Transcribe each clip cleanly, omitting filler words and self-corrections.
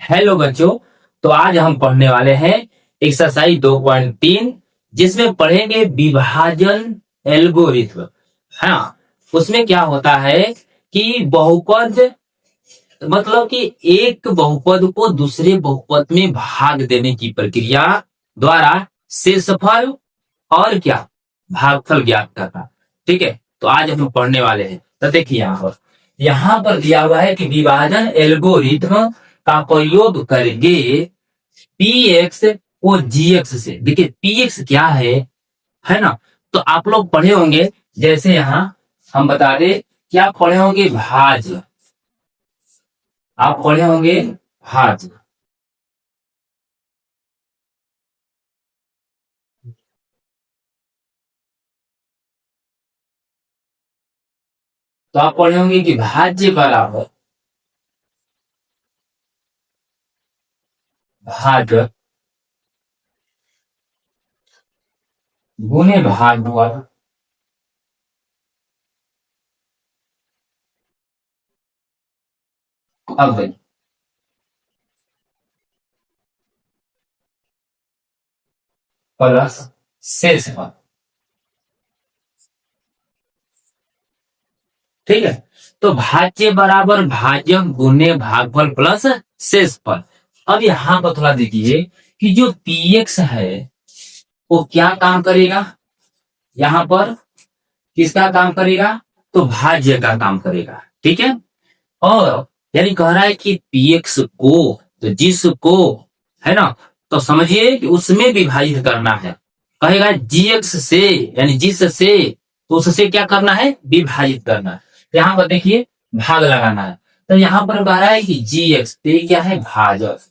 Hello बच्चों। तो आज हम पढ़ने वाले हैं एक्सरसाइज 2.3 जिसमें पढ़ेंगे विभाजन एल्गोरिथ्म। हाँ, उसमें क्या होता है कि बहुपद मतलब कि एक बहुपद को दूसरे बहुपद में भाग देने की प्रक्रिया द्वारा शेषफल और क्या भागफल ज्ञात करना। ठीक है, तो आज हम पढ़ने वाले हैं। तो देखिए यहाँ पर दिया हुआ है कि विभाजन एल्गोरिथ्म का प्रयोग करके पी एक्स को जी एक्स से, देखिए पी एक्स क्या है ना। तो आप लोग पढ़े होंगे, जैसे यहाँ हम बता दें क्या पढ़े होंगे, भाज्य। आप पढ़े होंगे भाज्य। तो आप पढ़े होंगे कि भाज्य बराबर भाजक गुने भागफल अब प्लस शेषफल। ठीक है, तो भाज्य बराबर भाजक गुने भागफल प्लस शेषफल। अब यहाँ पर थोड़ा देखिए कि जो पी एक्स है वो क्या काम करेगा, यहाँ पर किसका काम करेगा, तो भाज्य का काम करेगा। ठीक है, और यानी कह रहा है कि पी एक्स को, तो जिसको है ना, तो समझिए कि उसमें विभाजित करना है। कहेगा जी एक्स से, यानी जिस से, तो उससे क्या करना है, विभाजित करना है। यहाँ पर देखिए भाग लगाना है। तो यहाँ पर कह रहा है कि जी एक्स क्या है, भाजक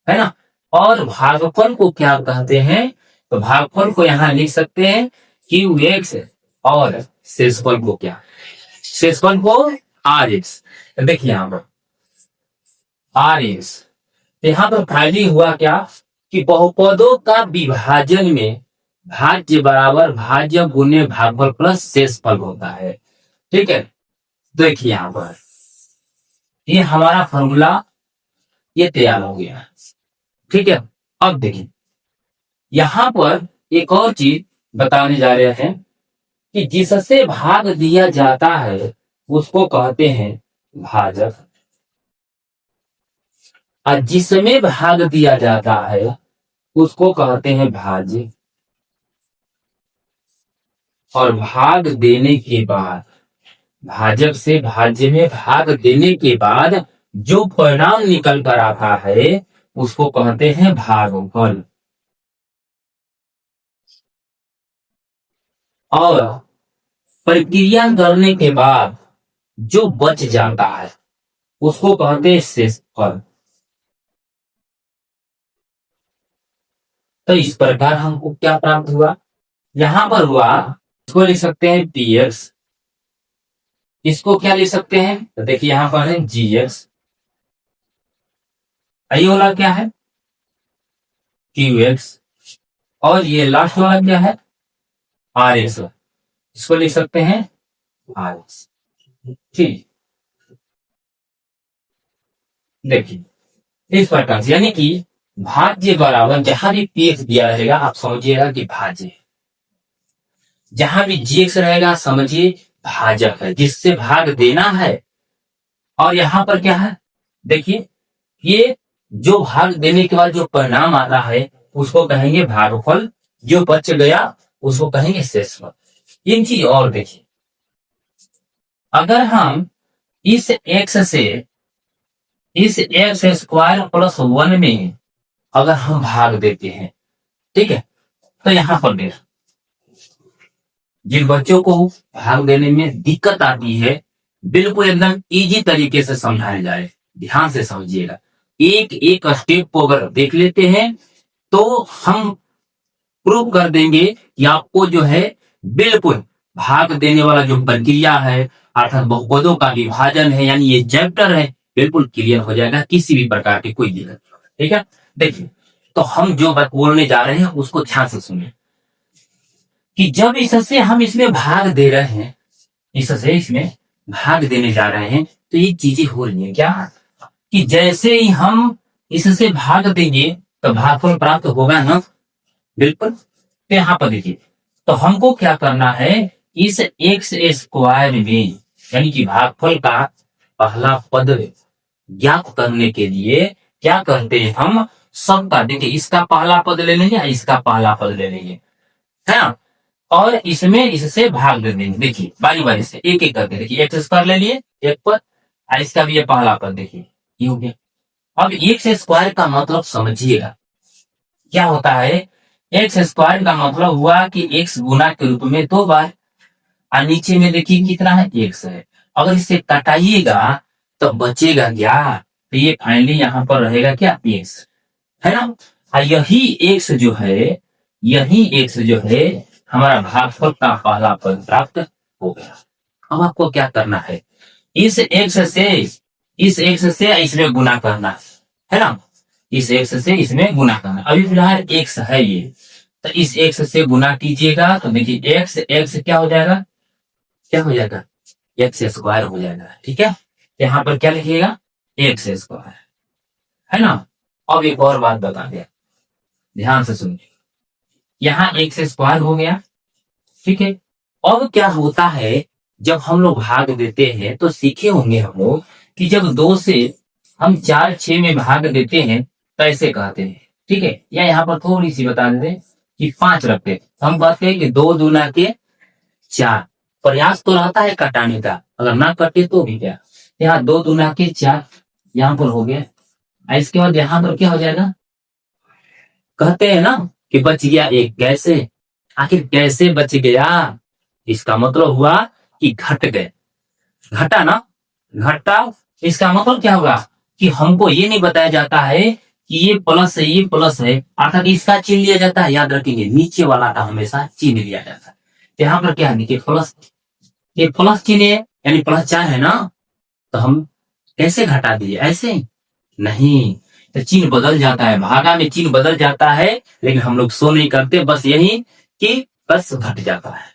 है ना। और भागफल को क्या कहते हैं, तो भागफल को यहाँ लिख सकते हैं क्यू एक्स, और शेषफल को क्या, शेषफल को आर एक्स। देखिए यहाँ पर आर एक्स, यहाँ पर फायदे हुआ क्या कि बहुपदों का विभाजन में भाज्य बराबर भाज्य गुने भागफल प्लस शेषफल होता है। ठीक है, देखिए यहाँ पर ये हमारा फॉर्मूला ये तैयार हो गया। ठीक है, अब देखिए यहाँ पर एक और चीज बताने जा रहे हैं कि जिससे भाग दिया जाता है उसको कहते हैं भाजक, और जिसमें भाग दिया जाता है उसको कहते हैं भाज्य। और भाग देने के बाद, भाजक से भाज्य में भाग देने के बाद जो परिणाम निकल कर आता है उसको कहते हैं भागफल। और प्रक्रिया करने के बाद जो बच जाता है उसको कहते हैं शेषफल। तो इस प्रकार हमको क्या प्राप्त हुआ, यहां पर हुआ, इसको लिख सकते हैं पी एक्स, इसको क्या लिख सकते हैं, तो देखिए यहां पर है जी एक्स, ये वाला क्या है क्यू एक्स, और ये लास्ट वाला क्या है आर एक्स, इसको लिख सकते हैं आर एक्स। ठीक, देखिए इस प्रकार से, यानी कि भाज्य बराबर जहां भी पी एक्स दिया रहेगा आप समझिएगा कि भाज्य है, जहां भी जी एक्स रहेगा समझिए भाजक है जिससे भाग देना है। और यहां पर क्या है, देखिए ये जो भाग देने के बाद जो परिणाम आता है उसको कहेंगे भागफल, जो बच गया उसको कहेंगे शेषफल। इन चीज और देखिए, अगर हम इस एक्स से इस एक्स स्क्वायर प्लस 1 में अगर हम भाग देते हैं, ठीक है, तो यहां पर देख, जिन बच्चों को भाग देने में दिक्कत आती है बिल्कुल एकदम इजी तरीके से समझाया जाए, ध्यान से समझिएगा। एक एक स्टेप को अगर देख लेते हैं तो हम प्रूव कर देंगे कि आपको जो है बिल्कुल भाग देने वाला जो प्रक्रिया है अर्थात बहुपदों का विभाजन है, यानी ये चैप्टर है, बिल्कुल क्लियर हो जाएगा, किसी भी प्रकार की कोई दिक्कत नहीं। ठीक है, देखिए तो हम जो बात बोलने जा रहे हैं उसको ध्यान से सुनिए कि जब इससे हम इसमें भाग दे रहे हैं, इससे इसमें भाग देने जा रहे हैं, तो ये चीजें हो रही है क्या, कि जैसे ही हम इससे भाग देंगे तो भागफल प्राप्त होगा ना, बिल्कुल। तो यहाँ पर देखिए, तो हमको क्या करना है, इस एक्स स्क्वायर में यानी कि भागफल का पहला पद ज्ञात करने के लिए क्या करते हैं हम, सबका देखिए इसका पहला पद ले लेंगे, इसका पहला पद ले लेंगे, है ना, और इसमें इससे भाग दे देंगे। देखिए बारी बारी से एक एक करके, देखिए एक्स स्क्वायर ले लिए एक पद, और इसका भी ये पहला पद देखिए ये हो गया। अब एक्स स्क्वायर का मतलब समझिएगा क्या होता है। एक्स स्क्वायर का मतलब हुआ कि एक्स गुना के रूप में 2 बार, और नीचे में देखिए कितना है, एक्स है। अगर इसे कटाइएगा तो बचेगा क्या, तो ये फाइनली यहाँ पर रहेगा क्या, एक्स, है ना। और यही एक्स जो है, यही एक्स जो है हमारा भागफल का पहला पद प्राप्त हो गया। अब आपको क्या करना है, इस एक्स से इसमें गुना करना है ना, इस एक्स से इसमें गुना करना। अभी फिलहाल एक्स है ये, तो इस एक्स से गुना कीजिएगा तो देखिए एक्स एक्स क्या हो जाएगा, क्या हो जाएगा, एक्स स्क्वायर हो जाएगा। ठीक है, यहाँ पर क्या लिखिएगा, एक्स स्क्वायर, है ना। अब एक और बात बता दिया, ध्यान से सुनिए, यहाँ एक्स स्क्वायर हो गया, ठीक है। अब क्या होता है, जब हम लोग भाग देते हैं तो सीखे होंगे हम लोग कि जब 2 से हम 4 6 में भाग देते हैं तो ऐसे कहते हैं, ठीक है। या यहाँ पर थोड़ी सी बता देते कि 5 रखते हैं, हम कहते हैं कि 2 दूना के 4, प्रयास तो रहता है कटाने का, अगर ना कटे तो भी क्या, यहाँ 2 दूना के 4 यहाँ पर हो गया। इसके बाद यहाँ पर क्या हो जाएगा, कहते हैं ना कि बच गया एक, कैसे, आखिर कैसे बच गया, इसका मतलब हुआ कि घट गए, घटा ना, घटा। इसका मतलब क्या होगा कि हमको ये नहीं बताया जाता है कि ये प्लस है ये प्लस है, अर्थात इसका चिन्ह लिया जाता है, याद रखेंगे नीचे वाला का हमेशा चिन्ह लिया जाता है। यहाँ पर क्या है, नीचे प्लस, ये प्लस चिन्ह है यानी +4 है ना, तो हम कैसे घटा दिए, ऐसे नहीं, तो चिन्ह बदल जाता है, भागा में चिन्ह बदल जाता है, लेकिन हम लोग सो नहीं करते, बस यही कि बस घट जाता है,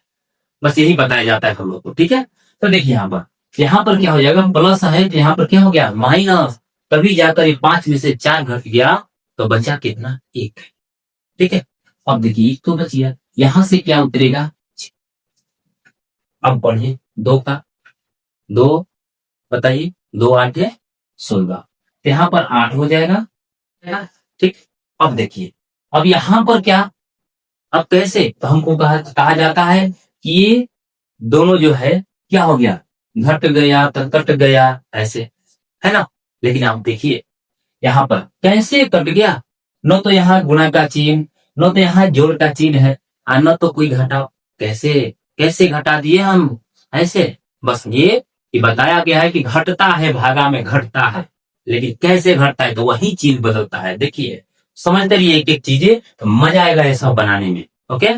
बस यही बताया जाता है हम लोग को। ठीक है, तो देखिए यहाँ पर क्या हो जाएगा, प्लस है तो यहाँ पर क्या हो गया, माइनस, तभी जाकर ये 5 में से 4 घट गया तो बचा कितना, 1। ठीक है, अब देखिए 1 तो बच गया, यहां से क्या उतरेगा, अब पढ़िए 2 का 2, बताइए 2 8 16, यहाँ पर 8 हो जाएगा, ठीक। अब देखिए, अब यहाँ पर क्या, अब कैसे, तो हमको कहा जाता है कि ये दोनों जो है क्या हो गया, घट गया तो कट गया, ऐसे, है ना। लेकिन आप देखिए यहाँ पर कैसे कट गया, न तो यहाँ गुणा का चिन्ह, न तो यहाँ जोड़ का चिन्ह है, और न तो कोई घटाव, कैसे कैसे घटा दिए हम, ऐसे, बस ये कि बताया गया है कि घटता है, भागा में घटता है, लेकिन कैसे घटता है तो वही चीज बदलता है। देखिए समझते रहिए एक एक चीजें, तो मजा आएगा ये सब बनाने में। ओके,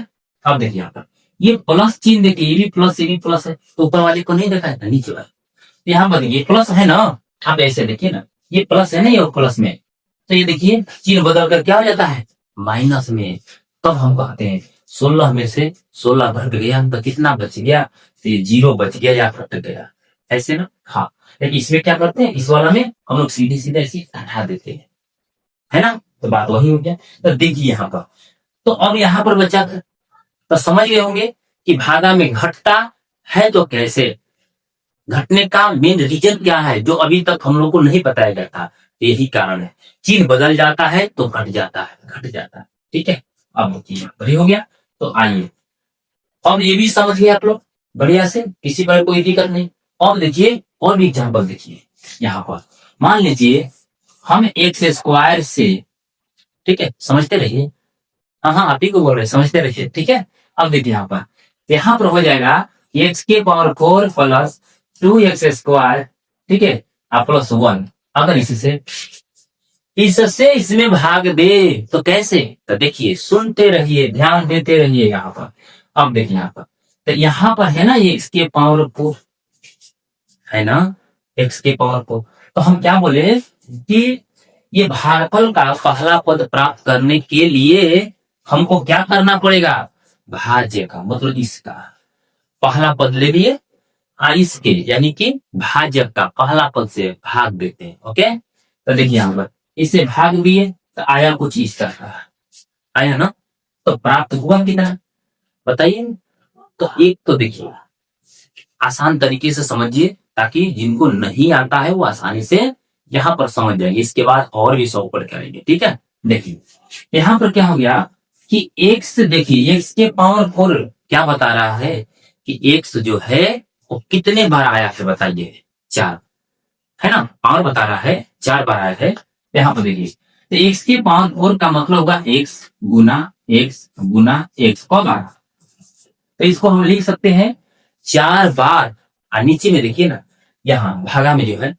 अब देखिए यहाँ पर ये प्लस चिन्ह, देखिए ये भी प्लस ये भी प्लस है, तो ऊपर वाले को नहीं देखा है, नीचे वाले, तो यहाँ पर देखिए प्लस है ना, आप ऐसे देखिए ना, ये प्लस है ना, ये प्लस में, तो ये देखिए चिन्ह बदल कर क्या हो जाता है, माइनस में। तब हम कहते हैं 16 में से 16 घट गया तो कितना बच गया, तो ये 0 बच गया या घट गया, ऐसे ना। हाँ, लेकिन इसमें क्या करते हैं, इस वाला में हम लोग सीधे सीधे ऐसे हटा देते हैं, है ना, तो बात वही हो गया। तो देखिए यहाँ पर, तो अब यहाँ पर बचा था, तो समझ गए होंगे कि भागा में घटता है तो कैसे, घटने का मेन रीजन क्या है जो अभी तक हम लोग को नहीं बताया गया था, यही कारण है, चिन्ह बदल जाता है तो घट जाता है, घट जाता है। ठीक है, अब देखिए बड़ी हो गया, तो आइए अब ये भी समझ गए आप लोग बढ़िया से, किसी पर कोई दिक्कत नहीं। अब देखिए और भी एग्जाम्पल देखिए, यहाँ पर मान लीजिए हम एक्स स्क्वायर से, ठीक है, समझते रहिए, हाँ हाँ आप ही को बोल रहे, समझते रहिए, ठीक है। अब देखिए यहाँ पर हो जाएगा x⁴ प्लस 2x स्क्वायर, ठीक है, प्लस 1। अगर इससे इसमें भाग दे तो कैसे, तो देखिए सुनते रहिए, ध्यान देते रहिए यहाँ पर। अब देखिए यहाँ पर, तो यहाँ पर है ना ये x⁴ है ना, x⁴, तो हम क्या बोले कि ये भागफल का पहला पद प्राप्त करने के लिए हमको क्या करना पड़ेगा, भाज्य का मतलब इसका पहला पद ले लिए, इसके यानी कि भाजक का पहला पद से भाग देते हैं। ओके, तो देखिए यहाँ पर इससे भाग दिए तो आया कुछ इस तरह का, आया ना। तो प्राप्त हुआ कितना बताइए। तो एक तो देखिए आसान तरीके से समझिए ताकि जिनको नहीं आता है वो आसानी से यहाँ पर समझ जाएंगे, इसके बाद और भी सौ पर करेंगे। ठीक है, देखिए यहाँ पर क्या हो गया कि एक्स, देखिए एक्स के पावर 4 क्या बता रहा है कि एक्स जो है वो कितने बार आया है बताइए, 4 है ना, पावर बता रहा है 4 बार आया है। यहाँ पर देखिए तो एक्स के पावर 4 का मतलब होगा एक्स गुना एक्स को बार। तो इसको हम लिख सकते हैं 4 बार, और नीचे में देखिए ना यहाँ भागा में जो है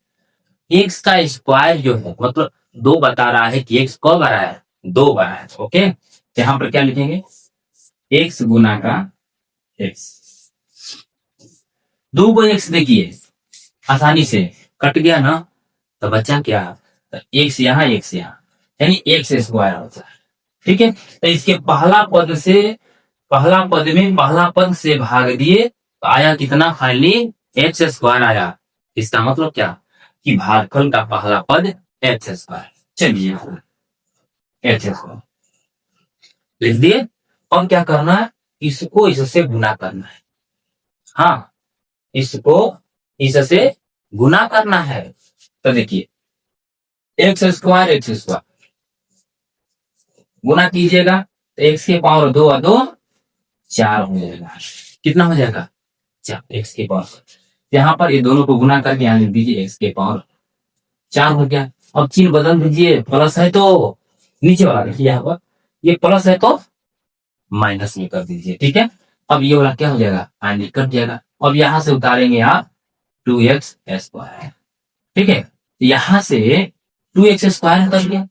एक्स का स्क्वायर जो है मतलब 2 बता रहा है कि एक्स कब आ रहा है, 2 बार है। ओके, यहाँ पर क्या लिखेंगे एक्स गुना का एक्स, 2 को एक्स देखिए आसानी से कट गया ना, तो बचा क्या, तो एक्स यहाँ एक्स यहाँ, यानी एक्स स्क्वायर होता है। ठीक है, तो इसके पहला पद में पहला पद से भाग दिए तो आया कितना, फाइनली एक्स स्क्वायर आया। इसका मतलब क्या कि भागफल का पहला पद एक्स स्क्वायर। चलिए एक्स स्क्वायर लिख दिए, और क्या करना है, इसको इससे गुना करना है। हाँ, इसको इससे गुना करना है। तो देखिए एक्स स्क्वायर गुना कीजिएगा तो एक्स के पावर 2 और 2 4 हो जाएगा। कितना हो जाएगा, 4 एक्स के पावर। यहाँ पर ये दोनों को गुना करके यहाँ लिख दीजिए एक्स के पावर 4 हो गया। अब चिन्ह बदल दीजिए, प्लस है तो नीचे वाला देखिए यहाँ पर, ये प्लस है तो माइनस में कर दीजिए। ठीक है, अब ये वाला क्या हो जाएगा, फाइनली कट जाएगा। अब यहाँ से उतारेंगे आप 2x स्क्वायर। ठीक है, यहां से 2x स्क्वायर कर दिया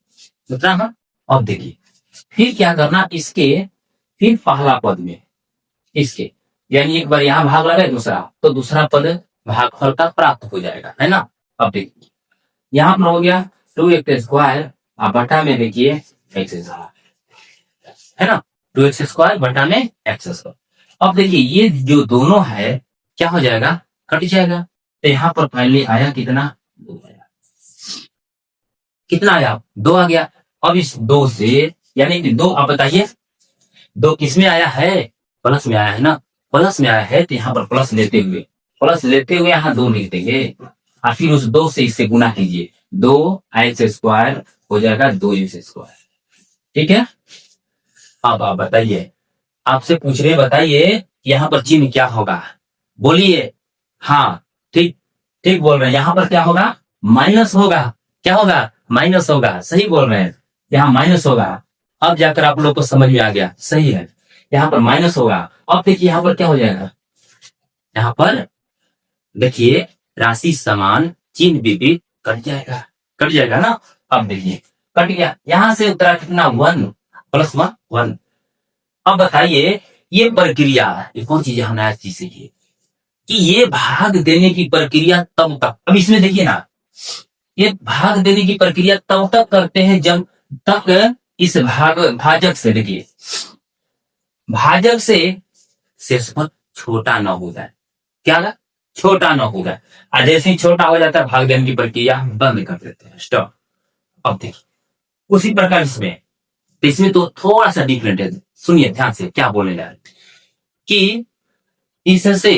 उतना ना। अब देखिए फिर क्या करना, इसके फिर पहला पद में इसके, यानी एक बार यहाँ भाग लगा दूसरा, तो दूसरा पद भागफल का प्राप्त हो जाएगा, है ना। अब देखिए यहाँ पर हो गया 2x स्क्वायर, और बटा में देखिए एक्स स्क्वायर, है ना, 2x स्क्वायर बटा में एक्स स्क्वायर। अब देखिए ये जो दोनों है क्या हो जाएगा, कट जाएगा। तो यहाँ पर फाइनली आया कितना, 2 आया। कितना आया, 2 आ गया। अब इस 2 से, यानी कि 2, आप बताइए 2 किस में आया है, प्लस में आया है ना, प्लस में आया है तो यहाँ पर प्लस लेते हुए यहाँ 2 लिख देंगे, और फिर उस 2 से इससे गुना कीजिए, 2x स्क्वायर हो जाएगा 2x स्क्वायर। ठीक है, अब आप बताइए, आपसे पूछ रहे बताइए यहाँ पर चिन्ह क्या होगा, बोलिए। हाँ ठीक ठीक बोल रहे हैं, यहाँ पर क्या होगा, माइनस होगा। क्या होगा, माइनस होगा, सही बोल रहे हैं, यहाँ माइनस होगा। अब जाकर आप लोग को समझ में आ गया, सही है, यहाँ पर माइनस होगा। अब देखिए यहाँ पर क्या हो जाएगा, यहाँ पर देखिए राशि समान चिन्ह विपरीत कट जाएगा ना। अब देखिए कट गया, यहां से उतरा कितना, 1 प्लस 1। अब बताइए ये प्रक्रिया, ये कौन चीज है, नया चीज सीखिए कि ये भाग देने की प्रक्रिया तब तक, अब इसमें देखिए ना, ये भाग देने की प्रक्रिया तब तक करते हैं जब तक इस भाजक से, देखिए भाजक से शेषफल छोटा न हो जाए। क्या ना, छोटा न हो जाए, और जैसे ही छोटा हो जाता है भाग देने की प्रक्रिया बंद कर देते हैं, स्टॉप। अब देखिए उसी प्रकार इसमें तो थोड़ा सा डिफरेंट है, सुनिए ध्यान से क्या बोलने जा रहे कि इससे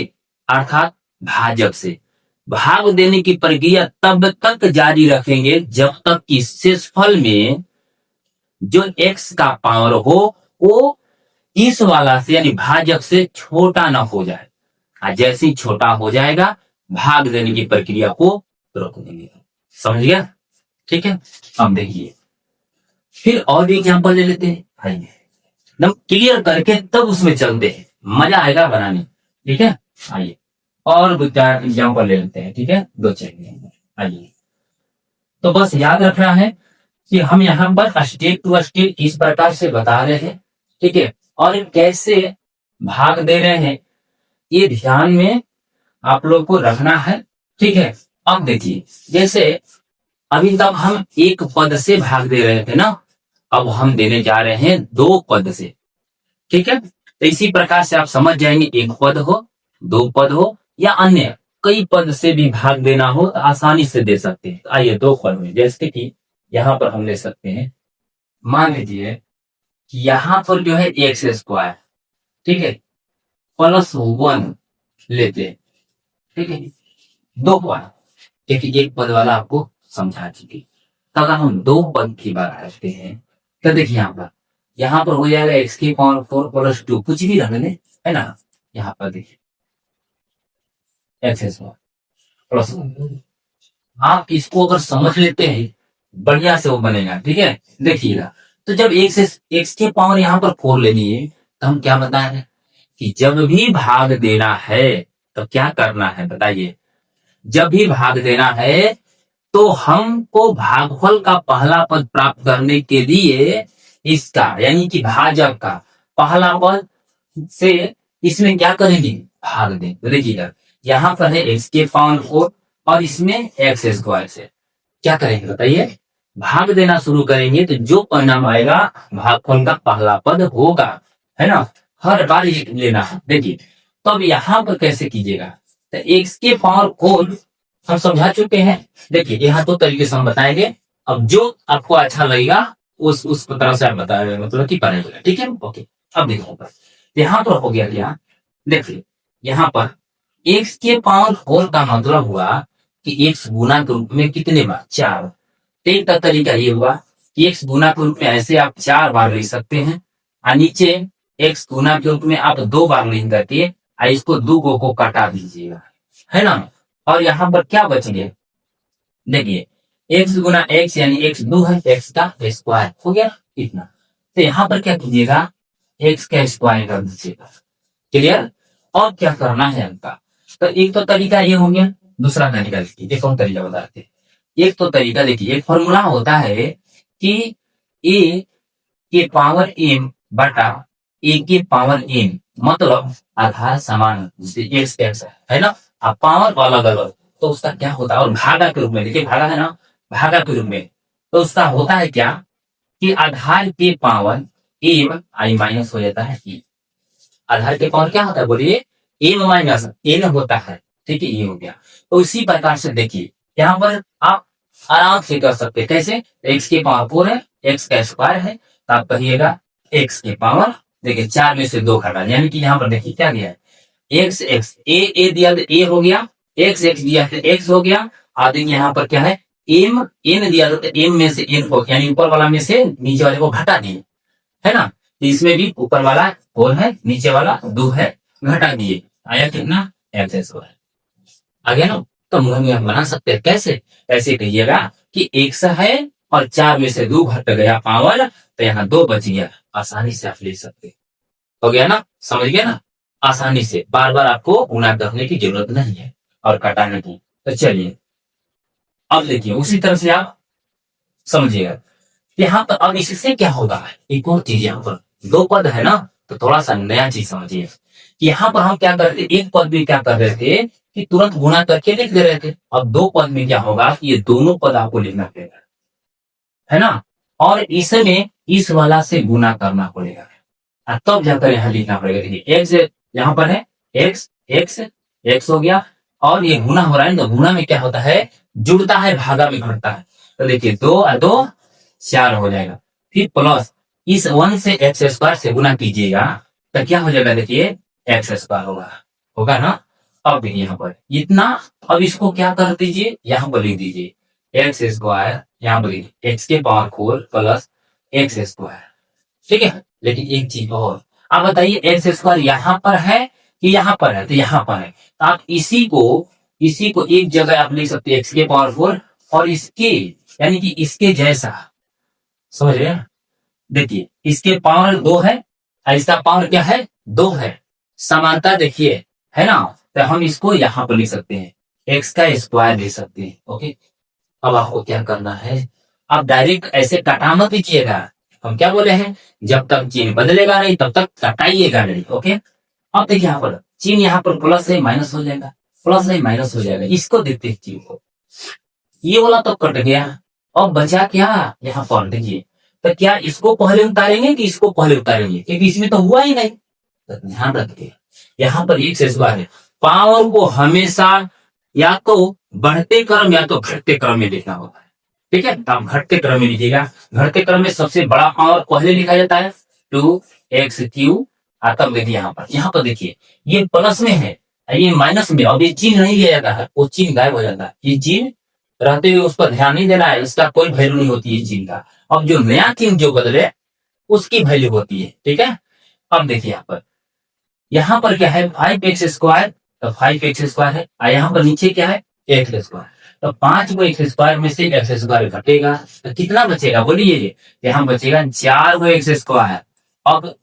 अर्थात भाजक से भाग देने की प्रक्रिया तब तक जारी रखेंगे जब तक कि शेषफल में जो x का पावर हो वो इस वाला से यानी भाजक से छोटा ना हो जाए, और जैसे ही छोटा हो जाएगा भाग देने की प्रक्रिया को रोक देंगे। समझ गया, ठीक है। अब देखिए फिर और भी एग्जाम्पल ले लेते हैं, आइए एकदम क्लियर करके तब उसमें चलते हैं, मजा आएगा बनाने। ठीक है, आइए और 2-4 एग्जाम्पल ले लेते हैं। ठीक है, 2 चाहिए, आइए। तो बस याद रखना है कि हम यहाँ पर स्टेप टू स्टेप इस प्रकार से बता रहे हैं। ठीक है, और कैसे भाग दे रहे हैं ये ध्यान में आप लोग को रखना है। ठीक है, अब देखिए जैसे अभी तक हम एक पद से भाग दे रहे थे ना, अब हम देने जा रहे हैं 2 पद से। ठीक है, तो इसी प्रकार से आप समझ जाएंगे, 1 पद हो, 2 पद हो या अन्य कई पद से भी भाग देना हो तो आसानी से दे सकते हैं। तो आइए दो पद में, जैसे कि यहाँ पर हम ले सकते हैं, मान लीजिए कि यहाँ पर जो है एक्स स्क्वायर, ठीक है, प्लस 1 लेते हैं, ठीक है, दो पद, क्योंकि एक पद वाला आपको समझा चुकी। तो अगर हम दो पद की बात करते हैं तो देखिए यहाँ पर हो जाएगा एक्स की पावर 4 प्लस 2, कुछ भी रहने दें, है ना। यहाँ पर देखिए एक्स स्क्वायर प्लस, आप इसको अगर समझ लेते हैं बढ़िया से वो बनेगा, ठीक है। देखिएगा, तो जब एक्स के पावर यहाँ पर 4 लेनी है तो हम क्या बता रहे हैं कि जब भी भाग देना है तो क्या करना है बताइए। जब भी भाग देना है तो हमको भागफल का पहला पद प्राप्त करने के लिए इसका यानी कि भाजक का पहला पद से इसमें क्या करेंगे, भाग दें। तो देखिएगा यहाँ पर है एक्स के पावर 4 और इसमें एक्स स्क्वायर से क्या करेंगे बताइए, भाग देना शुरू करेंगे तो जो परिणाम आएगा भागफल का पहला पद होगा, है ना। हर बार ये लेना है। देखिए तो अब यहाँ पर कैसे कीजिएगा, तो एक्स के पावर 4 हम समझा चुके हैं। देखिए यहाँ दो तरीके से हम बताएंगे, अब जो आपको अच्छा लगेगा उस तरह से आप बताएंगे, मतलब कि पढ़ेगा, ठीक है। ओके, अब देखो यहाँ पर हो गया क्या, देखिए यहाँ पर एक्स के पावर 4 का मतलब हुआ कि एक्स गुना के रूप में कितने बार, 4। एक का तरीका ये हुआ कि एक्स गुना के रूप में ऐसे आप 4 बार लिख सकते हैं, और नीचे एक्स गुना के रूप में आप 2 बार लिख करके इसको 2 को काटा दीजिएगा, है ना। और यहाँ पर क्या बच गया, देखिए एक्स गुना एक्स यानी एक्स 2 है, एक्स का स्क्वायर हो गया इतना। तो यहाँ पर क्या कीजिएगा, एक्स का स्क्वायर कर दीजिएगा, क्लियर। और क्या करना है आपका, तो एक तो तरीका ये हो गया, दूसरा तरीका देखिए, एक और तरीका बताते हैं। एक तो तरीका देखिए, एक फॉर्मूला होता है कि ए के पावर एम बटा ए के पावर एम, मतलब आधार समान, जैसे एक्स एक्स है ना, अब पावर अलग अलग, तो उसका क्या होता है, और भागा के रूप में, देखिए भागा है ना, भागा के रूप में, तो उसका होता है क्या कि आधार के पावर एम आई माइनस हो जाता है ई। आधार के पावर क्या होता है बोलिए, एम माइनस एन होता है, ठीक है, ये हो गया। तो इसी प्रकार से देखिए यहाँ पर आप आराम से कर सकते हैं, कैसे, एक्स के पावर 4 है, एक्स का स्क्वायर है, तो आप कहिएगा एक्स के पावर, देखिए 4 में से 2 घटा, यानी कि यहाँ पर देखिए क्या दिया है, एक्स एक्स ए दिया तो ए हो गया, एक्स एक्स दिया तो एक्स हो गया, और यहाँ पर क्या है, एम एन दिया तो एम में से एन हो, यानी ऊपर वाला में से नीचे वाले को घटा दिए, है ना। तो इसमें भी ऊपर वाला 4 है, नीचे वाला 2 है, घटा दिए, आया कितना, एक्स स्क्वायर आ गया ना। तो हम बना सकते हैं कैसे, ऐसे कहिएगा कि एक्स है और 4 में से 2 घट गया पावर, तो यहाँ 2 बच गया, आसानी से आप ले सकते, हो गया ना, समझ गया ना, आसानी से, बार बार आपको गुणा करने की जरूरत नहीं है और घटाने की। तो चलिए अब देखिए उसी तरह से आप समझिएगा, यहाँ पर अब इससे क्या होगा, एक और चीज, यहाँ पर 2 पद है ना, तो थोड़ा सा नया चीज समझिए। यहाँ पर हम क्या कर रहे थे, एक पद में क्या कर रहे थे कि तुरंत गुणा करके लिख दे रहे थे, अब 2 पद में क्या होगा कि ये दोनों पद आपको लिखना पड़ेगा, है ना, और इसमें इस वाला से गुणा करना पड़ेगा, तब जाकर यहाँ लिखना पड़ेगा। देखिए एक्स यहाँ पर है, एक्स एक्स एक्स हो गया, और ये गुणा हो रहा है, तो गुणा में क्या होता है, जुड़ता है, भागा में घटता है, तो देखिए 2 और 2 4 हो जाएगा, फिर प्लस इस 1 से एक्स स्क्वायर से गुणा कीजिएगा तो क्या हो जाएगा, देखिए एक्स स्क्वायर होगा ना। अब देखिए यहाँ पर इतना, अब इसको क्या कर दीजिए, यहाँ पर लिख दीजिए एक्स स्क्वायर, यहाँ पर लिखिए एक्स के पावर 4 प्लस एक्स स्क्वायर, ठीक है। लेकिन एक चीज और, आप बताइए एक्स स्क्वायर यहाँ पर है कि यहाँ पर है, तो यहाँ पर है, तो आप इसी को एक जगह आप लिख सकते हैं एक्स के पावर 4, और इसके यानी कि इसके जैसा, समझ रहे हैं, देखिए इसके पावर 2 है और इसका पावर क्या है, 2 है, समानता देखिए, है ना। तो हम इसको यहाँ पर लिख सकते हैं, एक्स का स्क्वायर लिख सकते हैं, ओके। अब आपको क्या करना है, आप डायरेक्ट ऐसे काटा मत दीजिएगा, हम क्या बोले हैं, जब तक चिन्ह बदलेगा नहीं तब तक कटाइएगा नहीं, ओके। अब देखिए यहाँ पर चिन्ह, यहाँ पर प्लस है माइनस हो जाएगा, प्लस है माइनस हो जाएगा, इसको देखते हैं चिन्ह को, ये वाला तो कट गया, अब बचा क्या, यहाँ पर देखिए, तो क्या इसको पहले उतारेंगे कि इसको पहले उतारेंगे, क्योंकि इसमें तो हुआ ही नहीं, तो ध्यान रखिए यहाँ पर एक से स्क्वायर है, पावर को हमेशा या तो बढ़ते क्रम या तो घटते क्रम में लिखना होता है। ठीक है, तो आप घटते क्रम में लिखिएगा। घटते क्रम में सबसे बड़ा पावर पहले लिखा जाता है 2x³ तब देखिए यहाँ पर देखिए ये प्लस में है, ये माइनस में, अब ये चिन्ह नहीं लिया जाता है, वो चिन्ह गायब हो जाता है। ये चिन्ह रहते हुए उस पर ध्यान नहीं देना है, इसका कोई वैल्यू नहीं होती है चिन्ह का। अब जो नया चिन्ह जो बदले उसकी वैल्यू होती है। ठीक है, अब देखिए यहाँ पर क्या है 5x², तो 5x² है, और यहाँ पर नीचे क्या है x²। तो 5 को x² में से x² घटेगा तो कितना बचेगा बोलिए, यहाँ बचेगा 4 को x²। अब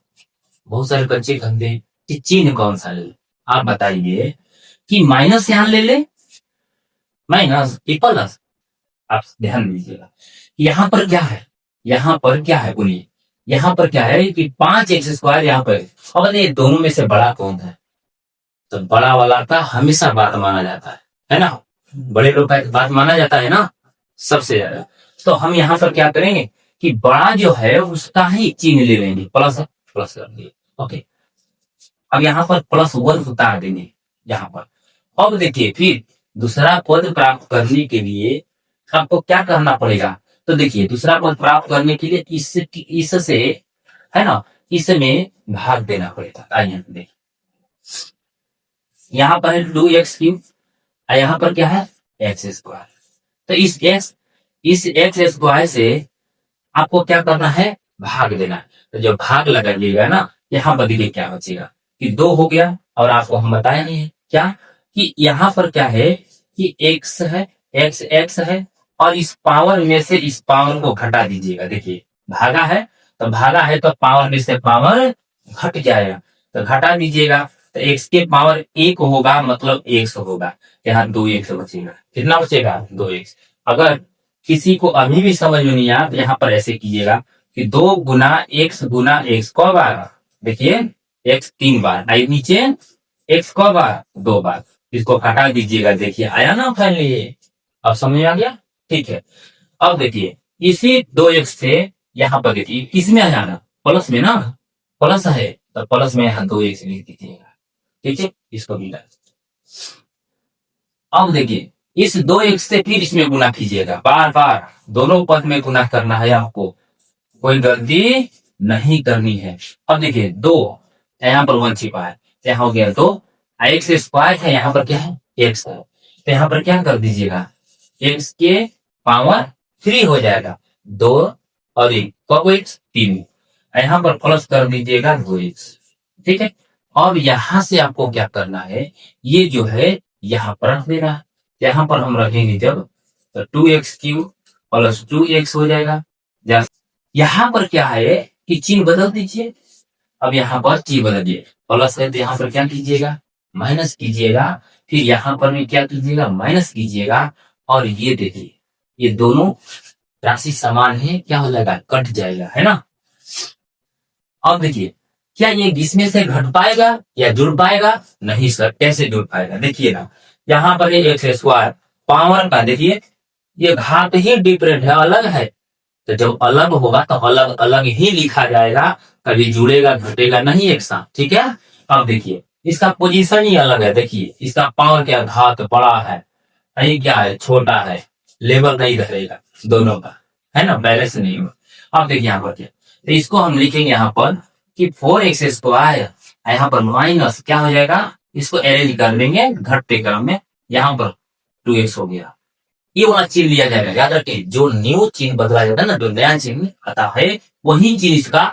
बहुत सारे बच्चे कहते हैं कि चिन्ह कौन सा ले, आप बताइए कि माइनस यहाँ ले ले, माइनस की प्लस। आप ध्यान दीजिएगा यहाँ पर क्या है, यहाँ पर क्या है बोलिए, यहाँ पर क्या है कि 5x² यहाँ पर। अब ये दोनों में से बड़ा कौन है, तो बड़ा वाला का हमेशा बात माना जाता है ना, बड़े लोग का बात माना जाता है ना सबसे ज्यादा। तो हम यहाँ पर क्या करेंगे कि बड़ा जो है उसका ही चिन्ह ले लेंगे, प्लस प्लस कर दिए। ओके, अब यहाँ पर +1 उतार देंगे यहाँ पर। अब देखिए फिर दूसरा पद प्राप्त करने के लिए आपको क्या करना पड़ेगा, तो देखिए दूसरा पद प्राप्त करने के लिए इससे है ना, इसमें भाग देना पड़ेगा। आइए देखिए यहाँ पर है 2x³ और यहाँ पर क्या है x²। तो इस x² से आपको क्या करना है, भाग देना है। तो जब भाग लगाइएगा ना, यहाँ पर देखिए क्या बचेगा कि 2 हो गया, और आपको हम बताए नहीं है क्या कि यहाँ पर क्या है कि x है, x है, और इस पावर में से इस पावर को घटा दीजिएगा। देखिए भागा है तो पावर में से पावर घट जाएगा, तो घटा दीजिएगा। तो x के पावर 1 होगा, मतलब x होगा, यहाँ 2x बचेगा। कितना बचेगा 2x। अगर किसी को अभी भी समझ में नहीं आया तो यहाँ पर ऐसे कीजिएगा कि 2 गुना x क बार, देखिए x 3 बार, नीचे x क बार 2 बार, इसको हटा दीजिएगा। देखिए आया ना फाइनली, अब समझ में आ गया। ठीक है, अब देखिए इसी 2x से यहाँ पर देखिए किसमें आ जाना, प्लस में ना, प्लस है तो प्लस में यहाँ 2x लिख दीजिएगा। ठीक है, इसको मिला। अब देखिए इस 2x से फिर इसमें गुना कीजिएगा, बार बार दोनों पद में गुना करना है आपको, कोई गलती नहीं करनी है। अब देखिए 2 यहाँ पर 1 छिपा है, यहाँ हो गया 2, x² है, यहाँ पर क्या है x है, तो यहाँ पर क्या कर दीजिएगा x के पावर 3 हो जाएगा, 2 और 1 कब x 3, यहाँ पर प्लस कर दीजिएगा 2x। ठीक है, अब यहाँ से आपको क्या करना है, ये जो है यहाँ पर रख देना है। यहाँ पर हम रखेंगे जब तो 2x³ + 2x हो जाएगा। यहाँ पर क्या है कि चिन्ह बदल दीजिए। अब यहाँ पर चिन्ह बदलिए, प्लस है तो यहाँ पर क्या कीजिएगा माइनस कीजिएगा, फिर यहाँ पर भी क्या कीजिएगा माइनस कीजिएगा, और ये देखिए ये दोनों राशि समान है, क्या हो जाएगा कट जाएगा, है ना। अब देखिए क्या ये इसमें से घट पाएगा या जुड़ पाएगा, नहीं सर, कैसे जुड़ पाएगा, देखिए ना यहाँ पर x² पावर का देखिए ये घात ही डिफरेंट है, अलग है, तो जब अलग होगा तो अलग अलग ही लिखा जाएगा, कभी जुड़ेगा घटेगा नहीं एक साथ। ठीक है, अब देखिए इसका पोजीशन ही अलग है, देखिए इसका पावर क्या घात बड़ा है, ये क्या है छोटा है, लेवल नहीं रहेगा दोनों का, है ना, बैलेंस नहीं होगा। अब देखिए यहाँ पर क्या, तो इसको हम लिखेंगे यहाँ पर कि 4x², यहाँ पर माइनस क्या हो जाएगा, इसको अरेंज कर देंगे घटते क्रम में, यहाँ पर 2x हो गया, ये वाला चिन्ह लिया जाएगा। याद रखिए जो न्यू चिन्ह बदला जाता है ना, जो नया चिन्ह आता है वही चीज इसका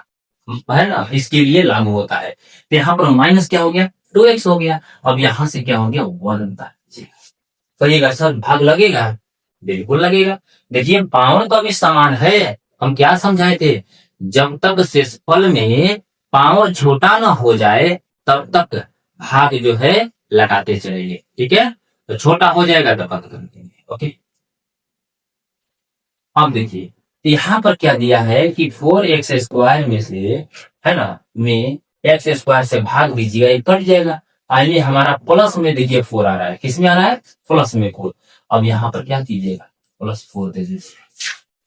है ना, इसके लिए लागू होता है। तो यहाँ पर माइनस क्या हो गया 2x हो गया, अब यहाँ से क्या हो गया 1 बनता है। कहिएगा सर भाग लगेगा, बिल्कुल लगेगा। देखिए पावर तो अभी समान है, हम क्या समझाए थे, जब तक शेषफल में पावर छोटा ना हो जाए तब तक भाग जो है लगाते चलेंगे। ठीक है, तो छोटा हो जाएगा तो बंद कर देंगे। ओके, अब देखिए यहाँ पर क्या दिया है कि 4x² में से है ना, में x² से भाग दीजिएगा, ये कट जाएगा। आइए हमारा प्लस में देखिए 4 आ रहा है, किसमें आ रहा है प्लस में 4। अब यहाँ पर क्या कीजिएगा +4 दे दीजिए,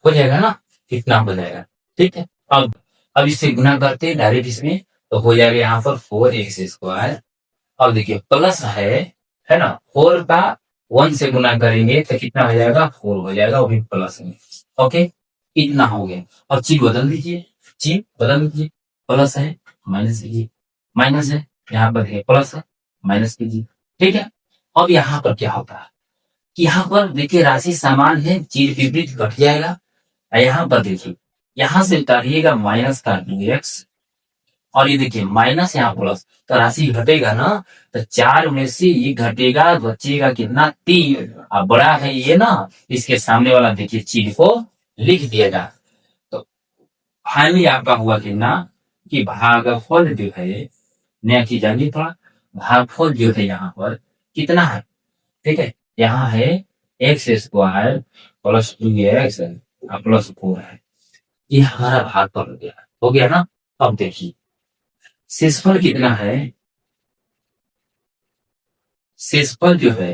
हो जाएगा ना, कितना हो जाएगा। ठीक है, अब इससे गुना करते हैं डायरेक्ट इसमें, तो हो जाएगा यहाँ पर 4x²। अब देखिए प्लस है ना, 4 का 1 से गुना करेंगे तो कितना हो जाएगा, 4 हो जाएगा, वो भी प्लस में। ओके, इतना हो गया। अब चिन्ह बदल दीजिए, चिन्ह बदल दीजिए, प्लस है माइनस कीजिए, माइनस है यहाँ पर है, प्लस है माइनस कीजिए। ठीक है, अब यहाँ पर क्या होता है कि यहाँ पर देखिए राशि समान है, चिन्ह विपरीत घट जाएगा। यहाँ पर देखिए, यहाँ से उतारिएगा माइनस का 2x, और ये देखिए माइनस यहाँ प्लस, तो राशि घटेगा ना, तो 4 में से ये घटेगा, बचेगा कितना, 3। अब बड़ा है ये ना, इसके सामने वाला देखिए चिन्ह को लिख दिएगा। तो फाइनली आपका हुआ कितना कि भागफल जो है, नया चीज आगे थोड़ा, भागफल जो है यहाँ पर कितना है, ठीक है, यहाँ है x square plus 2x plus 4 है, ये हमारा भागफल हो गया, हो गया ना। अब देखिए शेषफल कितना है, शेषफल जो है,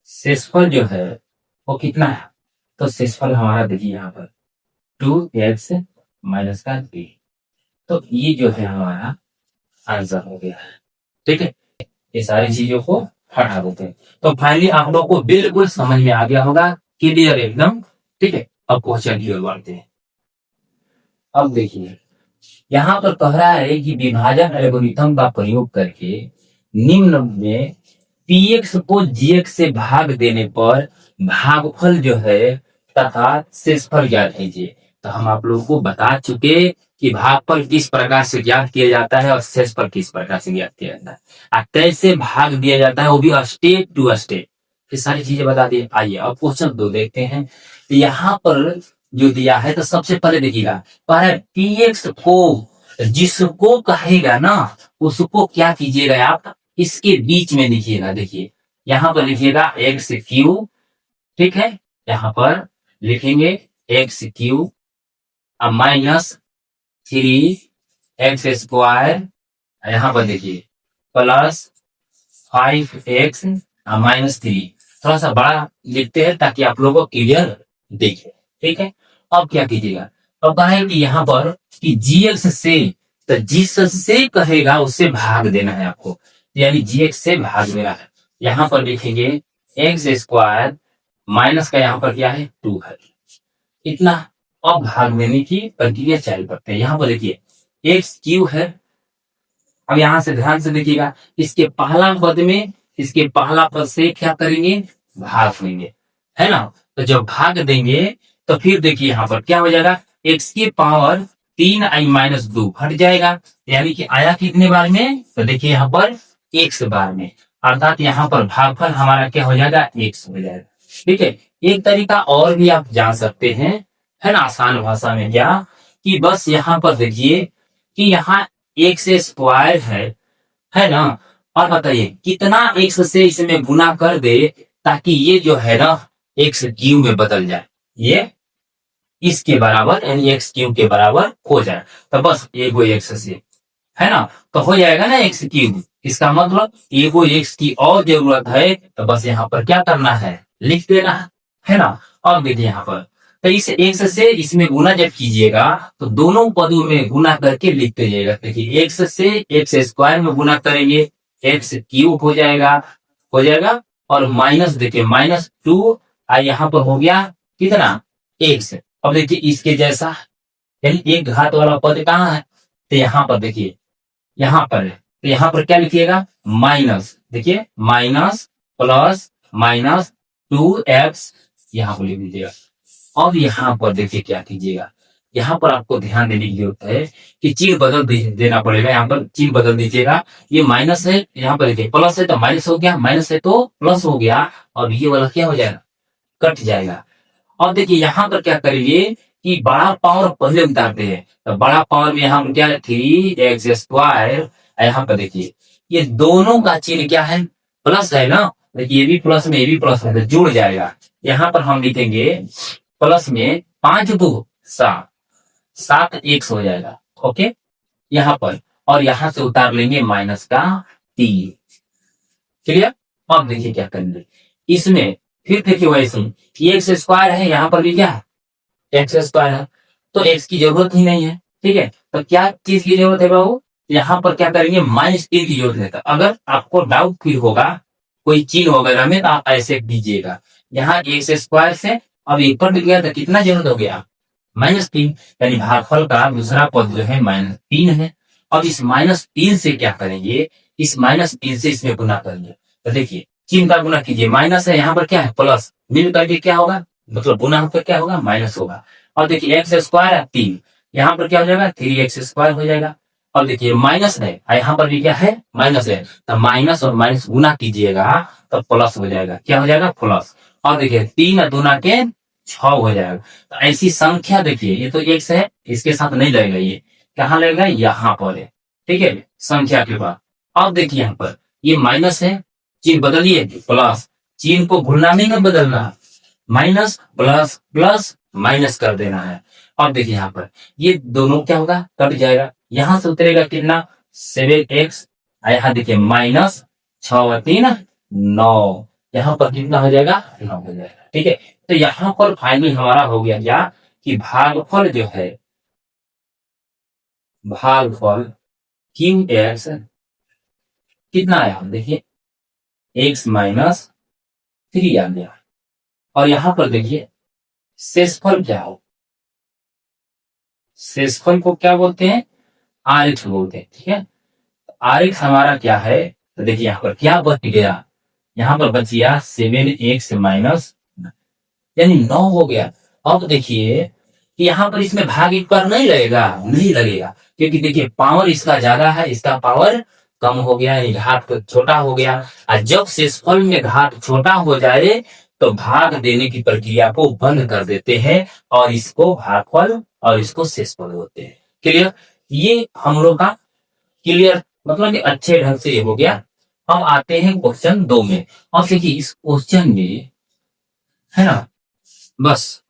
शेषफल जो है वो कितना है, तो शेषफल हमारा देखिए यहाँ पर 2x माइनस का 3, तो ये जो है हमारा आंसर हो गया है। ठीक है, ये सारी चीजों को हटा देते हैं। तो फाइनली आप लोग को बिल्कुल समझ में आ गया होगा, क्लियर एकदम। ठीक है, अब क्वेश्चन की ओर बढ़ते हैं। अब देखिए यहाँ पर कह रहा है कि विभाजन एल्गोरिथम का प्रयोग करके निम्न में px को gx से भाग देने पर भागफल जो है तथा शेषफल ज्ञात कीजिए। तो हम आप लोगों को बता चुके कि भागफल किस प्रकार से ज्ञात किया जाता है और शेषफल किस प्रकार से ज्ञात किया जाता है, और कैसे भाग दिया जाता है, वो भी स्टेप टू स्टेप, ये सारी चीजें बता दी। आइए अब क्वेश्चन 2 देखते हैं। तो यहाँ पर जो दिया है, तो सबसे पहले देखिएगा, पहले px को जिसको कहेगा ना उसको क्या कीजिएगा आप, इसके बीच में लिखिएगा। देखिए यहाँ पर लिखिएगा एक्स क्यू, ठीक है, यहाँ पर लिखेंगे x Q minus 3x square, यहाँ पर देखिए प्लस 5x माइनस 3। थोड़ा सा बड़ा लिखते हैं ताकि आप लोगों को क्लियर देखे। ठीक है, अब क्या कीजिएगा, अब कहेंगे यहाँ पर कि gx से, तो जिससे कहेगा उससे भाग देना है आपको, यानी gx से भाग देना है। यहाँ पर लिखेंगे एक्स स्क्वायर माइनस का यहाँ पर क्या है 2 है, इतना। अब भाग देने की प्रक्रिया चालू करते हैं। यहाँ पर देखिए एक्स क्यू है, अब यहाँ से ध्यान से देखिएगा, इसके पहला पद में, इसके पहला पद से क्या करेंगे, भाग देंगे, है ना। तो जब भाग देंगे तो फिर देखिए यहाँ पर क्या हो जाएगा, एक्स की पावर 3i माइनस 2 हट जाएगा, यानी कि आया कितने बार में, तो देखिए यहाँ पर x बार में, अर्थात यहाँ पर भागफल हमारा क्या हो जाएगा, x हो जाएगा। ठीक है, एक तरीका और भी आप जान सकते हैं, है ना, आसान भाषा में क्या, कि बस यहाँ पर देखिए कि यहाँ एक्स स्क्वायर है ना, और बताइए कितना एक्स से इसमें गुना कर दे ताकि ये जो है ना एक्स क्यू में बदल जाए, ये इसके बराबर यानी एक्स क्यू के बराबर हो जाए। तो बस एगो एक्स से, है ना, तो हो जाएगा ना एक्स क्यूब। इसका मतलब एगो एक्स की और जरूरत है, तो बस यहाँ पर क्या करना है, लिख देना है ना। अब देखिए यहाँ पर, तो इस एक्स से इसमें गुना जब कीजिएगा तो दोनों पदों में गुना करके लिखते जाइएगा। देखिए एक्स से एक्स स्क्वायर में गुना करेंगे, एक्स क्यूब हो जाएगा, हो जाएगा, और माइनस देखिए माइनस 2, यहाँ पर हो गया कितना, एक्स। अब देखिए इसके जैसा, यानी एक घात वाला पद कहाँ है, तो यहाँ पर देखिए, यहाँ पर है, तो यहाँ पर क्या लिखिएगा, माइनस, देखिए माइनस प्लस माइनस 2x, यहाँ पर लिख दीजिएगा। अब यहाँ पर देखिए क्या कीजिएगा, यहाँ पर आपको ध्यान देने की जरूरत है कि चिन्ह बदल देना पड़ेगा। यहाँ पर चिन्ह बदल दीजिएगा, ये माइनस है, यहाँ पर देखिए प्लस है तो माइनस हो गया, माइनस है तो प्लस हो गया, और ये वाला क्या हो जाएगा, कट जाएगा। और देखिए यहाँ पर क्या करेंगे कि बड़ा पावर पहले उतारते हैं, तो बड़ा पावर में हम क्या, 3x स्क्वायर, यहाँ पर देखिए ये दोनों का चिन्ह क्या है, प्लस है ना, देखिए ये भी प्लस में, ये भी प्लस में, तो जुड़ जाएगा। यहाँ पर हम लिखेंगे प्लस में 5 2 7, 7x हो जाएगा। ओके, यहाँ पर, और यहाँ से उतार लेंगे माइनस का 3। क्लियर। अब देखिए क्या करेंगे, इसमें फिर देखिए वैसे एक्स स्क्वायर है, यहाँ पर भी क्या है, एक्स स्क्वायर है, तो एक्स की जरूरत ही नहीं है। ठीक है, तो क्या चीज की जरूरत है बाबू, यहाँ पर क्या करेंगे, -3 की जरूरत है। तो अगर आपको डाउट फिर होगा कोई चिन्ह वगैरह में, तो आप ऐसे कीजिएगा। यहाँ एक्स स्क्वायर से अब एक पर गया तो कितना जरूरत हो गया, -3, यानी भागफल का दूसरा पद जो है -3 है। अब इस -3 से क्या करेंगे, इस -3 से इसमें गुना करेंगे। तो देखिए चिन्ह का गुना कीजिए, माइनस है यहाँ पर क्या है प्लस, मिल करके क्या होगा, मतलब गुना होकर क्या होगा, माइनस होगा। और देखिए एक्स स्क्वायर है 3, यहाँ पर क्या हो जाएगा 3x स्क्वायर हो जाएगा। और देखिए माइनस है, यहाँ पर भी क्या है माइनस है, तो माइनस और माइनस गुना कीजिएगा तो प्लस हो जाएगा, क्या हो जाएगा प्लस। और देखिए 3 दूना के 6 हो जाएगा। तो ऐसी संख्या देखिए, ये तो x है, इसके साथ नहीं लगेगा, ये कहाँ लगेगा, यहाँ पर है, ठीक है, संख्या के बाद। अब देखिए यहाँ पर ये माइनस है, चिन्ह बदलिए प्लस, चिन्ह को भूलना नहीं है, बदलना, माइनस प्लस प्लस माइनस कर देना है। और देखिए यहाँ पर ये दोनों क्या होगा, कट जाएगा, यहां से उतरेगा कितना 7x, यहाँ देखिए -6 × 3 = 9, यहाँ पर कितना हो जाएगा 9 हो जाएगा, ठीक है। तो यहाँ पर फाइनल हमारा हो गया क्या, कि भागफल जो है, भागफल QX कितना आया, देखिए x -3 आ गया। और यहां पर देखिए शेषफल क्या हो, शेषफल को क्या बोलते हैं, RX बोलते हैं, ठीक है। RX हमारा क्या है, तो देखिए यहाँ पर क्या बच गया, यहाँ पर बच गया 7x यानी 9 हो गया। अब देखिए कि यहाँ पर इसमें भाग एक बार नहीं लगेगा, नहीं लगेगा, क्योंकि देखिए पावर इसका ज्यादा है, इसका पावर कम हो गया, यानी घात छोटा हो गया। और जब शेषफल में घात छोटा हो जाए तो भाग देने की प्रक्रिया को बंद कर देते हैं और इसको भागफल और इसको शेषफल होते हैं। क्लियर, ये हम लोग का क्लियर, मतलब कि अच्छे ढंग से ये हो गया। अब आते हैं क्वेश्चन 2 में। और देखिए इस क्वेश्चन में है ना, बस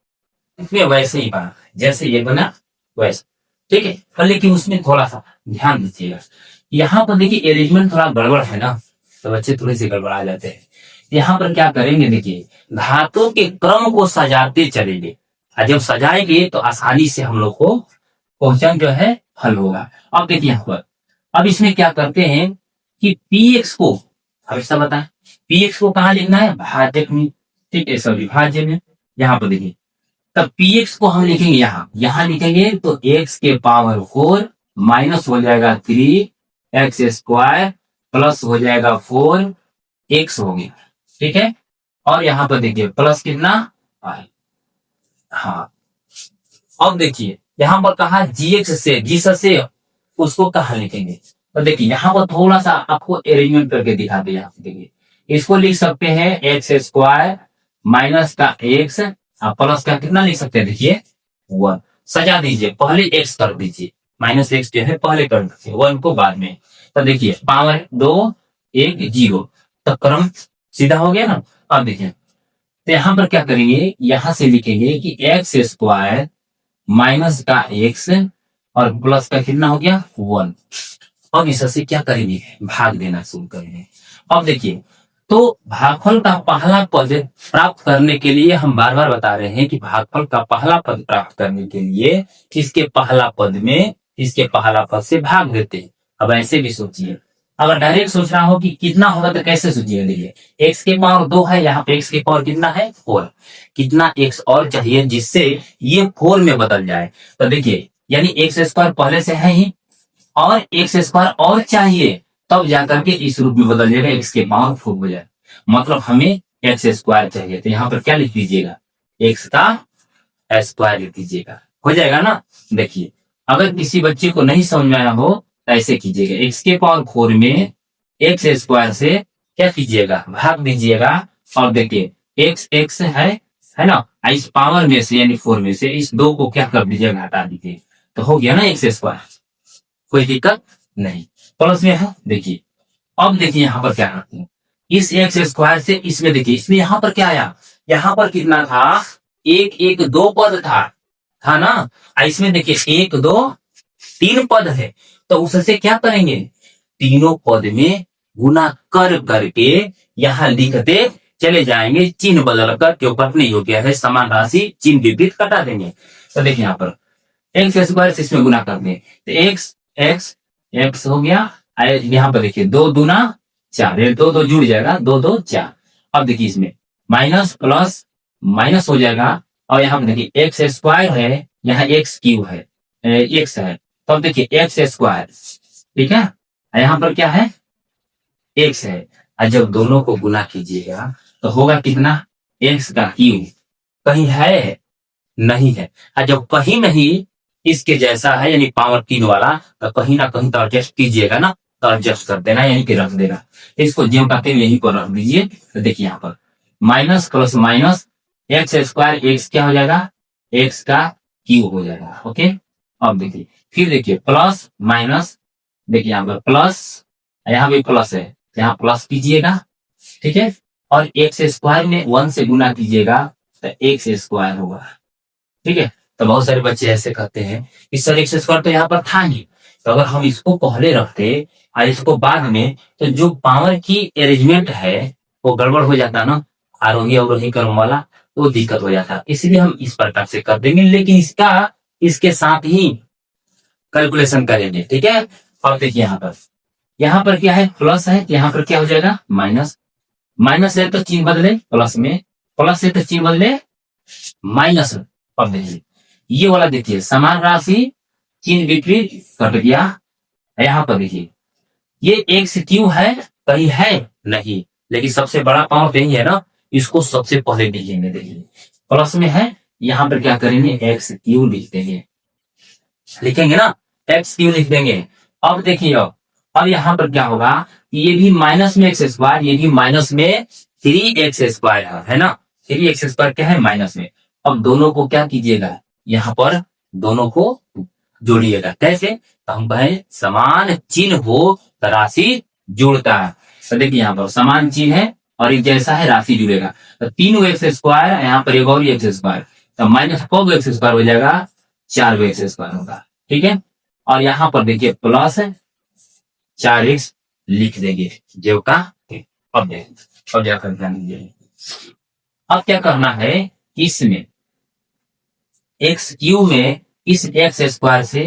इसमें वैसे ही बना जैसे ये बना वैसे, ठीक है। पर लेकिन उसमें थोड़ा सा ध्यान दीजिएगा, यहाँ पर देखिए अरेंजमेंट थोड़ा गड़बड़ है ना, तो बच्चे थोड़े से गड़बड़ा जाते हैं। यहाँ पर क्या करेंगे, देखिए घातों के क्रम को सजाते चलेंगे, और जब सजाएंगे तो आसानी से हम लोग को क्वेश्चन जो है हल होगा। अब देखिए यहाँ पर, अब इसमें क्या करते हैं कि px को हमेशा बताएं, px को कहाँ लिखना है, भाजक में, ठीक है, सॉरी भाज्य में। यहाँ पर देखिए तब px को हम लिखेंगे यहाँ लिखेंगे तो x के पावर 4 माइनस हो जाएगा 3x² प्लस हो जाएगा 4x हो गया, ठीक है। और यहाँ पर देखिए प्लस कितना है, हाँ। अब देखिए यहाँ पर कहा gx से उसको कहा लिखेंगे, तो देखिए यहाँ पर थोड़ा सा आपको अरेंजमेंट करके दिखा दे। यहाँ पे देखिए इसको लिख सकते हैं x² माइनस का x प्लस का कितना लिख सकते हैं, देखिए 1 सजा दीजिए, पहले x कर दीजिए, -x जो है पहले कर दीजिए, 1 को बाद में। तो देखिए पावर 2 1 0, तो क्रम सीधा हो गया ना। अब देखिए तो यहाँ पर क्या करेंगे, यहां से लिखेंगे कि x² माइनस का x और प्लस का कितना हो गया 1। अब इससे क्या करेंगे, भाग देना शुरू करेंगे। अब देखिए तो भागफल का पहला पद प्राप्त करने के लिए हम बार बार बता रहे हैं कि भागफल का पहला पद प्राप्त करने के लिए इसके पहला पद से भाग देते हैं। अब ऐसे भी सोचिए, अगर डायरेक्ट सोचना हो कि कितना होगा तो कैसे सोचिएगा, देखिए x के पावर 2 है, यहाँ पे x के पावर कितना है 4, कितना x और चाहिए जिससे ये 4 में बदल जाए। तो देखिए यानी x² पहले से है ही और x² और चाहिए, तब जाकर के इस रूप में बदल जाएगा, x के पावर 4 हो जाए, मतलब हमें x² चाहिए। तो यहाँ पर क्या लिख दीजिएगा, x का स्क्वायर लिख दीजिएगा, हो जाएगा ना। देखिए अगर किसी बच्चे को नहीं समझ में आया हो तो ऐसे कीजिएगा, x के पावर 4 में x² से क्या कीजिएगा, भाग दीजिएगा। और देखिए x है ना, इस पावर में से यानी 4 में से इस 2 को क्या कर दीजिएगा, हटा दीजिए, तो हो गया ना x², कोई दिक्कत नहीं, प्लस में है। देखिए अब देखिए यहाँ पर क्या करते हैं, इस x² से इसमें देखिए, इसमें यहाँ पर क्या आया, यहाँ पर कितना था 1 1 2 पद था ना, इसमें देखिए 1 2 3 पद है, तो उससे क्या करेंगे, तीनों पद में गुना कर करके यहाँ लिखते चले जाएंगे, चिन्ह बदल कर, क्यों कटने योग्य है, समान राशि चिन्ह विपरीत कटा देंगे। तो देखिए यहाँ पर x² से इसमें गुना कर दें, तो x एक्स हो गया। यहाँ पर देखिए 2 दूना 4, ये 2 2 जुड़ जाएगा, 2 2 4। अब देखिए इसमें माइनस प्लस माइनस हो जाएगा, और यहाँ पर देखिए एक्स स्क्वायर है, यहाँ एक्स क्यूब है, एक्स है, तो अब देखिए एक्स स्क्वायर, ठीक है, यहाँ पर क्या है, एक्स है। और जब दोनों को गुना कीजिएगा तो होगा कितना, एक्स का क्यूब। कहीं है, नहीं है। और जब कहीं नहीं इसके जैसा है, यानी पावर 3 वाला, तो कहीं ना कहीं तो एडजस्ट कीजिएगा ना, तो एडजस्ट कर देना, यानी कि रख देना। इसको ज्यों का त्यों यहीं पर रख दीजिए। तो देखिए यहाँ पर minus plus minus x square, x क्या हो जाएगा, एक्स का क्यूब हो जाएगा। ओके, अब देखिए फिर देखिए प्लस माइनस, देखिए यहाँ पर प्लस, यहाँ भी प्लस है, यहाँ प्लस कीजिएगा, ठीक है, और एक्स स्क्वायर में 1 से गुना कीजिएगा तो एक्स स्क्वायर होगा। ठीक है, तो बहुत सारे बच्चे ऐसे कहते हैं कि सर एक्स स्क्वायर तो यहाँ पर था नहीं, तो अगर हम इसको पहले रखते और इसको बाद में, तो जो पावर की अरेंजमेंट है वो गड़बड़ हो जाता ना, आरोही अवरोही क्रम वाला, तो दिक्कत हो जाता। इसलिए हम इस प्रकार से कर देंगे, लेकिन इसका इसके साथ ही कैलकुलेशन करेंगे। ठीक है, अब देखिए यहाँ पर क्या है, प्लस है, यहाँ पर क्या हो जाएगा, माइनस। माइनस है तो चिन्ह बदले प्लस में, प्लस है तो चिन्ह बदले माइनस। अब देखिए ये वाला देखिए समान राशि चिन्ह विपरीत कट गया। यहाँ पर देखिए ये एक्स क्यू है, कहीं है नहीं, लेकिन सबसे बड़ा पावर यही है ना, इसको सबसे पहले लिखेंगे। देखिए प्लस में है, यहाँ पर क्या करेंगे, एक्स क्यू लिख देंगे, लिखेंगे ना, एक्स क्यू लिख देंगे। अब देखिए अब यहाँ पर क्या होगा, ये भी माइनस में एक्स स्क्वायर, ये भी माइनस में 3x स्क्वायर है ना, 3x स्क्वायर क्या है, माइनस में। अब दोनों को क्या कीजिएगा, यहाँ पर दोनों को जोड़िएगा। कैसे, तो हम कहें समान चिन्ह हो तो राशि जुड़ता है। तो देखिए यहाँ पर समान चिन्ह है और एक जैसा है, राशि जुड़ेगा, तो 3x स्क्वायर, यहाँ पर एक और एक्स स्क्वायर, तो माइनस को एक्स स्क्वायर हो जाएगा, 4x स्क्वायर होगा। ठीक है, और यहाँ पर देखिए प्लस 4x लिख देंगे जो का। अब देखिए, अब जाकर ध्यान दीजिए, अब क्या करना है, इसमें एक्स क्यू में इस एक्स स्क्वायर से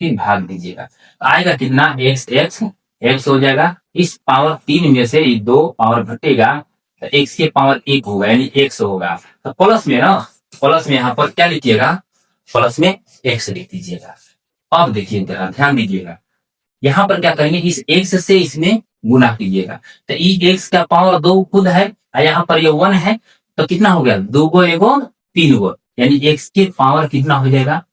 3 भाग दीजिएगा, आएगा कितना, एक्स एक्स एक्स हो जाएगा। इस पावर 3 में से 2 पावर घटेगा तो एक्स के पावर 1 होगा, यानी एक्स होगा। तो प्लस में ना, प्लस में यहाँ पर क्या लिखिएगा, प्लस में एक्स लिख दीजिएगा। अब देखिए जरा ध्यान दीजिएगा, यहाँ पर क्या करेंगे, इस एक्स से इसमें गुना कीजिएगा, तो एक्स का पावर 2 खुद है और यहाँ पर ये 1 है, तो कितना हो गया, 2 गो 1 गो 3 गो, यानी एक्स के पावर कितना हो जाएगा,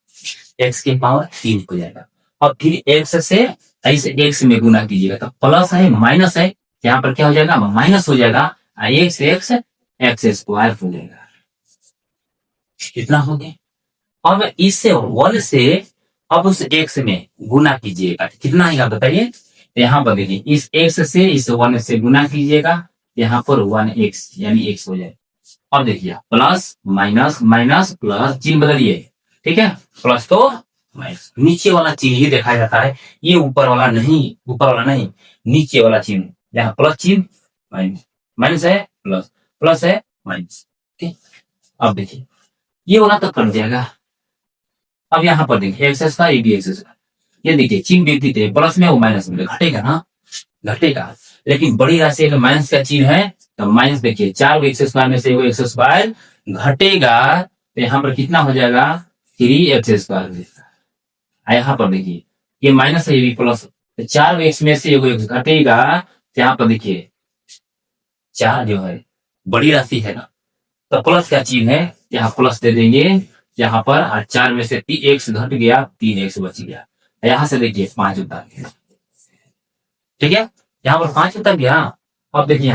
एक्स के पावर 3 हो जाएगा। और फिर एक्स से इस एक्स में गुना कीजिएगा, तो प्लस है माइनस है, यहाँ पर क्या हो जाएगा, माइनस हो जाएगा, एक्स एक्स एक्स स्क्वायर हो जाएगा। कितना हो गया, अब इससे 1 से अब उस एक्स में गुना कीजिएगा, कितना आएगा बताइए। तो यहाँ पर देखिए इस एक्स से इस 1 से गुना कीजिएगा, यहाँ पर 1x यानी x हो जाए। अब देखिए प्लस माइनस माइनस प्लस, चिन्ह बदलिए, ठीक है, प्लस तो माइनस, नीचे वाला चिन्ह ही देखा जाता है, ये ऊपर वाला नहीं, ऊपर वाला नहीं, नीचे वाला चिन्ह, यहाँ प्लस चिन्ह माइनस, माइनस है प्लस, प्लस है माइनस। ठीक, अब देखिए ये वाला तो कट जाएगा। अब यहाँ पर देखिए एक्स स्क्वायर, ये भी एक्स स्क्वायर, ये देखिए चिन्ह विपरीत है, प्लस में वो माइनस में घटेगा ना, घटेगा। लेकिन बड़ी राशि अगर माइनस का चिन्ह है तो माइनस, देखिए 4 एक्स स्क्वायर में से वो एक्स स्क्वायर घटेगा, तो यहाँ पर कितना हो जाएगा, 3x स्क्वायर। यहाँ पर देखिए ये माइनस है, ये भी प्लस, 4 एक्स में से एक्स घटेगा, तो यहाँ पर देखिए 4 जो है बड़ी राशि है ना, तो प्लस का चिन्ह है, यहाँ प्लस दे देंगे यहाँ पर, 4 में से 3x घट गया, 3x बच गया। यहाँ से देखिए 5 उतार गया, ठीक है, यहाँ पर 5 उतर गया। अब देखिए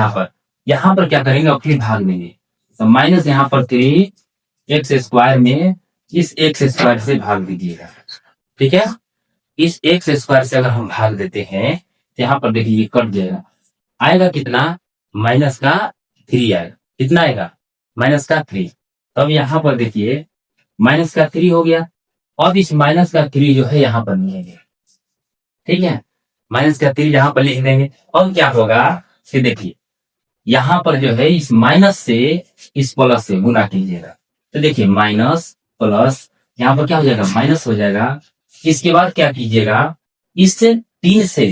यहाँ पर क्या करेंगे, अब फिर भाग देंगे, तो माइनस यहाँ पर 3x स्क्वायर में इस एक्स स्क्वायर से भाग दीजिएगा। ठीक है, इस एक्स स्क्वायर से अगर हम भाग देते हैं तो यहाँ पर देखिए ये कट जाएगा, आएगा कितना, माइनस का 3 आएगा, कितना आएगा, माइनस का 3। तब यहाँ पर देखिए माइनस का 3 हो गया, अब इस माइनस का 3 जो है यहाँ पर लिखेंगे, ठीक है, माइनस का 3 यहाँ पर लिख देंगे। अब क्या होगा कि देखिए यहाँ पर जो है इस माइनस से इस प्लस से गुना कीजिएगा, तो देखिए माइनस प्लस, यहाँ पर क्या हो जाएगा, माइनस हो जाएगा। इसके बाद क्या कीजिएगा, इस 3 से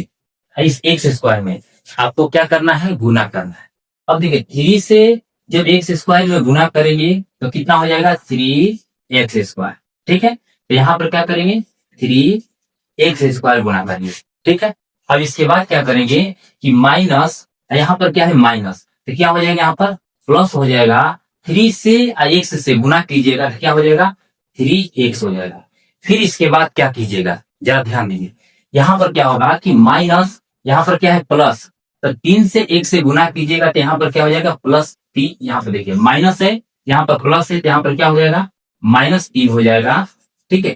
इस एक्स स्क्वायर में आपको क्या करना है, गुना करना है। अब देखिए 3 से जब एक्स स्क्वायर में गुना करेंगे तो कितना हो जाएगा, 3x²। ठीक है, तो यहाँ पर क्या करेंगे, 3x² गुना करेंगे। ठीक है, अब इसके बाद क्या करेंगे कि माइनस, यहाँ पर क्या है माइनस, तो क्या हो जाएगा यहाँ पर प्लस हो जाएगा। 3 से x से गुना कीजिएगा तो क्या हो जाएगा, 3x हो जाएगा। फिर इसके बाद क्या कीजिएगा, जरा ध्यान दीजिए, यहाँ पर क्या होगा कि माइनस, यहाँ पर क्या है प्लस, तो 3 से 1 से गुना कीजिएगा तो यहाँ पर क्या हो जाएगा प्लस 3। यहाँ पर देखिए माइनस है, यहाँ पर प्लस है, तो यहाँ पर क्या हो जाएगा -3 हो जाएगा। ठीक है,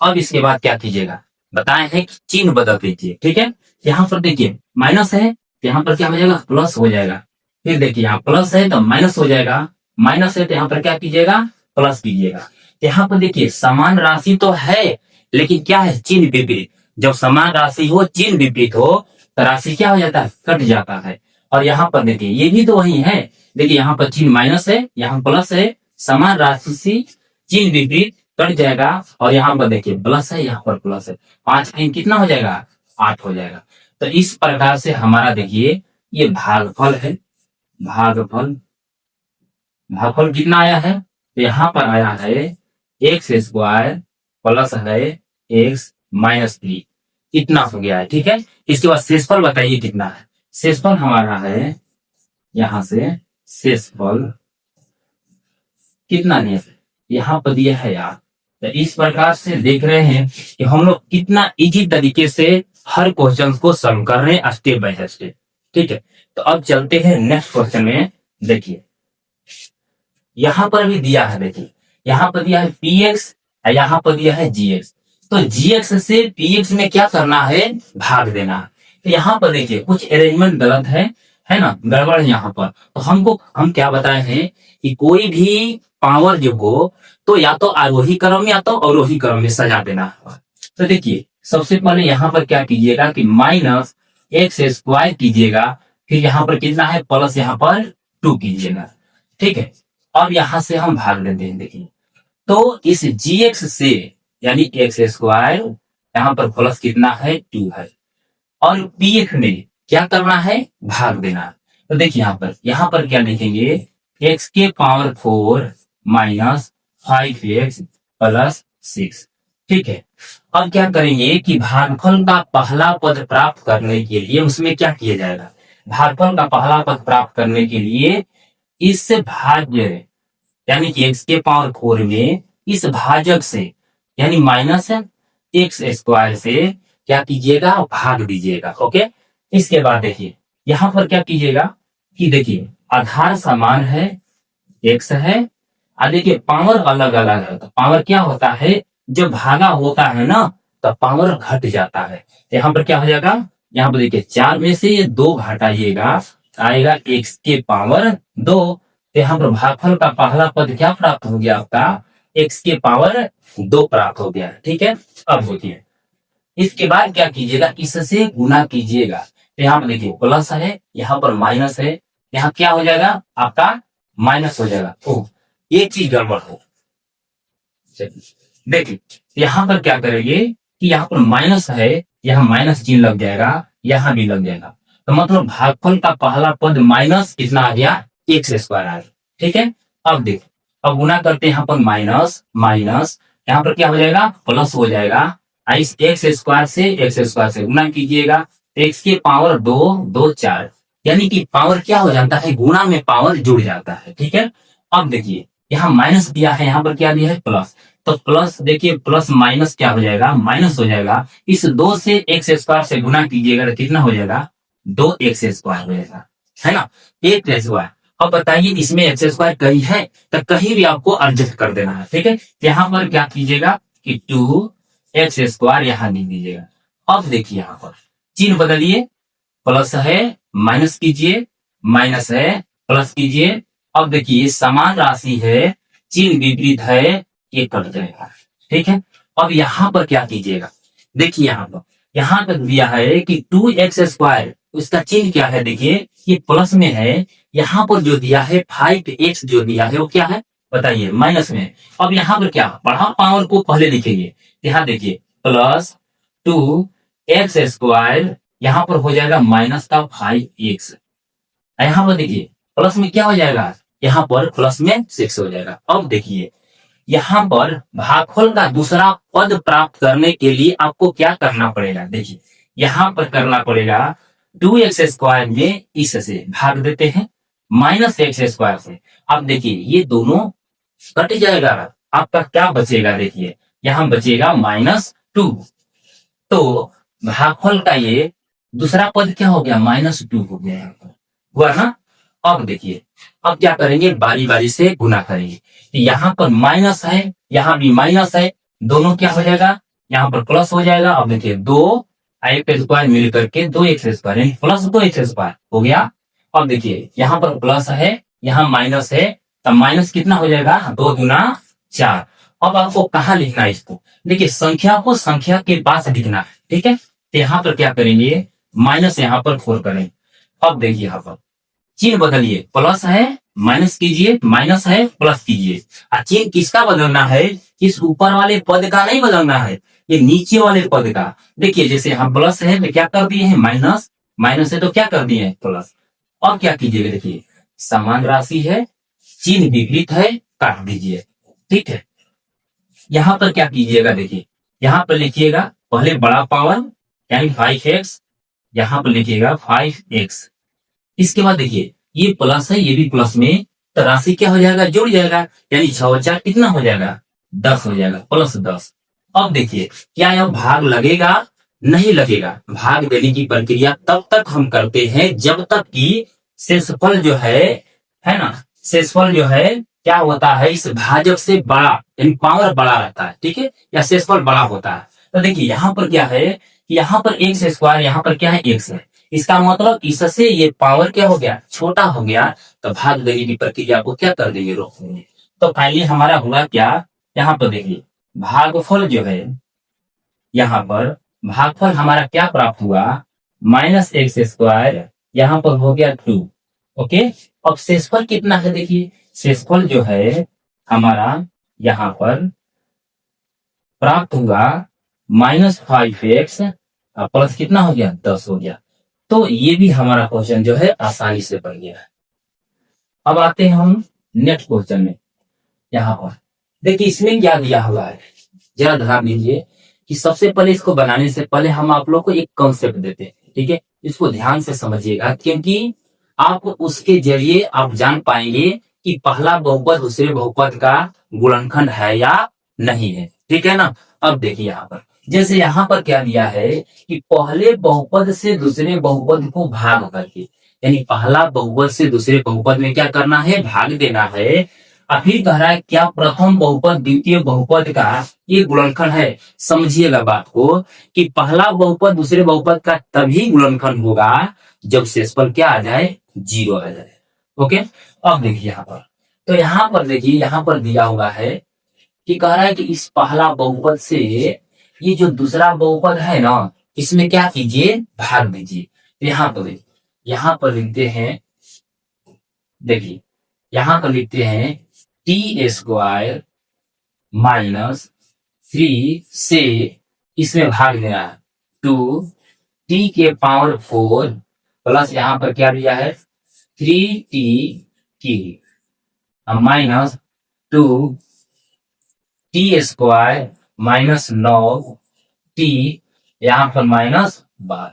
अब इसके बाद क्या कीजिएगा, बताए हैं कि चिन्ह बदल दीजिए। ठीक है, यहाँ पर देखिए माइनस है तो यहाँ पर क्या हो जाएगा, प्लस हो जाएगा। फिर देखिए यहाँ प्लस है तो माइनस हो जाएगा, माइनस है तो यहाँ पर क्या कीजिएगा, प्लस कीजिएगा। यहाँ पर देखिए समान राशि तो है लेकिन क्या है, चिन्ह विपरीत। जब समान राशि हो, चिन्ह विपरीत हो, तो राशि क्या हो जाता है, कट जाता है। और यहाँ पर देखिए ये भी तो वही है, देखिए यहाँ पर चिन्ह माइनस है, यहाँ प्लस है, समान राशि से चिन्ह विपरीत कट जाएगा। और यहाँ पर देखिए प्लस है, यहाँ पर प्लस है, 5 3 कितना हो जाएगा, 8 हो जाएगा। तो इस प्रकार से हमारा देखिए ये भागफल है, भागफल, भागफल कितना आया है, तो यहाँ पर आया है x² प्लस है x-3, इतना हो गया है। ठीक है, इसके बाद शेषफल बताइए कितना है। शेषफल हमारा है, यहां से शेषफल कितना दिया है, यहाँ पर दिया है यार। तो इस प्रकार से देख रहे हैं कि हम लोग कितना इजी तरीके से हर क्वेश्चन को सॉल्व कर रहे हैं स्टेप बाय स्टेप। ठीक है, तो अब चलते हैं नेक्स्ट क्वेश्चन में। देखिए यहाँ पर भी दिया है, देखिए यहाँ पर दिया है px, यहाँ पर दिया है gx। तो gx से px में क्या करना है, भाग देना है। तो यहाँ पर देखिए कुछ अरेंजमेंट गलत है ना, गड़बड़ है यहाँ पर। तो हम क्या बताए हैं कि कोई भी पावर जो हो तो या तो आरोही क्रम या तो अवरोही क्रम में सजा देना है। तो देखिए सबसे पहले यहाँ पर क्या कीजिएगा कि -x² कीजिएगा, फिर यहाँ पर कितना है प्लस, यहाँ पर 2 कीजिएगा। ठीक है, अब यहां से हम भाग लेते हैं। देखिए तो इस gx से यानी x², यहाँ पर प्लस कितना है 2 है, और px में क्या करना है, भाग देना। तो देखिए यहाँ पर क्या लिखेंगे, x⁴ माइनस 5x प्लस 6। ठीक है, अब क्या करेंगे कि भागफल का पहला पद प्राप्त करने के लिए उसमें क्या किया जाएगा, भागफल का पहला पद प्राप्त करने के लिए इस भाज्य यानी कि x⁴ में इस भाजक से यानी -x² से क्या कीजिएगा, भाग दीजिएगा। ओके, इसके बाद देखिए यहाँ पर क्या कीजिएगा कि देखिए आधार समान है, x है, और देखिए पावर अलग अलग है। तो पावर क्या होता है, जब भागा होता है ना तो पावर घट जाता है। तो यहाँ पर क्या हो जाएगा, यहाँ पर देखिए 4 में से ये 2 घटाइएगा, आएगा x⁴। तो यहाँ पर भागफल का पहला पद क्या प्राप्त हो गया, आपका x⁴ प्राप्त हो गया। ठीक है, अब देखिए इसके बाद क्या कीजिएगा, इससे गुना कीजिएगा। तो यहाँ पर देखिए प्लस है, यहाँ पर माइनस है, यहाँ क्या हो जाएगा आपका माइनस हो जाएगा। ओह, एक चीज गड़बड़ हो, देखिए यहाँ पर क्या करेंगे कि यहाँ पर माइनस है, यहाँ माइनस चिन्ह लग जाएगा, यहाँ भी लग जाएगा। तो मतलब भागफल का पहला पद माइनस कितना आ गया, x² आ गया। ठीक है, अब देखो, अब गुना करते हैं, यहाँ पर माइनस माइनस, यहाँ पर क्या हो जाएगा प्लस हो जाएगा। इस x² से गुना कीजिएगा, x⁴ 2 4, यानी कि पावर क्या हो जाता है, गुणा में पावर जुड़ जाता है। ठीक है, अब देखिए यहाँ माइनस दिया है, यहाँ पर क्या दिया है प्लस। तो प्लस देखिए प्लस माइनस क्या हो जाएगा, माइनस हो जाएगा। इस 2 से x² से गुना कीजिएगा तो कितना हो जाएगा, 2x² हो जाएगा, है ना, x²। अब बताइए इसमें x² कहीं है तो कहीं भी आपको एडजस्ट कर देना है। ठीक है, यहाँ पर क्या कीजिएगा कि 2x² यहाँ लिख दीजिएगा। अब देखिए यहाँ पर चिन्ह बदलिए, प्लस है माइनस कीजिए, माइनस है प्लस कीजिए। अब देखिए समान राशि है, चिन्ह विपरीत है, ये कट जाएगा। ठीक है, अब यहाँ पर क्या कीजिएगा, देखिए यहाँ पर दिया है कि 2x², उसका चिन्ह क्या है, देखिए ये प्लस में है, यहाँ पर जो दिया है 5x जो दिया है वो क्या है बताइए, माइनस में। अब यहाँ पर क्या, बढ़ा पावर को पहले लिखेंगे, यहाँ देखिए +2 एक्स स्क्वायर यहाँ पर हो जाएगा माइनस का 5x। यहाँ पर देखिए प्लस में क्या हो जाएगा, यहाँ पर प्लस में 6 हो जाएगा। अब देखिए यहाँ पर भागफल का दूसरा पद प्राप्त करने के लिए आपको क्या करना पड़ेगा, देखिए यहाँ पर करना पड़ेगा 2x² में इससे भाग देते हैं माइनस एक्स स्क्वायर से। अब देखिए ये दोनों कट जाएगा, आपका क्या बचेगा, देखिए यहाँ बचेगा -2। तो भागफल का ये दूसरा पद क्या हो गया, -2 हो गया यहाँ पर, हुआ ना। अब देखिए अब क्या करेंगे, बारी बारी से गुना करेंगे। यहाँ पर माइनस है, यहाँ भी माइनस है, दोनों क्या हो जाएगा, यहाँ पर प्लस हो जाएगा। अब देखिए 2x² मिल करके 2x² प्लस 2x² हो गया। अब देखिए यहाँ पर प्लस है, यहाँ माइनस है, तब माइनस कितना हो जाएगा, 2 दूना 4। अब आपको कहाँ लिखना है इसको, देखिए संख्या को संख्या के पास लिखना है, ठीक है। तो यहाँ पर क्या करेंगे, माइनस यहाँ पर 4 करेंगे। अब देखिए यहाँ पर चिन्ह बदलिए, प्लस है माइनस कीजिए, माइनस है प्लस कीजिए। चिन्ह किसका बदलना है, इस ऊपर वाले पद का नहीं बदलना है, ये नीचे वाले पद का। देखिए जैसे यहाँ प्लस है तो क्या कर दिए हैं माइनस, माइनस है तो क्या कर दिए हैं प्लस। और क्या कीजिएगा, देखिए समान राशि है, चिन्ह विपरीत है, काट दीजिए, ठीक है। यहाँ पर क्या कीजिएगा, देखिए यहाँ पर लिखिएगा पहले बड़ा पावर यानी 5x, यहाँ पर लिखिएगा 5x। इसके बाद देखिए ये प्लस है, ये भी प्लस में, तो राशि क्या हो जाएगा, जुड़ जाएगा, यानी 6 कितना हो जाएगा, 10 हो जाएगा, +10। अब देखिए क्या यह भाग लगेगा, नहीं लगेगा। भाग देने की प्रक्रिया तब तक हम करते हैं जब तक कि शेषफल जो है ना, शेषफल जो है क्या होता है, इस भाजक से बड़ा यानी पावर बड़ा रहता है, ठीक है, या शेषफल बड़ा होता है। तो देखिए यहाँ पर क्या है, यहाँ पर x², यहाँ पर क्या है x है, इसका मतलब इससे ये पावर क्या हो गया, छोटा हो गया। तो भाग देने की प्रक्रिया को क्या कर देंगे, रोक देंगे। तो फाइनली हमारा हुआ क्या, यहाँ पर देखिए भागफल जो है, यहाँ पर भागफल हमारा क्या प्राप्त हुआ, -x², यहाँ पर हो गया 2। ओके, अब शेषफल कितना है, देखिए शेषफल जो है हमारा यहाँ पर प्राप्त हुआ -5x प्लस कितना हो गया, 10 हो गया। तो ये भी हमारा क्वेश्चन जो है आसानी से बन गया है। अब आते हैं हम नेक्स्ट क्वेश्चन में। यहाँ पर देखिए इसमें क्या दिया हुआ है, जरा ध्यान दीजिए कि सबसे पहले इसको बनाने से पहले हम आप लोग को एक कॉन्सेप्ट देते हैं, ठीक है। इसको ध्यान से समझिएगा, क्योंकि आप उसके जरिए आप जान पाएंगे कि पहला बहुपद दूसरे बहुपद का गुणनखंड है या नहीं है, ठीक है ना। अब देखिए यहाँ पर जैसे यहाँ पर क्या दिया है कि पहले बहुपद से दूसरे बहुपद को भाग करके, यानी पहला बहुपद से दूसरे बहुपद में क्या करना है, भाग देना है। और फिर कह रहा है क्या प्रथम बहुपद द्वितीय बहुपद का ये गुणनखंड है। समझिएगा बात को कि पहला बहुपद दूसरे बहुपद का तभी गुणनखंड होगा जब शेषफल क्या आ जाए, 0 आ जाए। ओके, अब देखिए यहाँ पर, तो यहाँ पर देखिए यहाँ पर दिया हुआ है कि कह रहा है कि इस पहला बहुपद से ये जो दूसरा बहुपद है ना, इसमें क्या कीजिए, भाग दीजिए। तो यहाँ पर देखिए, यहाँ पर लिखते हैं, देखिए यहाँ पर लिखते हैं t² -3 से इसमें भाग देना है 2t के पावर 4 प्लस यहाँ पर क्या दिया है 3t -2t² -9t यहाँ पर -12।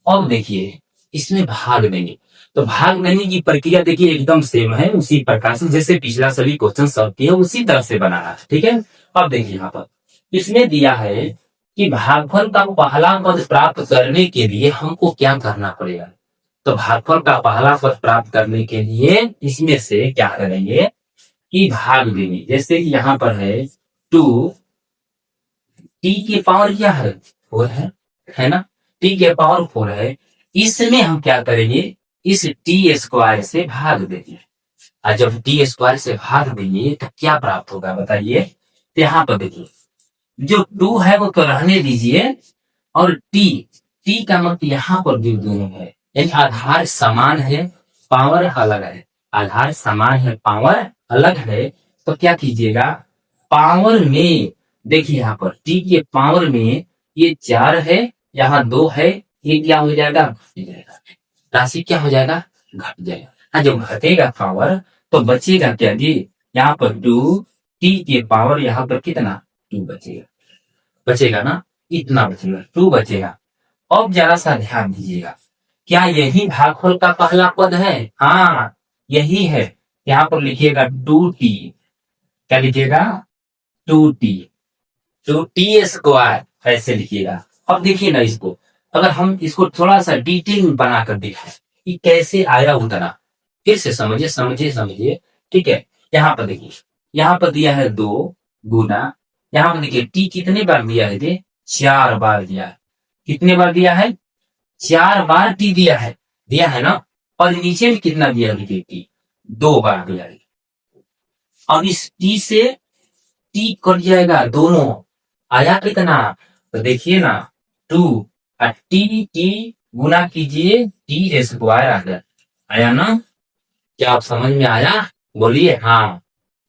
अब देखिए इसमें भाग देंगे, तो भाग देने की प्रक्रिया देखिए एकदम सेम है, उसी प्रकार से जैसे पिछला सभी क्वेश्चन सॉल्व किए उसी तरह से बना है, ठीक है। अब देखिए यहाँ पर इसमें दिया है कि भागफल का पहला पद प्राप्त करने के लिए हमको क्या करना पड़ेगा। तो भागफल का पहला पद प्राप्त करने के लिए इसमें से क्या करेंगे कि भाग देंगे। जैसे कि यहाँ पर है 2 t के पावर क्या है 4 है ना, t के पावर 4 है। इसमें हम क्या करेंगे, इस t² से भाग देंगे, और जब t² से भाग देंगे तो क्या प्राप्त होगा बताइए। तो यहाँ पर देखिए जो 2 है वो तो रहने दीजिए, और t का मतलब यहाँ पर भी दोनों है, यानी आधार समान है पावर अलग है, आधार समान है पावर अलग है। तो क्या कीजिएगा, पावर में देखिए यहाँ पर t के पावर में ये 4 है यहाँ 2 है, ये क्या हो जाएगा, घट जाएगा, राशि क्या हो जाएगा, घट जाएगा। हाँ, जब घटेगा पावर तो बचेगा क्या जी, यहाँ पर 2 टी के पावर यहाँ पर कितना 2 बचेगा, बचेगा ना, इतना बचेगा, 2 बचेगा। अब जरा सा ध्यान दीजिएगा, क्या यही भागफल का पहला पद है, हाँ यही है। यहाँ पर लिखिएगा 2t, क्या लिखिएगा 2t, 2t स्क्वायर ऐसे लिखिएगा। अब देखिए ना इसको, अगर हम इसको थोड़ा सा डिटेल में बनाकर देखें कि कैसे आया उतना, फिर से समझिए समझिए समझिए, ठीक है। यहाँ पर देखिए, यहाँ पर दिया है 2 गुना, यहाँ पर देखिए टी कितने बार दिया है, ये 4 बार दिया है, कितने बार दिया है, 4 बार टी दिया है ना। और नीचे में कितना दिया है, देखिए टी 2 बार दिया है। अब इस टी से टी कट जाएगा, दोनों आया कितना, तो देखिए ना 2 और टी टी गुना कीजिए, टी स्क्वायर आ गया, आया ना, क्या आप समझ में आया, बोलिए हाँ।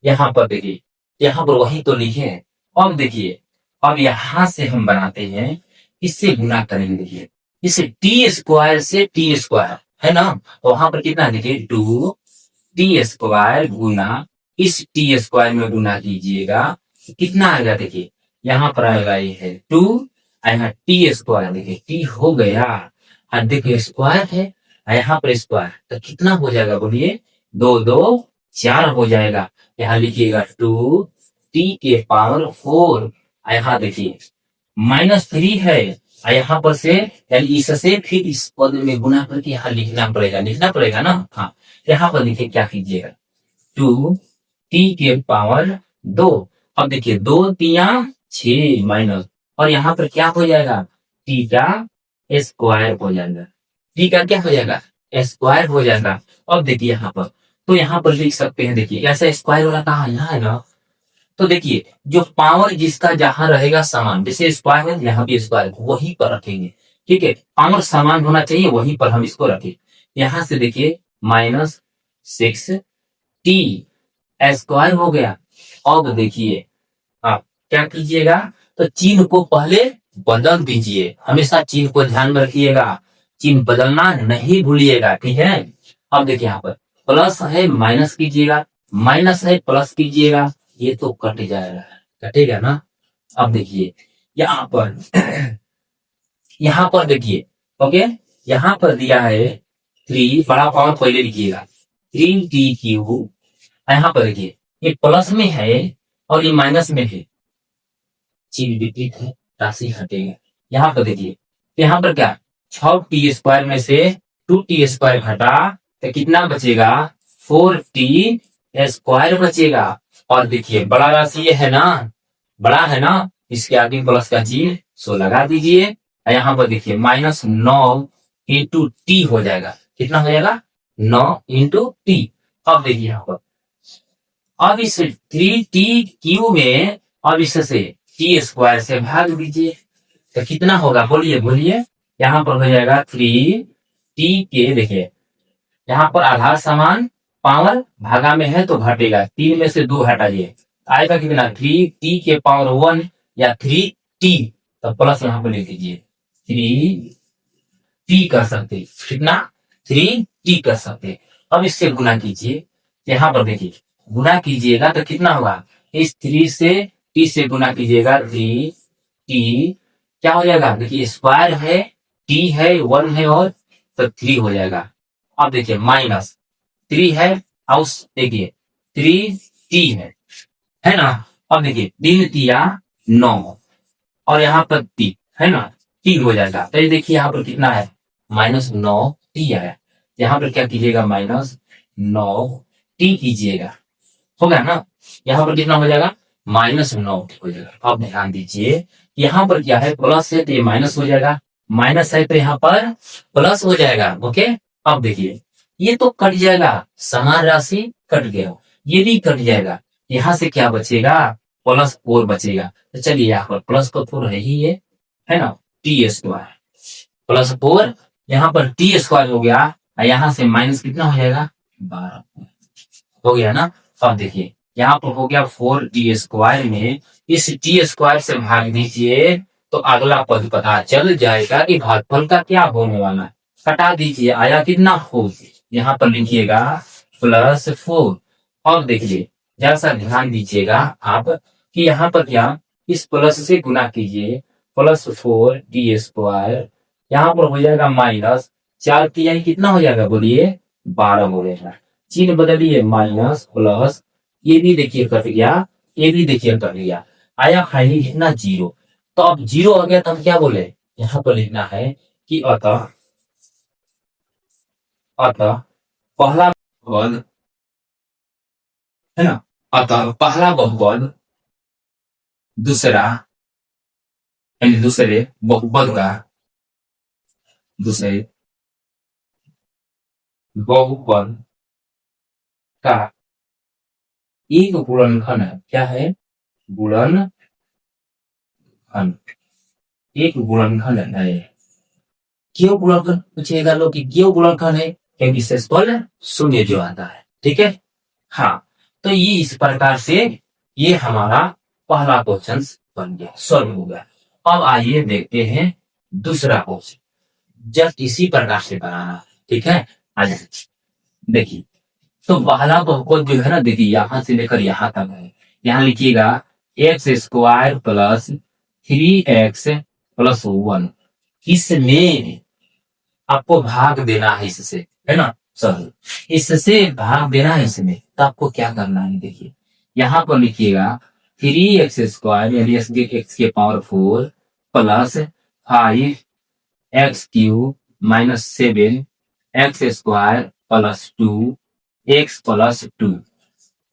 यहाँ पर देखिए, यहाँ पर वही तो लिखे हैं। अब देखिए, अब यहां से हम बनाते हैं, इससे गुना करेंगे, देखिए इसे टी स्क्वायर से टी स्क्वायर है ना, तो वहां पर कितना देखिए 2 टी स्क्वायर गुना इस टी स्क्वायर में गुना कीजिएगा, कितना आएगा देखिए, यहाँ पर आएगा ये है 2, यहाँ टी स्क्वायर, देखिए टी हो गया, और देखिए स्क्वायर है, यहाँ पर स्क्वायर, तो कितना हो जाएगा बोलिए, 2 2 4 हो जाएगा। यहाँ लिखिएगा 2 टी के पावर 4, यहाँ देखिए -3 है, और यहाँ पर से यानी इससे फिर इस पद में गुना करके यहाँ लिखना पड़ेगा ना, हाँ। यहाँ पर देखिए क्या कीजिएगा, 2 टी के पावर 2, अब देखिए 2 तिया 6 माइनस, और यहाँ पर क्या हो जाएगा, टी का स्क्वायर हो जाएगा, टी का क्या हो जाएगा, स्क्वायर हो जाएगा। अब देखिए यहाँ पर, तो यहाँ पर लिख सकते हैं, देखिए ऐसा स्क्वायर वाला कहाँ, यहाँ है ना, तो देखिए जो पावर जिसका जहां रहेगा समान, जैसे स्क्वायर है यहाँ भी स्क्वायर, वहीं पर रखेंगे, ठीक है, पावर समान होना चाहिए, वहीं पर हम इसको रखें। यहां से देखिए -6 टी स्क्वायर हो गया। अब देखिए आप क्या कीजिएगा, तो चिन्ह को पहले बदल दीजिए, हमेशा चिन्ह को ध्यान में रखिएगा, चिन्ह बदलना नहीं भूलिएगा, ठीक है। अब देखिए यहाँ पर प्लस है माइनस कीजिएगा, माइनस है प्लस कीजिएगा, ये तो कट जाएगा, कटेगा ना। अब देखिए यहाँ पर यहाँ पर देखिए, ओके, यहाँ पर दिया है 3, बड़ा पावर पहले लिखिएगा 3t3, यहाँ पर देखिए ये प्लस में है और ये माइनस में है, चिन्ह विपरीत है, राशि हटेगा। यहाँ पर देखिए, यहाँ पर क्या 6t स्क्वायर में से 2t स्क्वायर घटा तो कितना बचेगा, 4t स्क्वायर बचेगा। और देखिए बड़ा राशि ये है ना, बड़ा है ना, इसके आगे प्लस का चिन्ह, सो लगा दीजिए। यहाँ पर देखिए -9 इंटू टी हो जाएगा, कितना हो जाएगा 9 इंटू टी। अब देखिए यहाँ पर, अब इस 3t³ में अब इससे टी स्क्वायर से भाग दीजिए, तो कितना होगा बोलिए बोलिए, यहाँ पर हो जाएगा 3t के, देखिए यहाँ पर आधार समान, पावर भागा में है तो घटेगा, 3 में से 2 हटाइए, आएगा कितना 3t के पावर 1 या 3t, तो प्लस यहाँ पर लिख दीजिए 3t कर सकते, कितना 3t कर सकते। अब इससे गुना कीजिए, यहाँ पर देखिए गुना कीजिएगा तो कितना होगा, इस 3 से t से गुना कीजिएगा 3t, क्या हो जाएगा देखिए स्क्वायर है, t है 1 है, और तो 3 हो जाएगा। अब देखिए -3 है, और देखिए 3t है ना। अब देखिए 3 तिया 9, और यहाँ पर t है ना, 3 हो जाएगा, तो ये देखिए यहाँ पर कितना है -9t है, यहाँ पर क्या कीजिएगा -9t कीजिएगा, हो गया ना। यहाँ पर कितना हो जाएगा -9 हो जाएगा। अब ध्यान दीजिए यहाँ पर क्या है, प्लस है तो ये माइनस हो जाएगा, माइनस है तो यहाँ पर प्लस हो जाएगा, ओके। अब देखिए ये तो कट जाएगा, समान राशि कट गया, ये भी कट जाएगा, यहाँ से क्या बचेगा +4 बचेगा। तो चलिए यहाँ पर +4 है ही ये, है ना, टी स्क्वायर +4, यहाँ पर टी स्क्वायर हो गया, और यहाँ से माइनस कितना हो जाएगा 12 हो गया ना। अब देखिए यहाँ पर हो गया 4t स्क्वायर में इस टी स्क्वायर से भाग दीजिए, तो अगला पद पता चल जाएगा कि भागफल का क्या होने वाला है। कटा दीजिए, आया कितना 4, यहाँ पर लिखिएगा +4। और देखिए जरा सा ध्यान दीजिएगा आप कि यहाँ पर क्या, इस प्लस से गुना कीजिए, +4d², यहाँ पर हो जाएगा -4 की यानी कितना हो जाएगा बोलिए, 12 हो जाएगा। चिन्ह बदलिए, माइनस प्लस, ये भी देखिए कट गया, ये भी देखिए कट गया, आया फाइनली कितना 0। तो अब 0 हो गया तो हम क्या बोले, यहाँ पर लिखना है कि अतः अतः पहला बहुपद है ना, अतः पहला बहुपद दूसरा यानी दूसरे बहुपद का, दूसरे बहुपद का एक गुणनखंड है। क्या है, गुणनखंड, एक गुणनखंड है। क्यों गुणनखंड पूछेगा लोग कि क्यों गुणनखंड है, क्योंकि शेषफल शून्य जो आता है। ठीक है, हाँ, तो ये इस प्रकार से ये हमारा पहला क्वेश्चन बन गया, सॉल्व हो गया। अब आइए देखते हैं दूसरा क्वेश्चन, जस्ट इसी प्रकार से बनाना है। ठीक है, आइए देखिए, तो पहला बहुपद जो है ना, देखिए यहां से लेकर यहां तक है। यहाँ लिखिएगा x² प्लस 3x प्लस 1, इसमें आपको भाग देना है इससे, है ना सर, इससे भाग देना है इसमें। तो आपको क्या करना है, देखिए यहाँ पर लिखिएगा 3x² यानी x के power 4 plus 5x³ minus 7x² plus 2x plus 2।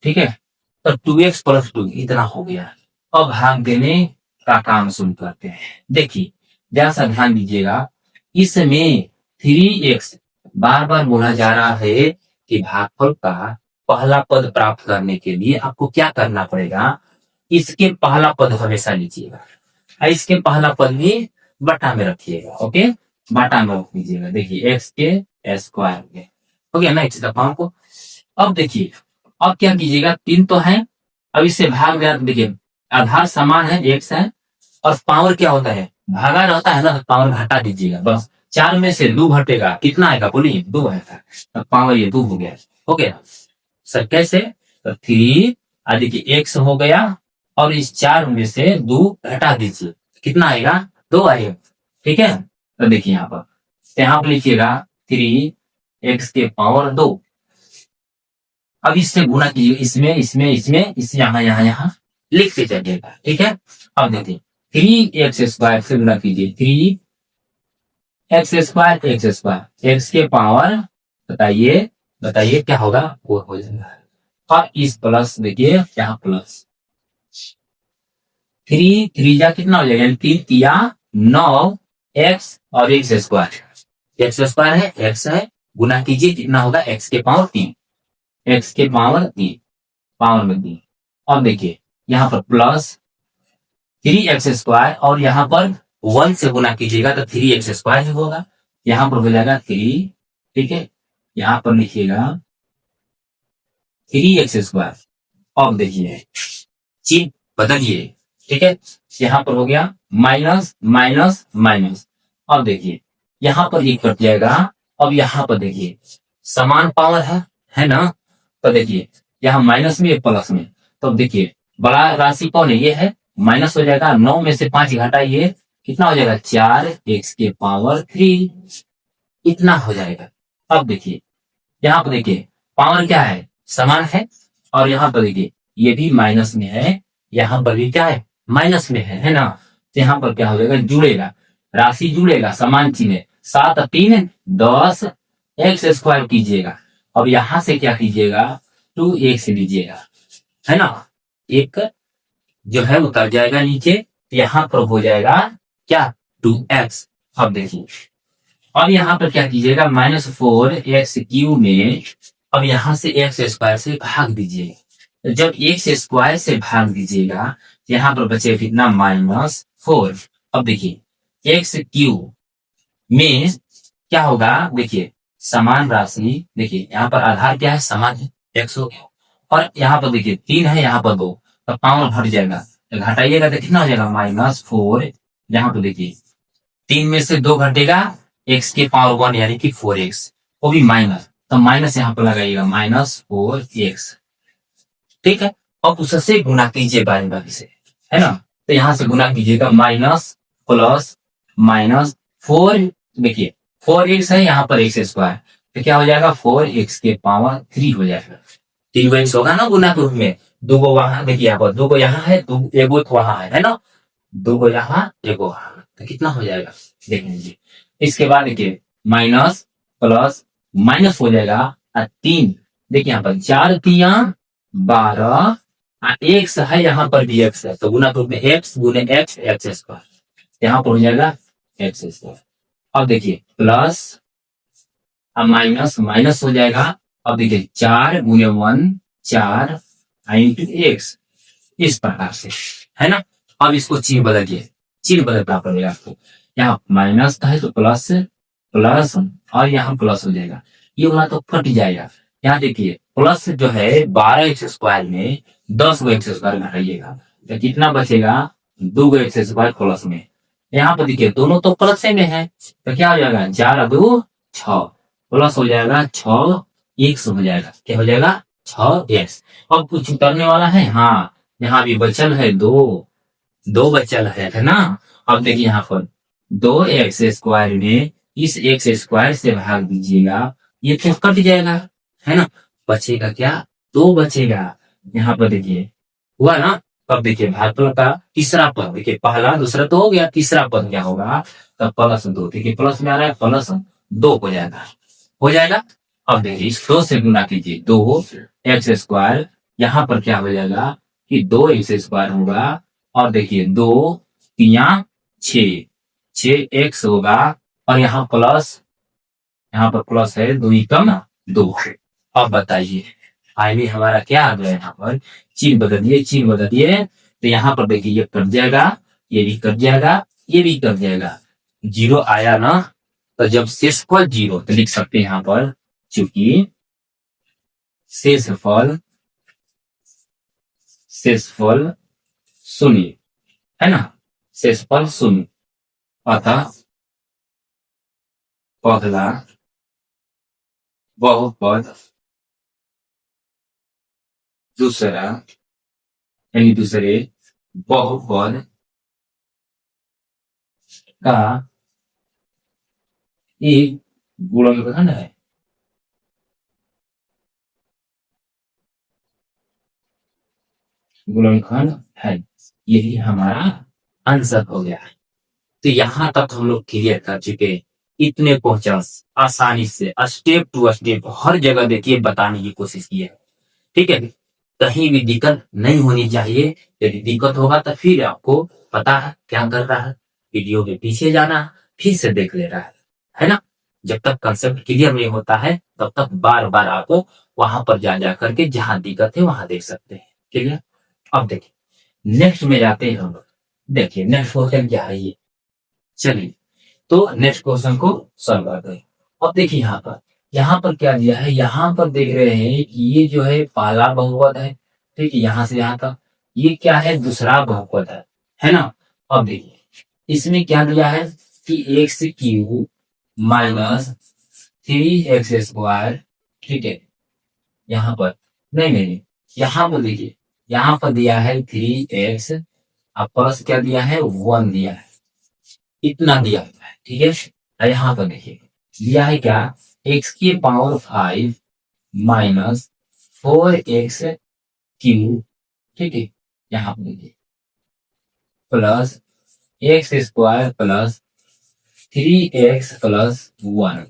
ठीक है, तो 2x प्लस 2 इतना हो गया। अब भाग देने का काम शुरू करते हैं। देखिए जरा सा ध्यान दीजिएगा, इसमें 3x बार बार बोला जा रहा है कि भागफल का पहला पद प्राप्त करने के लिए आपको क्या करना पड़ेगा, इसके पहला पद हमेशा लीजिएगा और इसके पहला पद भी बटा में रखिएगा। ओके, बटा में रख दीजिएगा। देखिए x के स्क्वायर में हो गया ना, इस दफा को। अब देखिए अब क्या कीजिएगा, 3 तो है, अब इससे भाग दिया। देखिए आधार समान है, x है, और पावर क्या होता है, भागा रहता है ना, तो पावर घटा दीजिएगा बस। 4 में से 2 घटेगा, कितना आएगा बोलिए, 2 आएगा। अब पावर ये 2 हो गया। हो गया सर, कैसे, तो 3 देखिए x हो गया, और इस 4 में से 2 घटा दीजिए, कितना आएगा, 2 आएगा। ठीक है, तो देखिए यहाँ पर लिखिएगा 3x के पावर 2। अब इससे गुणा कीजिए, इसमें इसमें इसमें इस यहाँ यहाँ यहाँ लिखते जाइएगा। ठीक है, अब देखिए 3x² से गुणा कीजिए, 3x² x के पावर बताइए बताइए क्या होगा, वो हो जाएगा। और इस प्लस देखिए यहाँ प्लस 3 3 जा कितना हो जाएगा, 3 तिया 9 x और x² है, x है, गुना कीजिए कितना होगा, x के पावर 3, x के पावर 3, पावर में 3। और देखिए यहाँ पर प्लस 3x² और यहाँ पर 1 से गुना कीजिएगा तो 3x² ही होगा, यहाँ पर हो जाएगा 3। ठीक है, यहाँ पर लिखिएगा 3x²। अब देखिए चिन्ह बदलिए। ठीक है, यहाँ पर हो गया माइनस माइनस माइनस। अब देखिए यहाँ पर एक कट जाएगा। अब यहाँ पर देखिए समान पावर है ना, तो देखिए यहाँ माइनस में प्लस में, तो देखिए बड़ा राशि कौन है, ये है, माइनस हो जाएगा। 9 में से 5 घटाइए, कितना हो जाएगा, 4x के पावर 3, इतना हो जाएगा। अब देखिए यहाँ पर देखिए पावर क्या है, समान है, और यहाँ पर देखिए ये भी माइनस में है, यहाँ पर भी क्या है, माइनस में है ना। तो यहाँ पर क्या हो जाएगा, जुड़ेगा, राशि जुड़ेगा, समान चिन्ह है। 7 3 10 x² कीजिएगा। अब यहाँ से क्या कीजिएगा, 2x लीजिएगा, है ना, एक जो है उतर जाएगा नीचे, यहाँ पर हो जाएगा क्या, 2x। अब देखिए अब यहाँ पर क्या कीजिएगा, -4x³ में अब यहाँ से x² से भाग दीजिएगा। जब x² से भाग दीजिएगा यहाँ पर बचे कितना, -4। अब देखिए x³ में क्या होगा, देखिए समान राशि, देखिए यहाँ पर आधार क्या है, समान है, x हो गया, और यहाँ पर देखिए 3 है, यहाँ पर 2, तो पावर घट जाएगा, तो घटाइएगा तो कितना हो जाएगा, -4 यहाँ पे देखिए 3 में से 2 घटेगा x के पावर 1 यानी कि 4x, वो भी माइनस, तो माइनस यहाँ पर लगाइएगा -4x। ठीक है, अब उससे गुना कीजिए बारी बारी से, है ना। तो यहाँ से गुना कीजिएगा माइनस प्लस माइनस 4, देखिए 4x है यहाँ पर x स्क्वायर, तो क्या हो जाएगा 4x के पावर 3 हो जाएगा। 3x होगा ना गुना के रूप में, दो गो वहां, देखिए यहाँ पर 2 गो यहाँ है, एगो वहां है ना, 2 गो यहाँ एगो वहां, तो कितना हो जाएगा देख लीजिए। इसके बाद देखिए माइनस प्लस माइनस हो जाएगा, और 3, देखिए यहाँ पर 4 तिया 12, एक्स है यहाँ पर भी एक्स है, तो गुना के रूप में एक्स गुने एक्स, एक्स स्क्वायर, यहाँ पर हो जाएगा एक्स स्क्वायर। अब देखिए प्लस, अब माइनस माइनस हो जाएगा, अब देखिए 4 गुने 1 4 इंटू एक्स, इस प्रकार से, है ना। अब इसको चिन्ह बदलिए, चिन्ह बदल प्राप्त होगा आपको, यहाँ माइनस है तो प्लस प्लस, और यहाँ प्लस हो जाएगा, ये वाला तो कट जाएगा। यहाँ देखिए प्लस जो है 12x स्क्वायर में 10 गो एक्स स्क्वायर घटाइएगा, तो कितना बचेगा 2 गो एक्स स्क्वायर प्लस में। यहाँ पर देखिए दोनों तो प्लस में है, तो क्या हो जाएगा 4 2 6, प्लस हो जाएगा 6 एक्स हो जाएगा, क्या हो जाएगा 6x। अब कुछ उतरने वाला है, हाँ यहाँ भी बचल है 2 बचल है ना। अब देखिए यहाँ पर 2x स्क्वायर में इस एक्स स्क्वायर से भाग दीजिएगा, ये तो कट जाएगा, है ना, बचेगा क्या 2 बचेगा। यहाँ पर देखिए हुआ ना। अब देखिए भागफल का तीसरा पद, देखिए पहला दूसरा तो हो गया, तीसरा पद क्या होगा, तब +2, देखिए प्लस में आ रहा है +2 हो जाएगा, हो जाएगा। अब देखिए इस 2 से गुना कीजिए, 2x स्क्वायर, यहाँ पर क्या हो जाएगा कि 2x स्क्वायर होगा, और देखिए 2 3 6 6x होगा, और यहाँ पर प्लस है 2 कम 2। अब बताइए फाइनली हमारा क्या आ गया, यहाँ पर चिन्ह बदल दिए, तो यहाँ पर देखिए ये कट जाएगा, ये भी कट जाएगा, ये भी कट जाएगा, 0 आया ना। तो जब शेषफल 0 तो लिख सकते हैं यहाँ पर, चूंकि शेषफल 0 है ना, शेषफल 0, अतः पहला बहुपद दूसरा यानी दूसरे बहुपद का एक गुणनखंड है। गुणनखंड है, यही हमारा आंसर हो गया। तो यहाँ तक हम लोग क्लियर कर चुके, इतने क्वेश्चन आसानी से स्टेप टू स्टेप हर जगह देखिए बताने की कोशिश की है, ठीक है। कहीं भी दिक्कत नहीं होनी चाहिए, यदि दिक्कत होगा तो फिर आपको पता है क्या कर रहा है, वीडियो के पीछे जाना, फिर से देख ले रहा है ना। जब तक कंसेप्ट क्लियर नहीं होता है तब तक बार बार आप वहां पर जा करके जहां दिक्कत है वहां देख सकते हैं, क्लियर। अब देखिए नेक्स्ट में जाते हैं हम लोग, देखिए नेक्स्ट क्वेश्चन क्या है ये, चलिए तो नेक्स्ट क्वेश्चन को सॉल्व करते हैं। अब देखिए यहाँ पर क्या दिया है, यहाँ पर देख रहे हैं कि ये जो है पहला बहुपद है, ठीक है, यहाँ से यहाँ तक ये क्या है दूसरा बहुपद है ना। अब देखिए इसमें क्या दिया है कि x³ माइनस 3x स्क्वायर, ठीक है, यहाँ पर नहीं, यहाँ पर देखिए यहाँ पर दिया है 3x, अब प्लस क्या दिया है 1 दिया है, इतना दिया हुआ है, ठीक है। और यहाँ पर देखिए दिया है क्या x की पावर 5 माइनस 4x³, ठीक है, यहाँ पर देखिए plus x square plus 3x plus 1,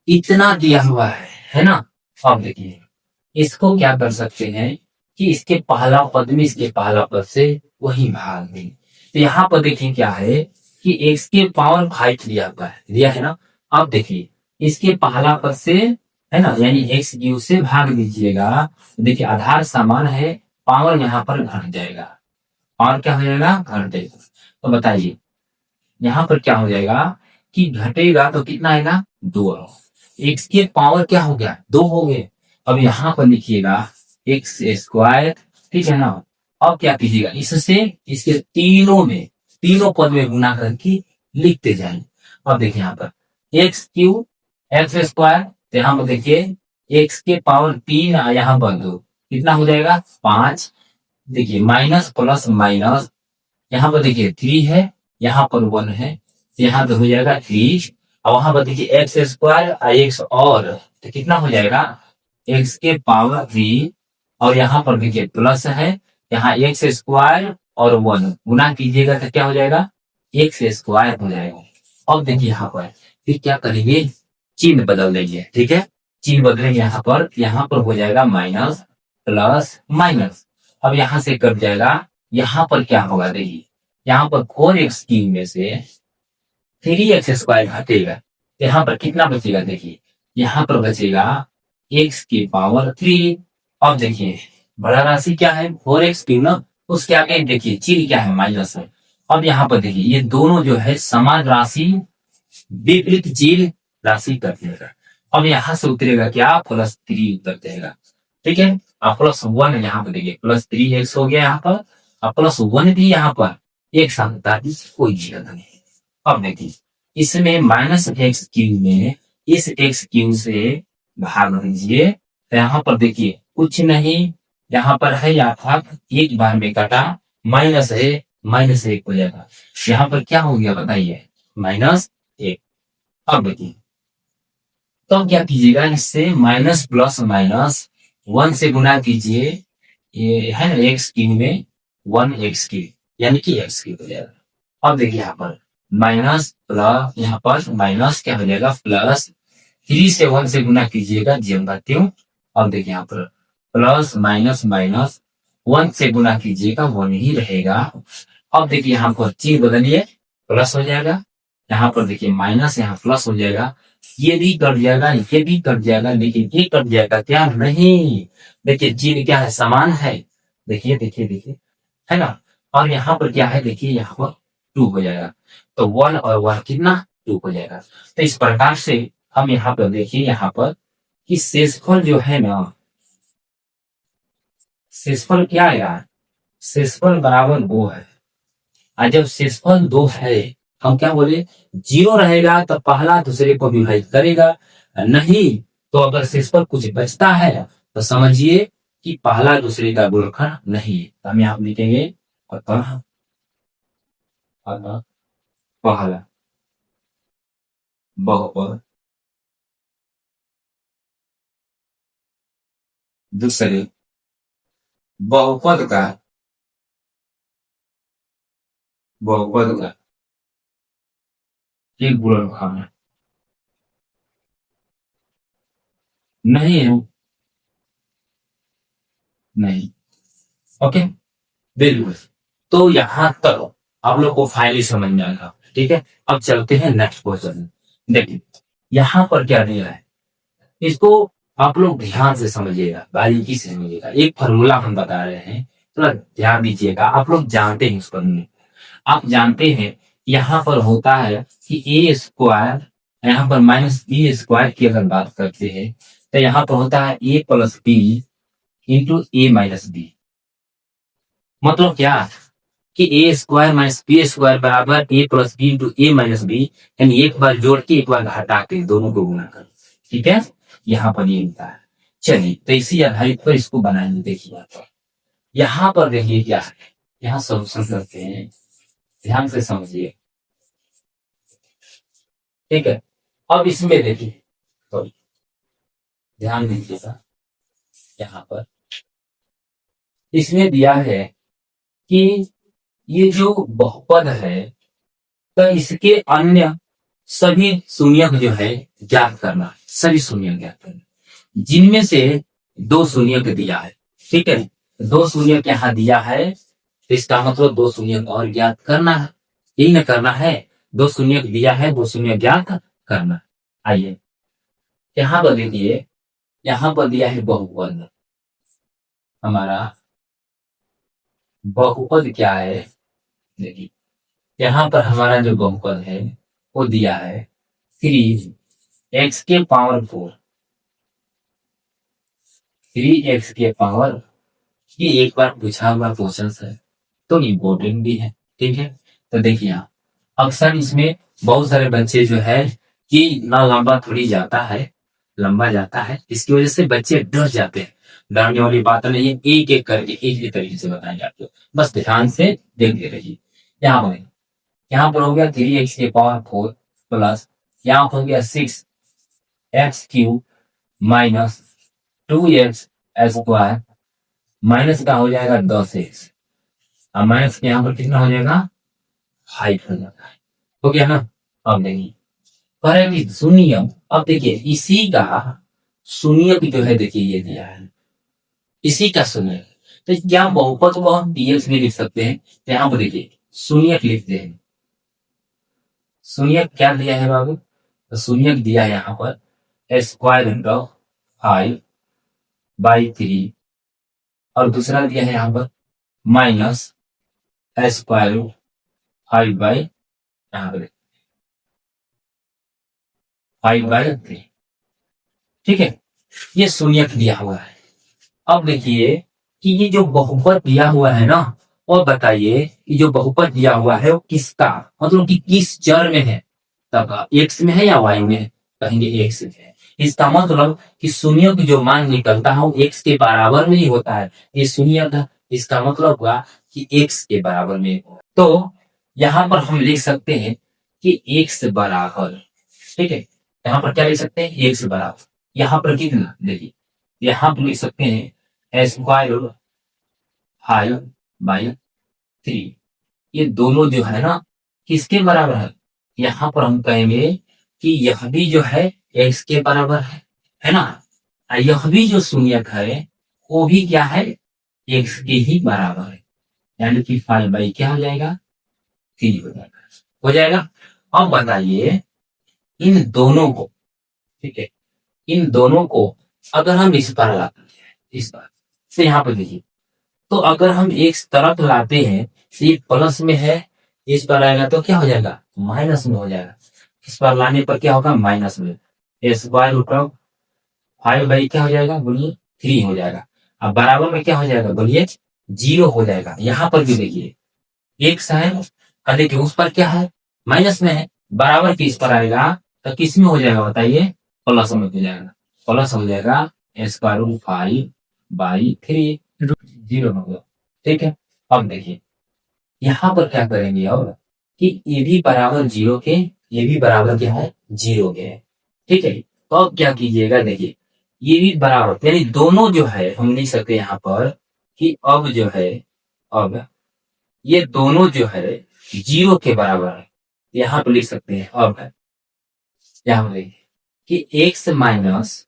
इतना दिया हुआ है ना। अब देखिए इसको क्या कर सकते हैं कि इसके पहला पद में इसके पहला पद से वही भाग दें। तो यहाँ पर देखिए क्या है कि x के पावर 5 दिया है ना। अब देखिए इसके पहला पद से, है ना, यानी x³ से भाग दीजिएगा, देखिए आधार समान है, पावर यहाँ पर घट जाएगा, और क्या हो जाएगा घट जाएगा। तो बताइए यहाँ पर क्या हो जाएगा कि घटेगा तो कितना आएगा 2, x के पावर क्या हो गया 2 हो गए। अब यहाँ पर लिखिएगा x स्क्वायर, ठीक है ना। अब क्या कीजिएगा इससे इसके तीनों में तीनों पद में गुना करके लिखते जाएंगे। अब देखिए यहाँ पर एक्स क्यू एक्स स्क्वायर, तो यहाँ पर देखिए एक्स के पावर 3 यहाँ पर 2 कितना हो जाएगा 5। देखिए माइनस प्लस माइनस, यहाँ पर देखिए 3 है, यहाँ पर 1 है, तो यहाँ पे हो जाएगा 3। और वहां पर देखिए एक्स स्क्वायर एक्स और तो कितना हो जाएगा एक्स के पावर 3, और यहाँ पर देखिए प्लस है, यहाँ एक्स स्क्वायर और 1 गुना कीजिएगा तो क्या हो जाएगा एक्स स्क्वायर हो जाएगा। अब देखिए यहाँ पर फिर क्या करेंगे, चिन्ह बदल देंगे, ठीक है। चिन्ह बदलेंगे यहाँ पर हो जाएगा माइनस प्लस माइनस। अब यहाँ से कट जाएगा, यहाँ पर क्या होगा देखिए, यहाँ पर 4x क्यूब में से 3x स्क्वायर घटेगा, तो यहाँ पर कितना बचेगा देखिए, यहाँ पर बचेगा x की पावर 3। अब देखिए बड़ा राशि क्या है 4x क्यूब ना, उसके आगे देखिए चिन्ह क्या है माइनस है। अब यहाँ पर देखिए ये दोनों जो है समान राशि विपरीत चिन्ह राशि कर देगा। अब यहाँ से उतरेगा क्या +3 उतर जाएगा, ठीक है। अब +1 यहाँ पर देखिए +3x हो गया यहाँ पर, और +1 भी यहाँ पर एक साथ उतार दीजिए, कोई दिक्कत नहीं। अब देखिए इसमें -x³ में इस x³ से भाग दीजिए, तो यहाँ पर देखिए कुछ नहीं, यहाँ पर है अर्थात एक बार में काटा, माइनस है -1 हो जाएगा। यहाँ पर क्या हो गया बताइए -1। अब देखिए तो अब क्या कीजिएगा, इससे माइनस प्लस माइनस 1 से गुना कीजिए, ये है ना x³ में 1x³ यानी कि x³ हो जाएगा। अब देखिए यहाँ पर माइनस प्लस, यहाँ पर माइनस क्या हो जाएगा +3 से 1 से गुना कीजिएगा ज्यों का त्यों। अब देखिए यहाँ पर प्लस माइनस माइनस 1 से गुना कीजिएगा 1 ही रहेगा। अब देखिए यहाँ पर चिन्ह बदलिए, प्लस हो जाएगा, यहाँ पर देखिए माइनस यहाँ प्लस हो जाएगा, ये भी कट जाएगा ये भी कट जाएगा, लेकिन ये कट जाएगा क्या नहीं, देखिए चिन्ह क्या है समान है, देखिए देखिए देखिए है ना। और यहाँ पर क्या है देखिए यहाँ पर 2 हो जाएगा, तो 1 और 1 कितना 2 हो जाएगा। तो इस प्रकार से हम यहाँ पर देखिए यहाँ पर कि शेषफल जो है ना, शेषफल क्या आएगा, शेषफल बराबर 2 है। और जब शेषफल 2 है, हम क्या बोले 0 रहेगा तो पहला दूसरे को विभाजित करेगा, नहीं तो अगर शेषफल कुछ बचता है तो समझिए कि पहला दूसरे का गुणनखंड नहीं है। तो हम यहाँ लिखेंगे अतः पहला बहुपद दूसरे बहुपद का एक गुणनखंड नहीं है, नहीं। ओके बिल्कुल। तो यहाँ तक आप लोग को फाइनली समझ में आएगा, ठीक है। अब चलते हैं नेक्स्ट क्वेश्चन। देखिए यहाँ पर क्या दिया है, इसको आप लोग ध्यान से समझिएगा, बारीकी से समझिएगा। एक फॉर्मूला हम बता रहे हैं, थोड़ा ध्यान दीजिएगा। आप लोग जानते हैं इस फॉर्मूले, आप जानते हैं यहाँ पर होता है कि ए स्क्वायर, यहाँ पर -b² की अगर बात करते हैं तो यहाँ पर होता है a + b into a - b। मतलब क्या कि a² - b² बराबर a + b into a - b, यानी एक बार जोड़ के एक बार घटा के दोनों को गुना कर, ठीक है। यहाँ पर ये होता है। चलिए तो इसी आधारित पर इसको बनाएंगे। देखिए यहाँ पर देखिए क्या है, यहाँ सोल्यूशन करते हैं, ध्यान से समझिए, ठीक है। अब इसमें देखिए तो ध्यान दीजिएगा, यहाँ पर इसमें दिया है कि ये जो बहुपद है तो इसके अन्य सभी शून्यक जो है ज्ञात करना, सभी शून्यक ज्ञात करना, जिनमें से 2 शून्यक दिया है, ठीक है। 2 शून्यक यहाँ दिया है, तो इसका मतलब 2 शून्यक और ज्ञात करना है, यही न करना है। 2 शून्यक दिया है, 2 शून्यक ज्ञात करना। आइए यहाँ पर देखिए, यहाँ पर दिया है बहुपद, हमारा बहुपद क्या है देखिए, यहाँ पर हमारा जो बहुपद है वो दिया है 3x के पावर 4, 3x के पावर, ये एक बार पूछा हुआ क्वेश्चन है तो इम्पोर्टेंट भी है, ठीक है। तो देखिए यहाँ अक्सर इसमें बहुत सारे बच्चे जो है कि ना लंबा थोड़ी जाता है, लंबा जाता है, इसकी वजह से बच्चे डर जाते हैं। डरने वाली बात नहीं है, एक एक करके एक ही तरीके से बताएंगे आपको, बस ध्यान से देखते रहिए। यहाँ पर हो गया 3x⁴ प्लस यहाँ हो गया 6x³ माइनस 2x² माइनस का हो जाएगा 10x और माइनस के यहाँ पर कितना हो जाएगा 5 हो जाता है। हो गया ना। अब देखिए करेंगे शून्य। अब देखिए इसी का शून्य जो है, देखिए ये दिया है इसी का शून्य, तो क्या बहुपद को हम dx भी लिख सकते हैं। तो यहाँ पर देखिए शून्य लिखते हैं। शून्य क्या दिया है बाबू, तो शून्य दिया है यहाँ पर √5/3 और दूसरा दिया है यहाँ पर माइनस √5/, यहाँ पर 5/3। ठीक है, ये शून्य दिया हुआ है। अब देखिए कि ये जो बहुपद दिया हुआ है ना, और बताइए कि जो बहुपद दिया हुआ है वो किसका, मतलब कि किस चर में है, तब एक्स में है या वाई में है, कहेंगे एक्स में है। इसका मतलब कि शून्य की जो मान निकलता है वो एक्स के बराबर में ही होता है। ये शून्य था, इसका मतलब हुआ कि एक्स के बराबर में। तो यहाँ पर हम लिख सकते हैं कि एक्स बराबर, ठीक है, यहाँ पर क्या लिख सकते हैं एक्स बराबर, यहाँ पर कितना देखिए, यहाँ पर लिख सकते हैं √5/3। ये दोनों जो है ना किसके बराबर है, यहाँ पर हम कहेंगे कि यह भी जो है एक्स के बराबर है ना, और यह भी जो शून्य है वो भी क्या है एक्स के ही बराबर है, यानी कि 5 क्या हो जाएगा 3 हो जाएगा। अब बताइए इन दोनों को, ठीक है, इन दोनों को अगर हम इस पर लाते हैं, इस पर से यहाँ पर देखिए, तो अगर हम एक तरफ लाते हैं तो ये प्लस में है, इस पर आएगा तो क्या हो जाएगा माइनस में हो जाएगा, इस पर लाने पर क्या होगा माइनस में, √5 क्या हो जाएगा बोलिए 3 हो जाएगा। अब बराबर में क्या हो जाएगा बोलिए 0 हो जाएगा। यहाँ पर भी देखिए एक्स है और देखिए उस पर क्या है माइनस में है, बराबर के इस पर आएगा तो किस में हो जाएगा बताइए प्लस में हो जाएगा, प्लस हो जाएगा √5/3 0 होगा। ठीक है, अब देखिए यहाँ पर क्या करेंगे अब कि ये भी बराबर 0 के, ये भी बराबर क्या है 0 के, ठीक है। तो अब क्या कीजिएगा देखिए ये भी बराबर, यानी दोनों जो है हम लिख सकते हैं यहाँ पर कि अब जो है, अब ये दोनों जो है 0 के बराबर है, यहाँ पर लिख सकते हैं। अब है यहाँ पर देखिए कि x माइनस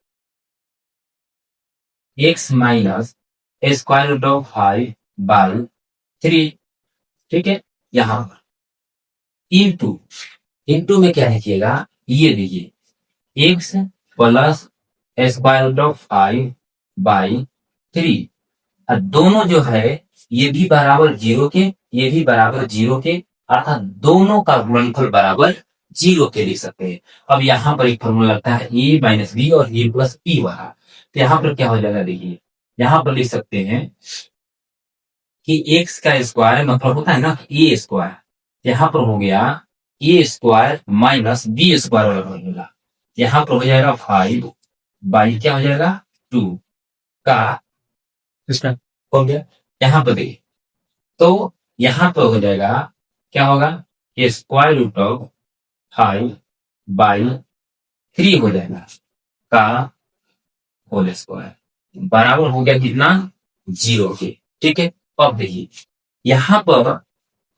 √5/3, ठीक है, यहाँ पर इंटू में क्या लिखिएगा ये देखिए x प्लस √5/3, और दोनों जो है ये भी बराबर 0 के, ये भी बराबर 0 के, अर्थात दोनों का गुणनफल बराबर 0 के लिख सकते हैं। अब यहाँ पर एक फॉर्मूला लगता है a माइनस बी और a प्लस बी वाला, तो यहाँ पर क्या हो जाएगा देखिए, यहाँ पर लिख सकते हैं कि x का स्क्वायर मतलब होता है ना a स्क्वायर, यहाँ पर हो गया a² माइनस b स्क्वायर वाला फॉर्मूला, यहाँ पर हो जाएगा 5 क्या हो जाएगा 2 का हो गया। यहाँ पर देखिए तो यहाँ पर हो जाएगा क्या होगा √5/3 हो जाएगा का होल स्क्वायर, बराबर हो गया कितना 0 के। ठीक है, अब देखिए यहाँ पर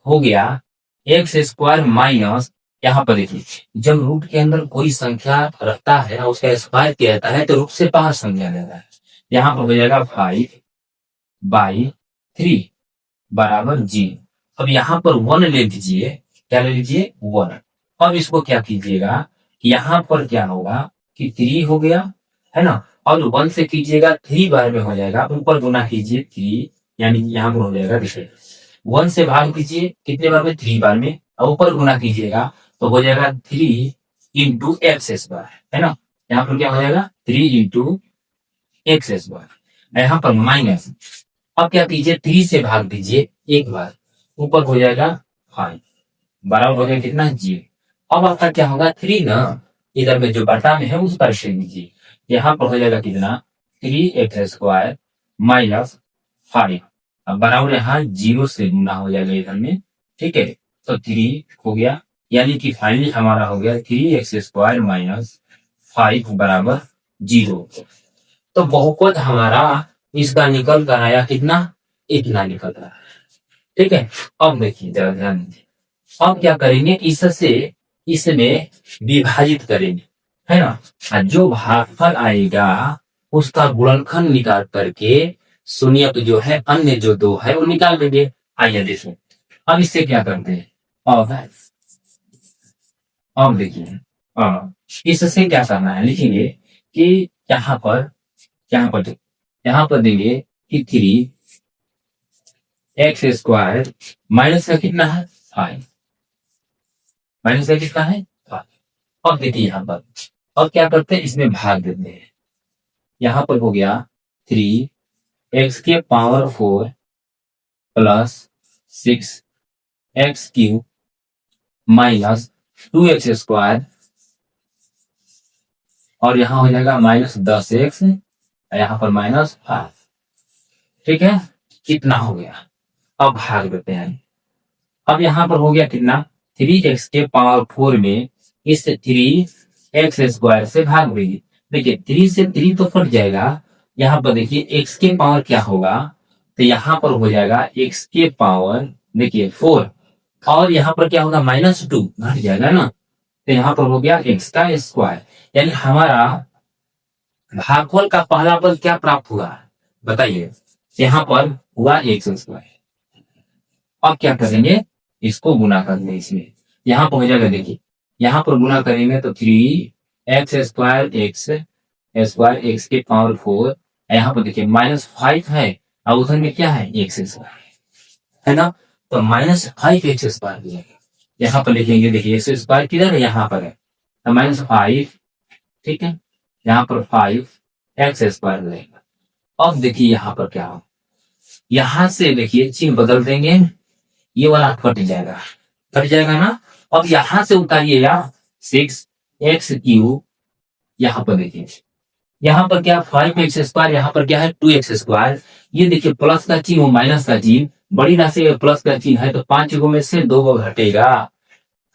हो गया x² माइनस, यहाँ पर देखिए जब रूट के अंदर कोई संख्या रखता है और उसका स्क्वायर किया जाता है तो रूट से बाहर संख्या लेता है, यहाँ पर हो जाएगा 5/3 बराबर 0। अब यहाँ पर 1 ले लीजिए, क्या ले लीजिए 1। अब इसको क्या कीजिएगा यहाँ पर क्या होगा कि 3 हो गया है ना, और 1 से कीजिएगा 3 बार में हो जाएगा, ऊपर गुना कीजिए 3, यानी यहाँ पर हो जाएगा देखिए 1 से भाग दीजिए कितने बार में 3 बार में, और ऊपर गुना कीजिएगा तो हो जाएगा 3 इंटू एक्स बार, है ना, यहाँ पर क्या हो जाएगा 3 इंटू एक्स बार, यहाँ पर माइनस, अब क्या कीजिए 3 से भाग दीजिए एक बार, ऊपर हो जाएगा 5, बराबर हो गया कितना, जीरो। अब आपका क्या होगा, 3 ना, इधर में जो बटा में है उस पर से लीजिए, यहाँ पर हो जाएगा कितना, 3x² माइनस 5। अब बराबर यहाँ जीरो से गुना हो जाएगा इधर में, ठीक है। तो 3 हो गया, यानी कि फाइनली हमारा हो गया 3x² माइनस 5 बराबर जीरो। तो बहुपद हमारा इसका निकल कर आया कितना, इतना निकल रहा है, ठीक है। अब देखिए जरा ध्यान दीजिए, अब क्या करेंगे, इससे इसमें विभाजित करेंगे, है ना। और जो भागफल आएगा उसका गुणनखंड निकाल करके शून्यक जो है, अन्य जो दो है वो निकाल देंगे। आइए देखो, अब इससे क्या करते हैं, अब देखिए, इससे क्या करना है, लिखेंगे कि यहाँ पर यहाँ पर देंगे कि 3x² माइनस का कितना है 5, माइनस का कितना है 5। अब देखिए यहाँ पर, अब क्या करते हैं, इसमें भाग देते हैं। यहाँ पर हो गया 3x⁴ plus 6x³ minus 2x², और यहाँ हो जाएगा माइनस 10x, यहाँ पर माइनस 5, ठीक है। कितना हो गया, अब भाग देते हैं। अब यहाँ पर हो गया कितना, 3x⁴ में इस 3x² से भाग देंगे। देखिए 3 से 3 तो कट जाएगा, यहाँ पर देखिए x के पावर क्या होगा, तो यहाँ पर हो जाएगा x के पावर देखिए 4, और यहाँ पर क्या होगा -2 घट जाएगा ना, तो यहाँ पर हो गया x का स्क्वायर। यानी हमारा भागफल का पहला पद क्या प्राप्त हुआ, बताइए, यहाँ पर हुआ x²। अब क्या करेंगे, इसको गुना कर देंगे इसमें, यहाँ पर हो जाएगा, देखिए यहाँ पर गुना करेंगे तो 3x² x² के पावर 4, यहाँ पर देखिए -5 है, और उधर में क्या है x², है ना। तो -5x², यहाँ पर लिखेंगे, देखिए x² किधर है, यहाँ पर है, तो -5, ठीक है, यहाँ पर 5x² रहेगा। अब देखिए यहाँ पर क्या हो, यहाँ से देखिए चिन्ह बदल देंगे, ये वाला कट जाएगा ना। अब यहाँ से उतारिएगा 6x³, यहाँ पर देखिए, यहाँ पर क्या 5x², यहाँ पर क्या है 2x²। ये देखिए प्लस का चिन्ह माइनस का चिन्ह, बड़ी राशि प्लस का चिन्ह है, तो 5 गो में से 2 गो घटेगा,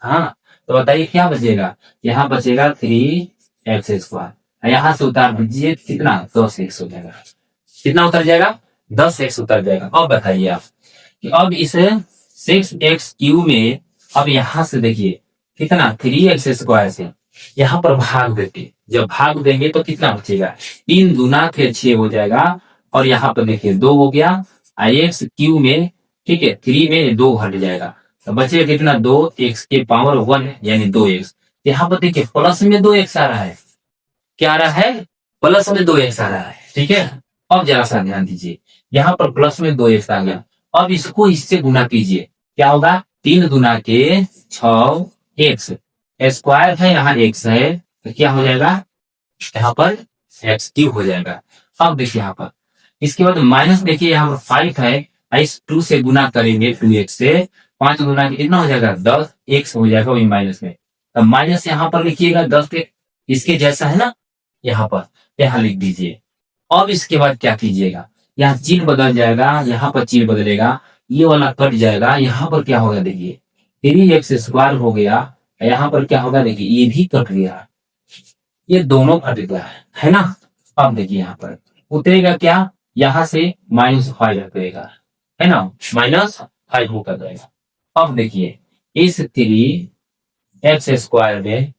हाँ। तो बताइए क्या बचेगा, यहाँ बचेगा 3x², यहाँ से उतार दीजिए कितना 10x हो जाएगा, कितना उतर जाएगा 10x उतर जाएगा। अब बताइए आप कि अब इसे 6x³ में, अब यहाँ से देखिए कितना 3x² से यहाँ पर भाग देते, जब भाग देंगे तो कितना बचेगा, 3 दूना फिर 6 हो जाएगा, और यहाँ पर देखिए 2 हो गया, x³ में, ठीक है, 3 में 2 घट जाएगा, तो बचेगा कितना 2x के पावर 1 यानी 2x। यहाँ पर देखिए प्लस में 2x आ रहा है, क्या आ रहा है, प्लस में 2x आ रहा है, ठीक है। अब जरा सा ध्यान दीजिए, यहाँ पर प्लस में 2x आ गया, अब इसको इससे गुना कीजिए, क्या होगा 3 दूना के 6x, स्क्वायर है यहाँ x है, तो क्या हो जाएगा, यहाँ पर x³ हो जाएगा। अब देखिए यहाँ पर, इसके बाद माइनस देखिए यहाँ पर 5 है, इस 2 से गुना करेंगे 2x से, 5 गुना कितना हो जाएगा 10x हो जाएगा वही माइनस में, अब माइनस यहाँ पर लिखिएगा 10 के इसके जैसा है ना, यहाँ पर यहाँ लिख दीजिए। अब इसके बाद क्या कीजिएगा, यहाँ चिन्ह बदल जाएगा, यहाँ पर चिन्ह बदलेगा, ये वाला कट जाएगा, यहाँ पर क्या होगा देखिए 3x² हो गया, यहाँ पर क्या होगा देखिए ये भी कट गया, ये दोनों कट गया, है ना। अब देखिए यहाँ पर उतरेगा क्या, यहाँ से -5 उतरेगा, है ना, -5 होकर जाएगा। अब देखिए इस 3x² में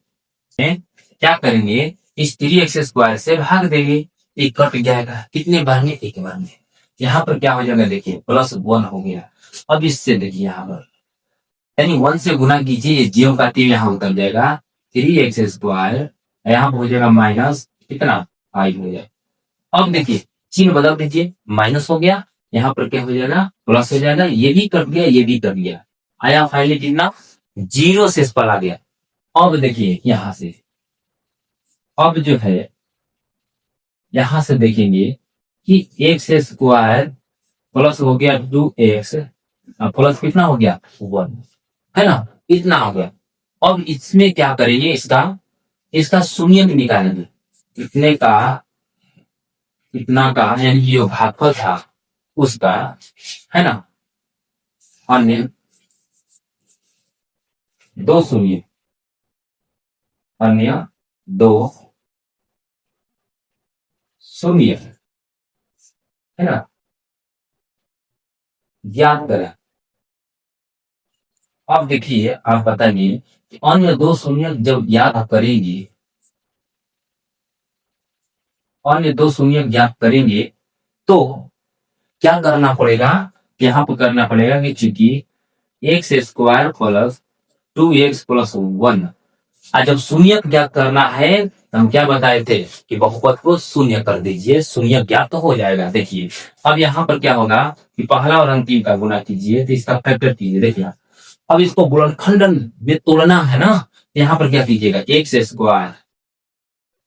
क्या करेंगे, इस 3x² से भाग देंगे, ये कट जाएगा, कितने बार में, एक बार में। यहाँ पर क्या हो जाएगा देखिए +1 हो गया। अब इससे देखिए यहाँ पर यानी 1 से गुना कीजिए, ये जीरो का 3 यहाँ उतर जाएगा, 3x², यहाँ पर हो जाएगा माइनस कितना 5 हो जाएगा। अब देखिए चिन्ह बदल दीजिए, माइनस हो गया, यहाँ पर क्या हो जाएगा प्लस हो जाएगा, ये भी कट गया, ये भी कट गया, आया फाइनली कितना 0 से पर आ गया। अब देखिए यहाँ से, अब जो है यहां से देखेंगे कि x² प्लस हो गया 2x, प्लस कितना हो गया 1, है ना, इतना हो गया। अब इसमें क्या करेंगे, इसका इसका शून्य निकालेंगे। इतने का, इतना का यानी कि जो भागफल था उसका, है ना, अन्य दो शून्य, अन्य दो शून्य, है ना, ज्ञात करें। अब देखिए आप बताइए कि अन्य दो शून्य जब ज्ञात करेंगे, अन्य दो शून्य ज्ञात करेंगे तो क्या करना पड़ेगा, यहाँ पर करना पड़ेगा कि चूंकि x square plus 2x plus 1, आज जब शून्य ज्ञात करना है तो हम क्या बताए थे कि बहुपद को शून्य कर दीजिए, शून्य ज्ञात तो हो जाएगा। देखिए अब यहाँ पर क्या होगा कि पहला और अंतिम का गुणा कीजिए तो इसका फैक्टर कीजिए। देखिए अब इसको गुणनखंडन में तोड़ना है ना, यहाँ पर क्या कीजिएगा, एक्स स्क्वायर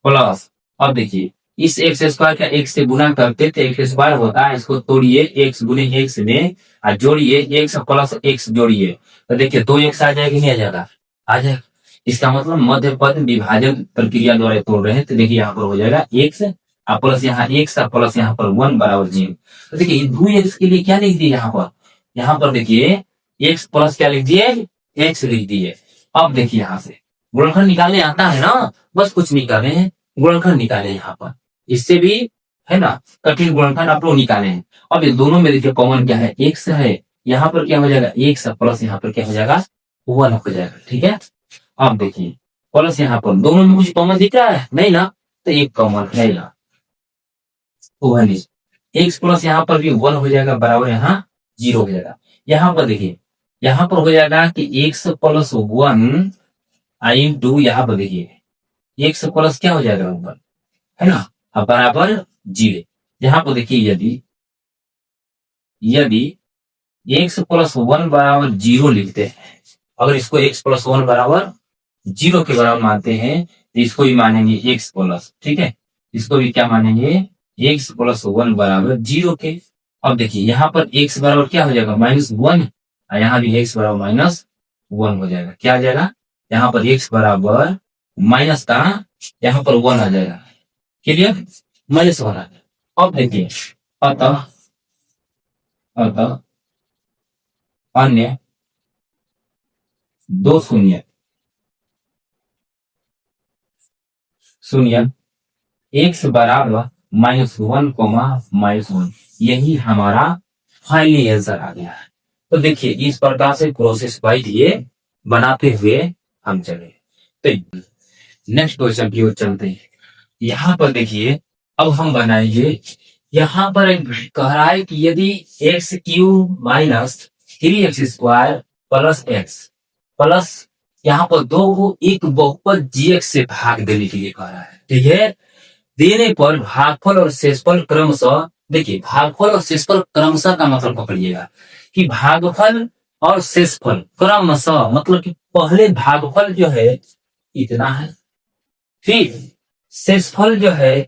प्लस, अब देखिए इस एक्स स्क्वायर का एक्स से गुणा करते तो एक्स स्क्वायर होता है, इसको तोड़िए एक्स गुने एक्स में और जोड़िए एक्स प्लस एक्स जोड़िए तो देखिए 2x आ जाएगा, नहीं आ जाएगा, आ जाएगा। इसका मतलब मध्य पद विभाजन प्रक्रिया द्वारा तोड़ रहे हैं तो देखिए यहाँ पर हो जाएगा एक्स प्लस यहाँ एक्स प्लस यहाँ पर 1 बराबर 0। तो देखिए 2x के लिए क्या लिख दिए यहाँ पर देखिए एक्स प्लस क्या लिख दिए, एक्स लिख दिए। अब देखिए यहाँ से गुणनखंड निकालने आता है ना, बस कुछ नहीं कर रहे हैं, गुणनखंड निकाले यहाँ पर, इससे भी, है ना, कठिन गुणनखंड आप लोग निकाले हैं। अब ये दोनों में देखिए कॉमन क्या है, एक्स है, यहाँ पर क्या हो जाएगा एक्स प्लस यहाँ पर क्या हो जाएगा 1 हो जाएगा, ठीक है। अब देखिए प्लस यहाँ पर दोनों में कुछ कॉमन दिख रहा है नहीं ना, तो एक कॉमन है यहाँ, वन एक्स प्लस यहाँ पर भी 1 हो जाएगा बराबर यहाँ 0 हो जाएगा। यहाँ पर देखिए यहाँ पर हो जाएगा कि एक्स प्लस 1 इंटू यहाँ पर देखिए एक्स प्लस क्या हो जाएगा ऊपर, है ना, बराबर 0। यहाँ पर देखिए यदि यदि एक्स प्लस 1 बराबर 0 लिखते हैं, अगर इसको एक्स प्लस 1 बराबर 0 के बराबर मानते हैं तो इसको भी मानेंगे एक्स प्लस, ठीक है, इसको भी क्या मानेंगे एक्स प्लस 1 बराबर 0 के। अब देखिए यहाँ पर एक्स बराबर क्या हो जाएगा -1 और यहाँ भी एक्स बराबर -1 हो जाएगा, क्या आ जाएगा, यहाँ पर एक्स बराबर माइनस का यहाँ पर 1 आ जाएगा, क्लियर, -1 आ जाएगा। अब देखिए अतः अतः अन्य दो शून्य शून्य एक्स बराबर -1 यही हमारा फाइनली आंसर आ गया है। तो देखिए इस प्रकार से प्रोसेस बाय ये बनाते हुए हम चले। तो नेक्स्ट क्वेश्चन की ओर चलते हैं। यहाँ पर देखिए अब हम बनाएंगे, यहाँ पर एक कह रहा है कि यदि x cube minus 3x square plus x plus यहाँ पर दो को एक बहुपद gx से भाग देने के लिए कह रहा है, ठीक है। देने पर भागफल और शेषफल क्रमशः, देखिए भागफल और शेषफल क्रमशः का मतलब पकड़िएगा कि भागफल और शेषफल क्रमशः मतलब कि पहले भागफल जो है इतना है, फिर शेषफल जो है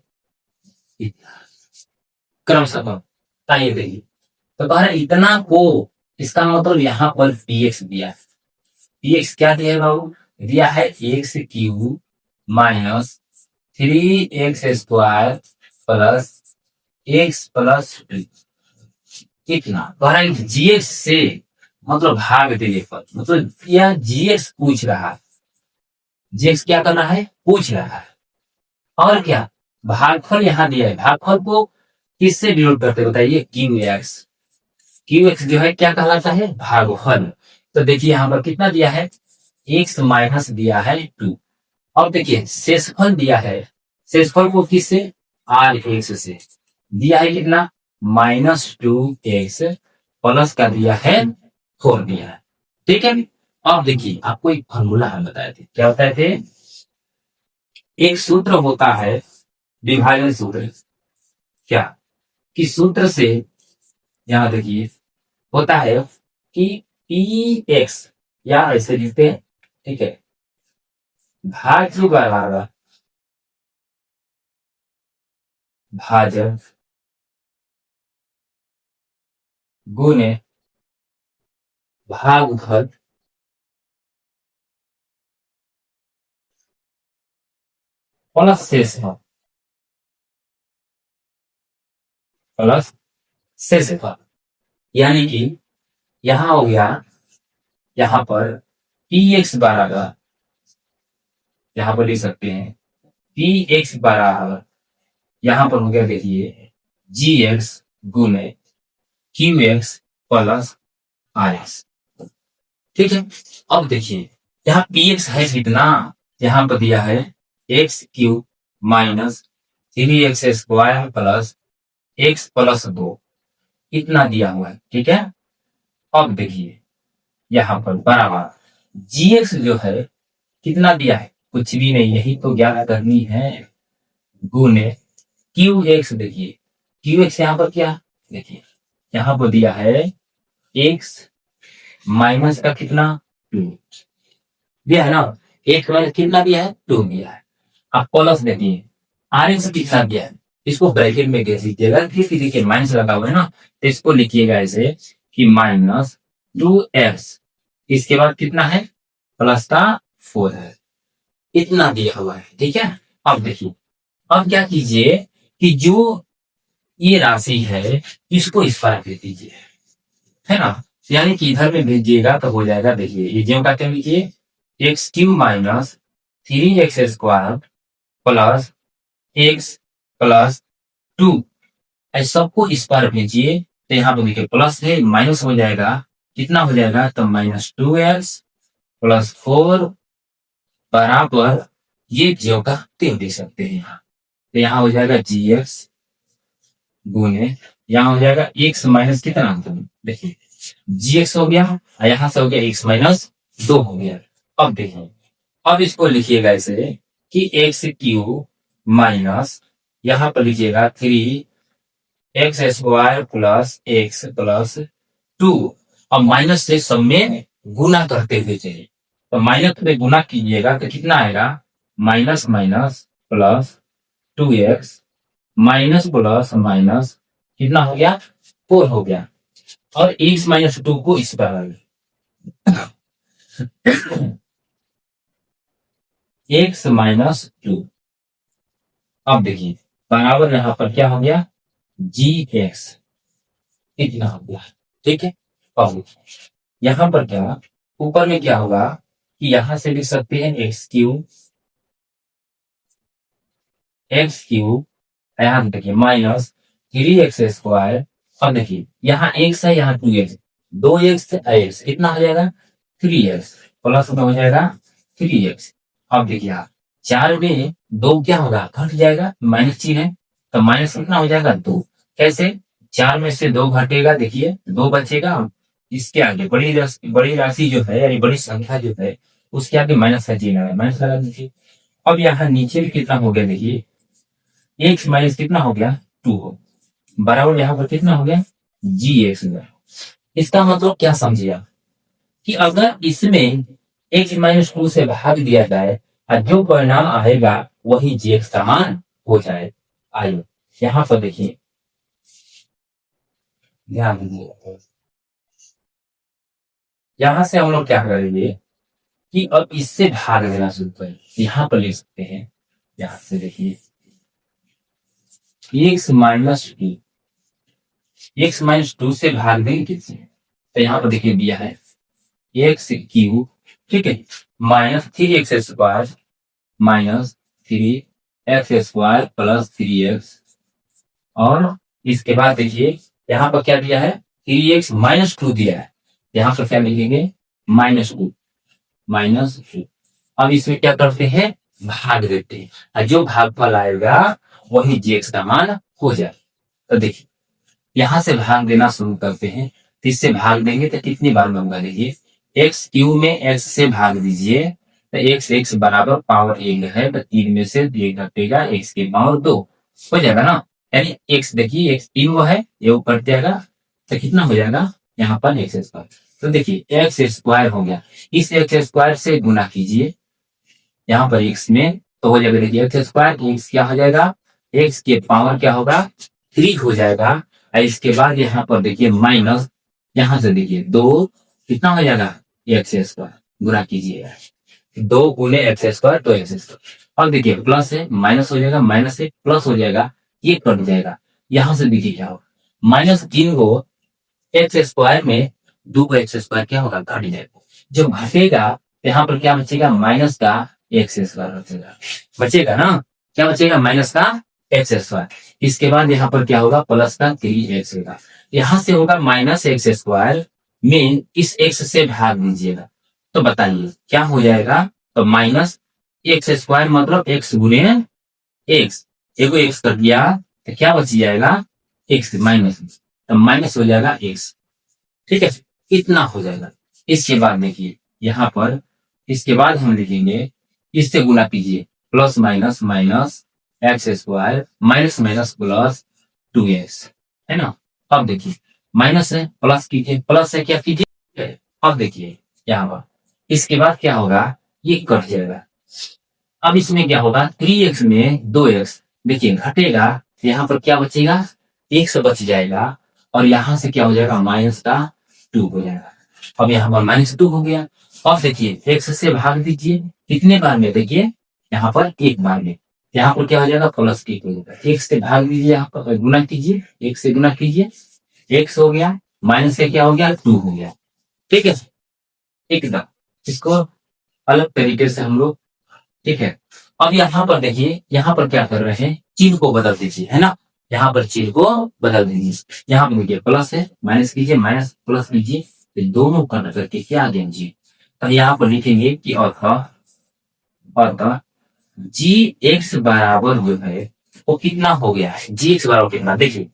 इतना, क्रमशः ताइए देखिए। तो कह रहे इतना को, इसका मतलब यहाँ पर px दिया है, px क्या दिया है बाबू, दिया है x cube minus 3x square plus x plus 2, कितना कह रहा है जीएक्स से मतलब भाग देने पर, मतलब यह जीएक्स पूछ रहा है, जीएक्स क्या करना है पूछ रहा है, और क्या भागफल यहाँ दिया है, भागफल को किससे डिनोट करते हैं बताइए, क्यू एक्स, क्यू एक्स जो है क्या कहलाता है भागफल। तो देखिए यहाँ पर कितना दिया है एक्स माइनस दिया है 2, और देखिए शेषफल दिया है, शेषफल को किससे आर एक्स से दिया है कितना -2x प्लस का दिया है 4 दिया है, ठीक है। अब देखिए आपको एक फॉर्मूला हम बताए थे, क्या बताए थे, एक सूत्र होता है विभाजन सूत्र, क्या कि सूत्र से यहां देखिए होता है कि px या ऐसे लिखते हैं, ठीक है, भाज्य बराबर भाजक गुने भागफल प्लस शेषफल प्लस शेषफल, यानी कि यहां हो गया, यहां पर पी एक्स बराबर, यहां पर लिख सकते हैं पी एक्स बराबर, यहां पर हो गया देखिए जी एक्स गुने q x plus r x. ठीक है, अब देखिए यहाँ पी एक्स है कितना, यहाँ पर दिया है x cube minus 3x square plus x plus 2, इतना दिया हुआ है। ठीक है, अब देखिए यहाँ पर बराबर जी एक्स जो है कितना दिया है, कुछ भी नहीं, यही तो ज्ञात करनी है, गुने क्यू एक्स। देखिए क्यू एक्स यहाँ पर क्या, देखिए यहाँ पर दिया है एक्स माइनस का कितना 2 दिया है ना, एक माइनस कितना दिया है 2 दिया है। अब प्लस दे दिए, आर एक्स कितना दिया है, इसको ब्रैकेट में कैसे लीजिएगा, फिर देखिए माइनस लगा हुआ है ना, तो इसको लिखिएगा ऐसे कि माइनस 2x, इसके बाद कितना है प्लस का 4 है, इतना दिया हुआ है। ठीक है, अब देखिए अब क्या कीजिए कि जो ये राशि है इसको इस पर भेज दीजिए, है ना, यानी कि इधर में भेजिएगा तो हो जाएगा। देखिए ये जो कहते हैं लिखिए x Q minus 3x square plus x plus 2, ऐसा सबको इस पर भेजिए, तो यहाँ पर देखिए प्लस है माइनस हो जाएगा, कितना हो जाएगा तो माइनस 2x प्लस 4 बराबर ये जो का तेल दे सकते हैं यहाँ, तो यहाँ हो जाएगा जी एक्स गुने, यहाँ हो जाएगा एक्स माइनस कितना, देखिए जी एक्स हो गया और यहाँ से हो गया एक्स माइनस 2 हो गया। अब देखिए अब इसको लिखिएगा ऐसे कि एक्स क्यू माइनस, यहाँ पर लिखिएगा 3x square plus x plus 2, अब माइनस से सब में गुना करते हुए चलिए, तो माइनस में गुना कीजिएगा तो कितना आएगा minus minus plus 2x minus plus minus कितना हो गया 4 हो गया, और x माइनस 2 को इस पर x माइनस 2, अब देखिए बराबर यहाँ पर क्या हो गया जी एक्स, इतना हो गया। ठीक है, अब यहाँ पर क्या ऊपर में क्या होगा कि यहां से लिख सकते हैं एक्स क्यूब, यहाँ देखिए माइनस 3x स्क्वायर, अब देखिए यहाँ x है यहाँ 2x, 2x एक्स कितना हो जाएगा 3x प्लस में हो जाएगा 3x। अब देखिए आप 4 में 2 क्या होगा घट जाएगा, माइनस चिन्ह है तो माइनस कितना हो जाएगा 2, कैसे 4 में से 2 घटेगा, देखिए 2 बचेगा, इसके आगे बड़ी राशि जो है यानी बड़ी संख्या जो है उसके आगे माइनस का चिन्ह है, माइनस लगा दीजिए। अब यहाँ नीचे भी कितना हो गया, देखिए एक्स माइनस कितना हो गया 2 हो, बराबर यहाँ पर कितना हो गया जी एक्स। इसका मतलब क्या समझिए आप कि अगर इसमें एक्स माइनस 2 से भाग दिया जाए और जो परिणाम आएगा वही जी एक्स का मान हो जाए। आइए यहाँ पर देखिए ध्यान दीजिए, यहां से हम लोग क्या करेंगे कि अब इससे भाग देना शुरू करें, यहां पर ले सकते हैं, यहां से देखिए एक्स माइनस 2, एक्स माइनस 2 से भाग देंगे किससे, तो यहाँ पर देखिए दिया है एक्स क्यूब, ठीक है, minus 3x square minus 3x square plus 3x, और इसके बाद देखिए यहाँ पर क्या दिया है 3x माइनस 2 दिया है, यहाँ पर क्या लिखेंगे माइनस 2। अब इसमें क्या करते हैं भाग देते हैं, और जो भागफल आएगा वही जी का मान हो जाए। तो देखिए यहां से भाग देना शुरू करते हैं, तो इससे भाग देंगे तो कितनी बार होगा, देखिए एक्स क्यू में एक्स से भाग दीजिए तो एक्स बराबर पावर 1 है, तो 3 में से 1 घटेगा, एक्स की पावर 2 हो जाएगा ना, यानी एक्स देखिए एक्स 3 वो है ये ऊपर जाएगा तो कितना हो जाएगा यहाँ पर एक्स स्क्वायर, तो देखिए एक्स स्क्वायर हो गया, इस एक्स स्क्वायर से गुना कीजिए यहाँ पर एक्स में, तो हो जाएगा देखिए एक्स स्क्वायर, एक्स क्या हो जाएगा एक्स के पावर क्या होगा 3 हो जाएगा, और इसके बाद यहाँ पर देखिए माइनस, यहाँ से देखिए 2 कितना हो जाएगा एक्स स्क्वायर, गुना कीजिएगा 2 गुने एक्स स्क्वायर तो एक्स स्क्वायर। अब देखिए प्लस है माइनस हो जाएगा, माइनस से प्लस हो जाएगा, ये कट जाएगा। यहां से देखिए क्या होगा, माइनस 3 को एक्स स्क्वायर में 2 को एक्स स्क्वायर क्या होगा, घट जाएगा। जो घटेगा यहाँ पर क्या बचेगा, माइनस का एक्स स्क्वायर बचेगा, बचेगा ना, क्या बचेगा, माइनस का एक्स स्क्वायर। इसके बाद यहाँ पर क्या होगा, प्लस का 3x होगा। यहाँ से होगा माइनस एक्स स्क्वायर में इस x से भाग दीजिएगा, तो बताइए क्या हो जाएगा। तो माइनस एक्स स्क्वायर मतलब x गुने एक्स, एगो एक्स कर दिया तो क्या बच जाएगा, एक्स माइनस, तो माइनस हो जाएगा एक्स। ठीक है, इतना हो जाएगा। इसके बाद देखिए यहाँ पर, इसके बाद हम लिखेंगे, इससे गुना कीजिए, plus minus minus x square minus minus plus 2x, है ना। अब देखिए माइनस है, प्लस कीजिए, प्लस है क्या कीजिए। अब देखिए यहाँ पर, इसके बाद क्या होगा, ये कट जाएगा। अब इसमें क्या होगा, 3x में 2x, देखिए घटेगा, यहाँ पर क्या बचेगा, x बच जाएगा, और यहाँ से क्या हो जाएगा, माइनस का 2 हो जाएगा। अब यहाँ पर माइनस 2 हो गया। अब देखिए x से भाग दीजिए, कितने बार में, देखिए यहाँ पर एक बार में, यहाँ पर क्या हो जाएगा, प्लस की हो जाएगा। x से भाग दीजिए, यहाँ पर गुना कीजिए, x से गुना कीजिए, x हो गया, माइनस का क्या हो गया, 2 हो गया। ठीक है, एकदम इसको अलग तरीके से हम लोग, ठीक है। अब यहाँ पर देखिए, यहाँ पर क्या कर रहे हैं, चिन्ह को बदल दीजिए, है ना, यहाँ पर चिन्ह को बदल दीजिए। यहाँ पर देखिए प्लस है, माइनस कीजिए, माइनस प्लस कीजिए, फिर दोनों का करके क्या दीजिए, तो यहाँ पर लिखेंगे कि अतः जी एक्स बराबर जो है वो कितना हो गया है, जी एक्स बराबर कितना, देखिए,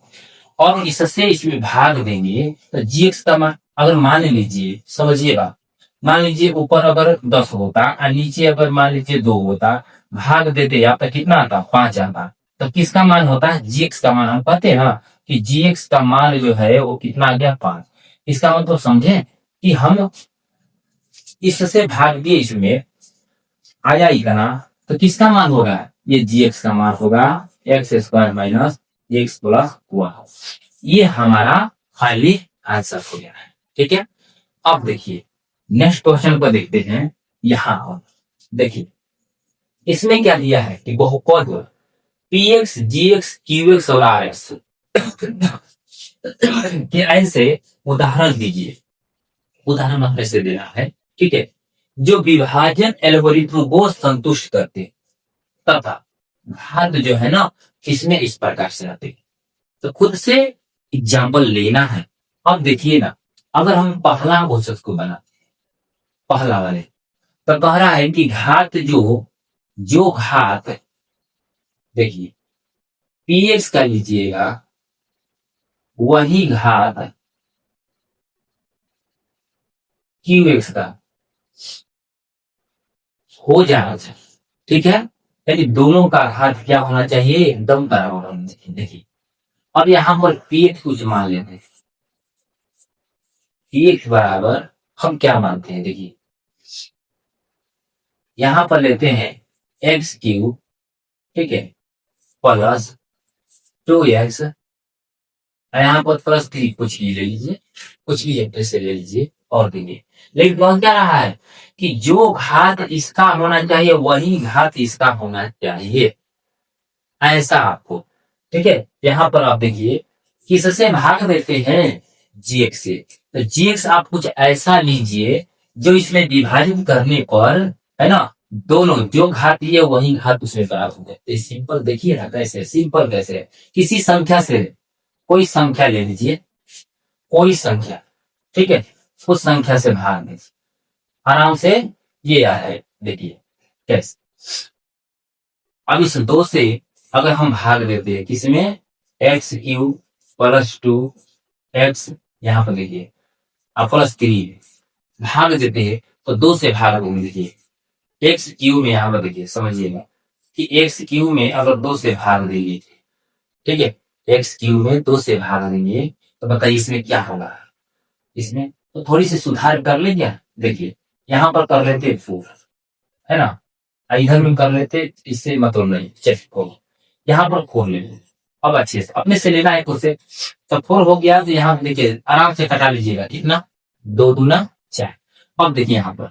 और इससे इसमें भाग देंगे तो जी एक्स का मान, अगर मान लीजिए, समझिएगा, मान लीजिए ऊपर अगर 10 होता और नीचे अगर मान लीजिए 2 होता, भाग देते यहाँ पर कितना आता, 5 आता, तो किसका मान होता है, जी एक्स का मान। हम कहते हैं ना कि जी एक्स का मान जो है वो कितना आ गया, 5। इसका मतलब समझे कि हम इससे भाग दिए, इसमें आ जाएगा ना, तो किसका मान होगा, ये जी एक्स का मान होगा, x square minus x plus 1। ये हमारा फाइनली आंसर हो गया है। ठीक है, अब देखिए नेक्स्ट क्वेश्चन को देखते हैं। यहाँ देखिए इसमें क्या दिया है कि बहुपद पी एक्स जी एक्स क्यू एक्स और आर एक्स के ऐसे उदाहरण दीजिए। उदाहरण हमें ऐसे देना है, ठीक है, जो विभाजन एल्गोरिथम को संतुष्ट करते तथा घात जो है ना इसमें इस प्रकार से आते। तो खुद से एग्जाम्पल लेना है। अब देखिए ना, अगर हम पहला क्वेश्चन को बना, पहला वाले, तो कह रहा है कि घात जो घात, देखिए पी एक्स का लीजिएगा वही घात क्यू एक्स का हो जाना चाहिए। ठीक है, यानी दोनों का घात क्या होना चाहिए, एकदम बराबर होना चाहिए। देखिए अब यहां पर पी एक्स कुछ मान लेते हैं, पी एक्स बराबर हम क्या मानते हैं, देखिए यहां पर लेते हैं एक्स क्यूब, ठीक है, प्लस 2x, यहाँ पर प्लस 3 कुछ भी ले लीजिए, कुछ भी एक से ले लीजिए और देंगे। लेकिन कौन क्या रहा है कि जो घात इसका होना चाहिए वही घात इसका होना चाहिए, ऐसा आपको। ठीक है, यहाँ पर आप देखिए किससे भाग देते हैं, जीएक्स से। तो जीएक्स आप कुछ ऐसा लीजिए जो इसमें विभाजित करने पर, है ना, दोनों जो घात लिए वही घात उसमें बराबर हो जाए। सिंपल देखिए ना कैसे, सिंपल कैसे, किसी संख्या से कोई संख्या ले लीजिए, कोई संख्या, ठीक है, उस संख्या से भाग दीजिए, आराम से ये आ है। देखिए कैसे, अब इस 2 से अगर हम भाग देते हैं किसमें, एक्स क्यूब प्लस 2x, यहाँ पर देखिए अब प्लस 3 भाग देते हैं तो 2 से भाग देंगे। देखिए एक्स क्यूब में यहाँ पर देखिए समझिएगा कि एक्स क्यूब में अगर 2 से भाग देंगे, ठीक है, एक्स क्यूब में 2 से भाग देंगे तो बताइए इसमें क्या होगा। इसमें तो थोड़ी सी सुधार कर ले क्या, देखिए यहाँ पर कर लेते 4, है ना, इधर में कर लेते, इससे मतलब नहीं, चलिए यहाँ पर खोल लेते। अब अच्छे से अपने से लेना है खुद से, तो 4 हो गया, तो यहाँ देखिए आराम से कटा लीजिएगा, कितना, 2 दूना 4। अब देखिए यहाँ पर,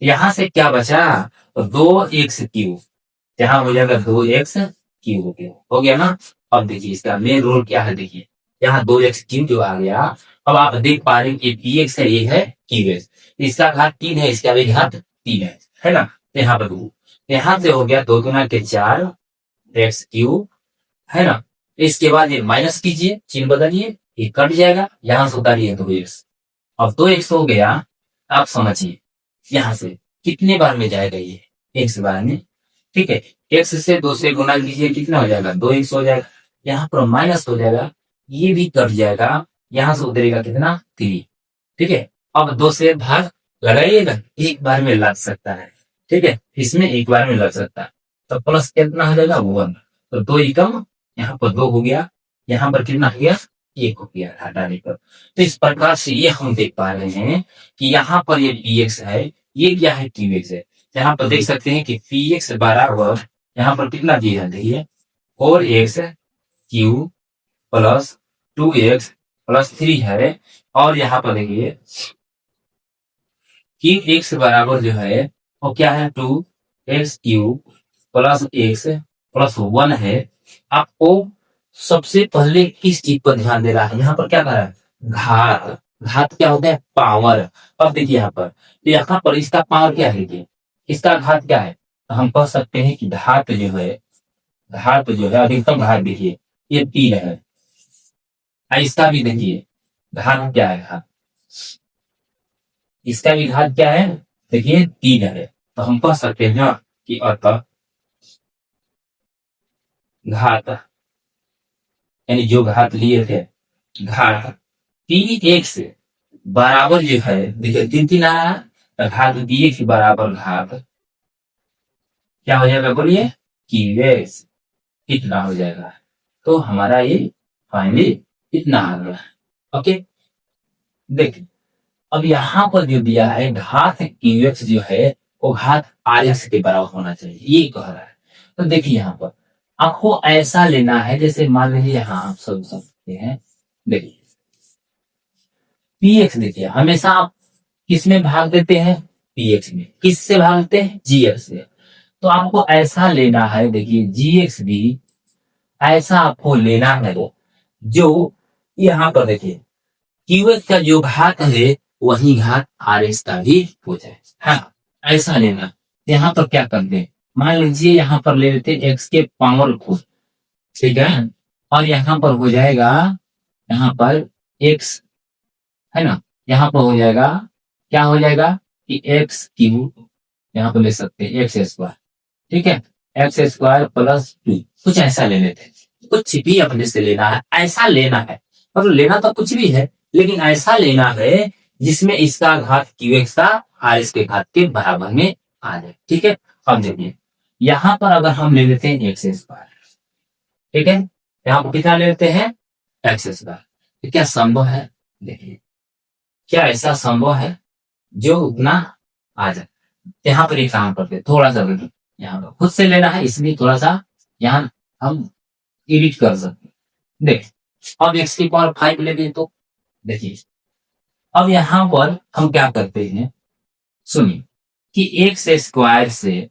यहाँ से क्या बचा, तो 2 एक्स क्यूब, यहाँ हो जाएगा 2x क्यूब हो गया ना। अब देखिए इसका मेन रूल क्या है, देखिए यहाँ 2x क्यूब जो आ गया। अब आप देख पा रहे हैं कि पी एक्स है, ये है क्यू एक्स, इसका घात 3 है, इसका भी घात 3 है ना। तो यहाँ पर यहाँ से हो गया 2 गुना के 4 एक्स क्यूब, है ना। इसके बाद ये माइनस कीजिए, चिन्ह बदलिए, ये कट जाएगा, यहाँ से उतारिए 2x। अब 2x हो गया। आप समझिए यहाँ से कितने बार में जाएगा ये, x बार में, ठीक है। x से 2 से गुना कीजिए, कितना हो जाएगा 2x हो जाएगा, यहाँ पर माइनस हो जाएगा, ये भी कट जाएगा, यहाँ से उतरेगा कितना 3, ठीक है। अब 2 से भाग लगाइएगा, एक बार में लग सकता है, ठीक है, इसमें एक बार में लग सकता है। तो प्लस कितना हो जाएगा 1, तो 2 एकम, यहाँ पर 2 हो गया, यहाँ पर कितना हो गया 1 हो गया हटाने पर। तो इस प्रकार से ये हम देख पा रहे हैं कि यहाँ पर ये पी एक्स है, ये क्या है क्यू एक्स है। यहाँ पर देख सकते हैं कि पी एक्स बराबर यहाँ पर कितना दिया है, देखिए 4x Q plus 2x plus 3 है। और यहाँ पर देखिए क्यू एक्स बराबर जो है वो क्या है 2x cube plus x plus 1 है। आपको सबसे पहले किस चीज पर ध्यान दे रहा है, यहाँ पर क्या कर रहा है घात, घात क्या होता है पावर। अब देखिए यहाँ पर, तो यहाँ पर इसका पावर क्या है, देखिए इसका घात क्या है, तो हम कह सकते हैं कि घात जो है, घात जो है अधिकतम घात देखिए ये 3 है। इसका भी देखिए घात क्या है, घात इसका भी घात क्या है देखिए 3 है। तो हम कह सकते हैं ना कि अतः घात यानी जो घात लिए थे, घात पी एक्स बराबर जो है देखिए 3 आ रहा है, घात पी एक्स बराबर घात क्या हो जाएगा बोलिए क्यू एक्स, इतना हो जाएगा। तो हमारा ये फाइनली इतना आ गया। ओके, देखिए अब यहाँ पर जो दिया है घात क्यू एक्स जो है वो घात आर एक्स के बराबर होना चाहिए, ये कह रहा है। तो देखिए यहाँ पर आपको ऐसा लेना है, जैसे मान लीजिए यहाँ आप सब सकते हैं, देखिए पी एक्स देखिए हमेशा आप किस में भाग देते हैं, पी एक्स में, किससे भागते हैं जी एक्स से। तो आपको ऐसा लेना है, देखिए जी एक्स भी ऐसा आपको लेना है जो यहाँ पर देखिए क्यू एक्स का जो घात है वही घात आर एक्स का भी हो जाए, हाँ ऐसा लेना। यहाँ पर क्या करते हैं, मान लीजिए यहाँ पर ले लेते एक्स के पावर को, ठीक है, और यहाँ पर हो जाएगा, यहाँ पर एक्स है ना, यहाँ पर हो जाएगा क्या हो जाएगा कि एक्स क्यूब, यहाँ पर ले सकते हैं एक्स स्क्वायर, ठीक है, एक्स स्क्वायर प्लस 2, कुछ ऐसा ले लेते हैं, कुछ भी अपने से लेना है, ऐसा लेना है, मतलब लेना तो कुछ भी है लेकिन ऐसा लेना है जिसमें इसका घात क्यू एक्स का आर एस के घात के बराबर में आ जाए, ठीक है। अब देखिए यहाँ पर अगर हम ले लेते हैं एक्स स्क्वायर, ठीक है, यहाँ पर कितना ले लेते हैं एक्स स्क्वायर, तो क्या संभव है, देखिए क्या ऐसा संभव है जो उतना आ जाए। यहाँ पर एक काम करते थोड़ा सा, यहाँ पर खुद से लेना है इसलिए थोड़ा सा यहाँ हम एडिट कर सकते, देख अब एक्स की पावर 5 ले लें तो देखिए अब यहाँ पर हम क्या करते हैं, सुनिए कि एक्स स्क्वायर से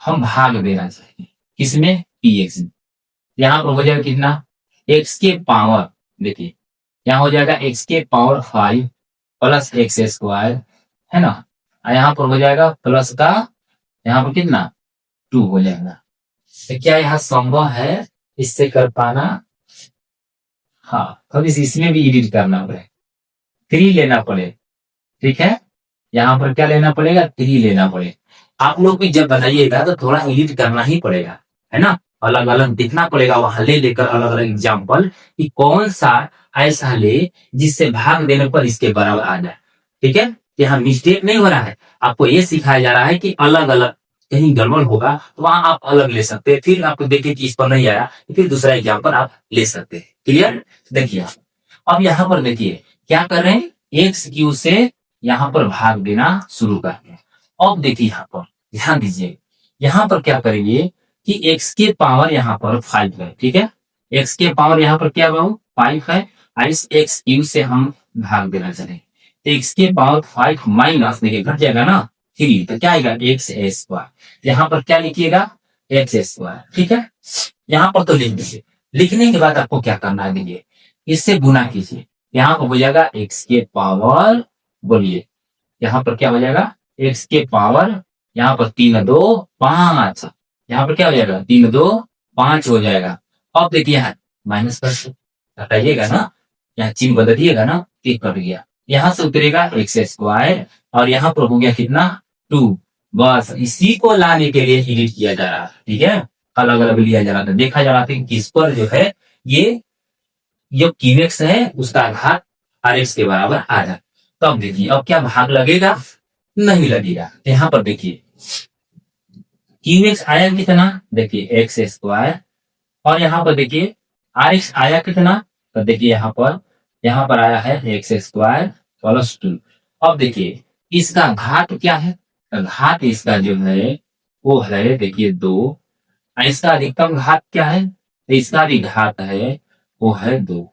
हम भाग देना चाहिए, किसमें पी एक्स में। यहाँ पर हो जाएगा कितना एक्स के पावर, देखिए यहाँ हो जाएगा एक्स के पावर 5 प्लस एक्स स्क्वायर, है ना, यहाँ पर हो जाएगा प्लस का यहाँ पर कितना 2 हो जाएगा। तो क्या यहाँ संभव है इससे कर पाना, हाँ कभी इसमें भी एडिट करना पड़े, 3 लेना पड़े, ठीक है, यहाँ पर क्या लेना पड़ेगा 3 लेना पड़े। आप लोग भी जब बनाइएगा तो थोड़ा एडिट करना ही पड़ेगा, है ना, अलग अलग दिखना पड़ेगा, वहां ले लेकर अलग अलग एग्जाम्पल कि कौन सा ऐसा ले जिससे भाग देने पर इसके बराबर आ जाए, ठीक है। यहाँ मिस्टेक नहीं हो रहा है, आपको ये सिखाया जा रहा है कि अलग अलग कहीं गड़बड़ होगा तो वहां आप अलग ले सकते हैं, फिर आपको देखे कि इस पर नहीं आया तो फिर दूसरा एग्जाम्पल आप ले सकते हैं, क्लियर। देखिए अब यहाँ पर देखिए क्या कर रहे हैं, एक्स क्यू से यहाँ पर भाग देना शुरू करते हैं। अब देखिए यहाँ पर ध्यान दीजिए, यहाँ पर क्या करेंगे कि एक्स के पावर यहाँ पर 5 है, ठीक है, एक्स के पावर यहाँ पर क्या बहु 5 है, इस एक्स क्यू से हम भाग देना चाहें तो एक्स के पावर 5 माइनस देखिए घट जाएगा ना, 3, तो क्या आएगा एक्स स्क्वायर। यहाँ पर क्या लिखिएगा एक्स स्क्वायर, ठीक है। यहाँ पर तो लिख दीजिए। लिखने के बाद आपको क्या करना है, देखिए इससे गुना कीजिए। यहाँ पर हो जाएगा एक्स के पावर, बोलिए यहाँ पर क्या हो जाएगा एक्स के पावर, यहाँ पर 3 2 5, यहाँ पर क्या हो जाएगा 3 2 5 हो जाएगा। अब देखिए यहाँ माइनस कर हटाइएगा ना, यहाँ चिन्ह बदलिएगा ना, एक कट गया। यहाँ से उतरेगा एक्स स्क्वायर और यहाँ पर हो गया कितना 2। बस इसी को लाने के लिए डिलीट किया जा रहा है, ठीक है। अलग अलग लिया जा रहा था, देखा जा रहा था कि किस पर जो है ये जो क्यूएक्स है उसका घात आर एक्स के बराबर आ जाए। तब देखिए अब क्या भाग लगेगा, नहीं लगेगा। यहाँ पर देखिए क्यूएक्स आया कितना, देखिए एक्स स्क्वायर, और यहाँ पर देखिए आर एक्स आया कितना, तो देखिए यहाँ पर आया है एक्स स्क्वायर प्लस 2। अब देखिए इसका घात क्या है, तो घात इसका जो है वो है देखिए 2। इसका अधिकतम घात क्या है, तो इसका भी घात है वो है 2,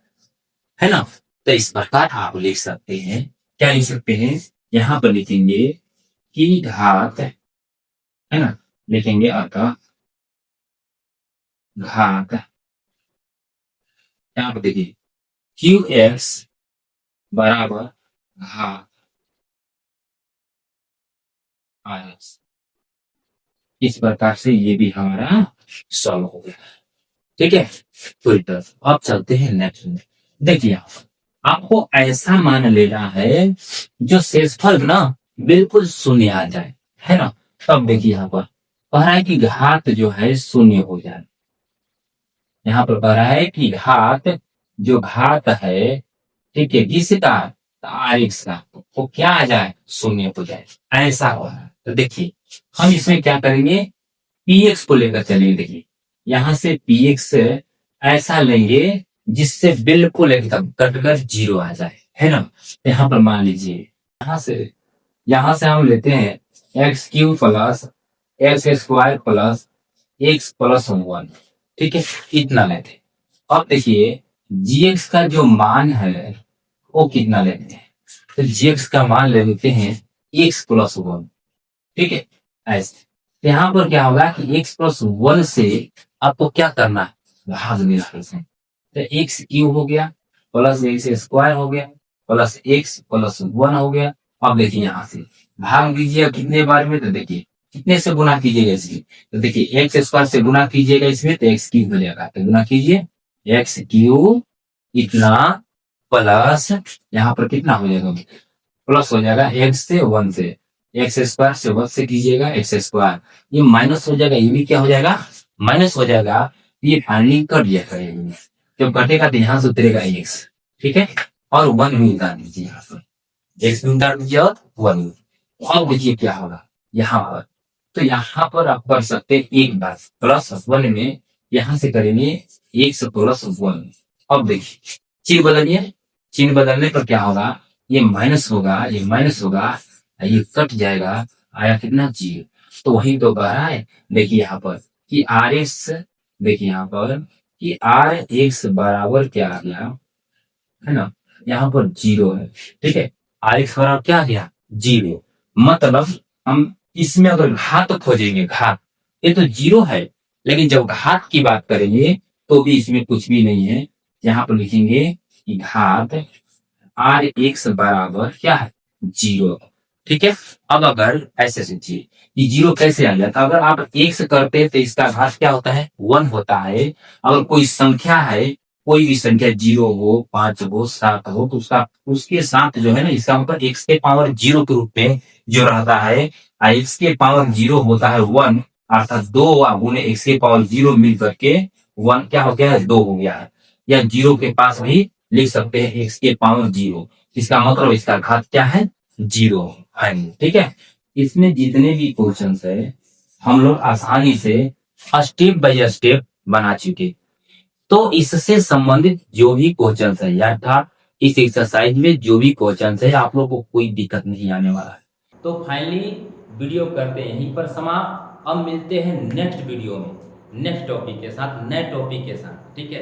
है ना। तो इस प्रकार आप लिख सकते हैं, क्या लिख सकते हैं, यहाँ पर लिखेंगे कि घात, है ना, लिखेंगे अतः घात, यहाँ पर देखिए क्यू एक्स बराबर घात आर एक्स। इस प्रकार से ये भी हमारा सॉल्व हो गया, ठीक है। पूरी तरह अब चलते हैं नेक्स्ट में। देखिए आपको ऐसा मान लेना है जो शेषफल ना बिल्कुल शून्य आ जाए, है ना। तब देखिए यहाँ पर कह रहा है कि घात जो है शून्य हो जाए। यहाँ पर कह रहा है कि घात जो घात है, ठीक है, किसका, आर एक्स का, वो क्या आ जाए शून्य हो जाए, ऐसा हो रहा है। तो देखिए हम इसमें क्या करेंगे, पी एक्स को लेकर चलिए। देखिए यहाँ से पी एक्स ऐसा लेंगे जिससे बिल्कुल एकदम कटकर 0 आ जाए, है ना। यहाँ पर मान लीजिए यहाँ से हम लेते हैं x Q plus x square plus x plus 1, ठीक है, इतना लेते। अब देखिए जी एक्स का जो मान है वो कितना लेते हैं, तो जी एक्स का मान ले लेते हैं एक्स प्लस 1, ठीक है। ऐसे तो यहाँ पर क्या होगा कि एक्स प्लस 1 से आपको क्या करना है, भाग देना है। तो एक्स क्यू हो गया प्लस एक्स स्क्वायर हो गया प्लस एक्स प्लस 1 हो गया। अब देखिए यहाँ से भाग दीजिए कितने बार में, तो देखिए कितने से गुना कीजिएगा इसकी, तो देखिए एक्स स्क्वायर से गुना कीजिएगा इसमें तो एक्स क्यू हो जाएगा, तो गुना कीजिए एक्स क्यू इतना प्लस यहाँ पर कितना हो जाएगा, प्लस हो जाएगा एक्स से 1 से, एक्स स्क्वायर से 1 से कीजिएगा एक्स स्क्वायर, ये माइनस हो जाएगा, ये भी क्या हो जाएगा माइनस हो जाएगा, ये फाइनली कट जाएगा। जब कटेगा तो यहाँ से उतरेगा एक्स, ठीक है, और 1 भी उतार दीजिए, यहाँ पर एक्स भी उतार दीजिए और 1। अब देखिए क्या होगा यहाँ पर, तो यहाँ पर आप कर सकते हैं एक बार प्लस 1 में, यहाँ से करेंगे एक्स प्लस 1। अब देखिए चिन्ह बदलिए, चिन्ह बदलने पर क्या होगा, ये माइनस होगा, ये माइनस होगा, ये कट जाएगा, आया कितना 0। तो वही तो कह रहा है, देखिए यहाँ पर कि आर एक्स, देखिए यहाँ पर कि आर एक्स बराबर क्या आ गया, है ना, यहाँ पर 0 है, ठीक है। आर एक्स बराबर क्या आ गया 0, मतलब हम इसमें अगर घात खोजेंगे, घात ये तो 0 है, लेकिन जब घात की बात करेंगे तो भी इसमें कुछ भी नहीं है। यहाँ पर लिखेंगे कि घात आर एक्स बराबर क्या है 0, ठीक है। अब अगर ऐसे सोचिए कि 0 कैसे आ जाता, अगर आप एक्स करते तो इसका घात क्या होता है 1 होता है। अगर कोई संख्या है, कोई भी संख्या 0 हो 5 हो 7 हो, तो उसके साथ जो है ना, इसका मतलब एक्स के पावर 0 के रूप में जो रहता है, एक्स के पावर 0 होता है 1, अर्थात 2 गुने एक्स के पावर 0 मिल करके 1 क्या हो गया है 2 हो गया है। या 0 के पास भी लिख सकते हैं एक्स के पावर 0, इसका मतलब इसका घात क्या है 0 है, ठीक है। इसमें जितने भी क्वेश्चन है हम लोग आसानी से स्टेप बाय स्टेप बना चुके, तो इससे संबंधित जो भी क्वेश्चन है अर्थात इस एक्सरसाइज में जो भी क्वेश्चन है आप लोग को कोई दिक्कत नहीं आने वाला है। तो फाइनली वीडियो करते हैं यहीं पर समाप्त। अब मिलते हैं नेक्स्ट वीडियो में नेक्स्ट टॉपिक के साथ, नए टॉपिक के साथ, ठीक है।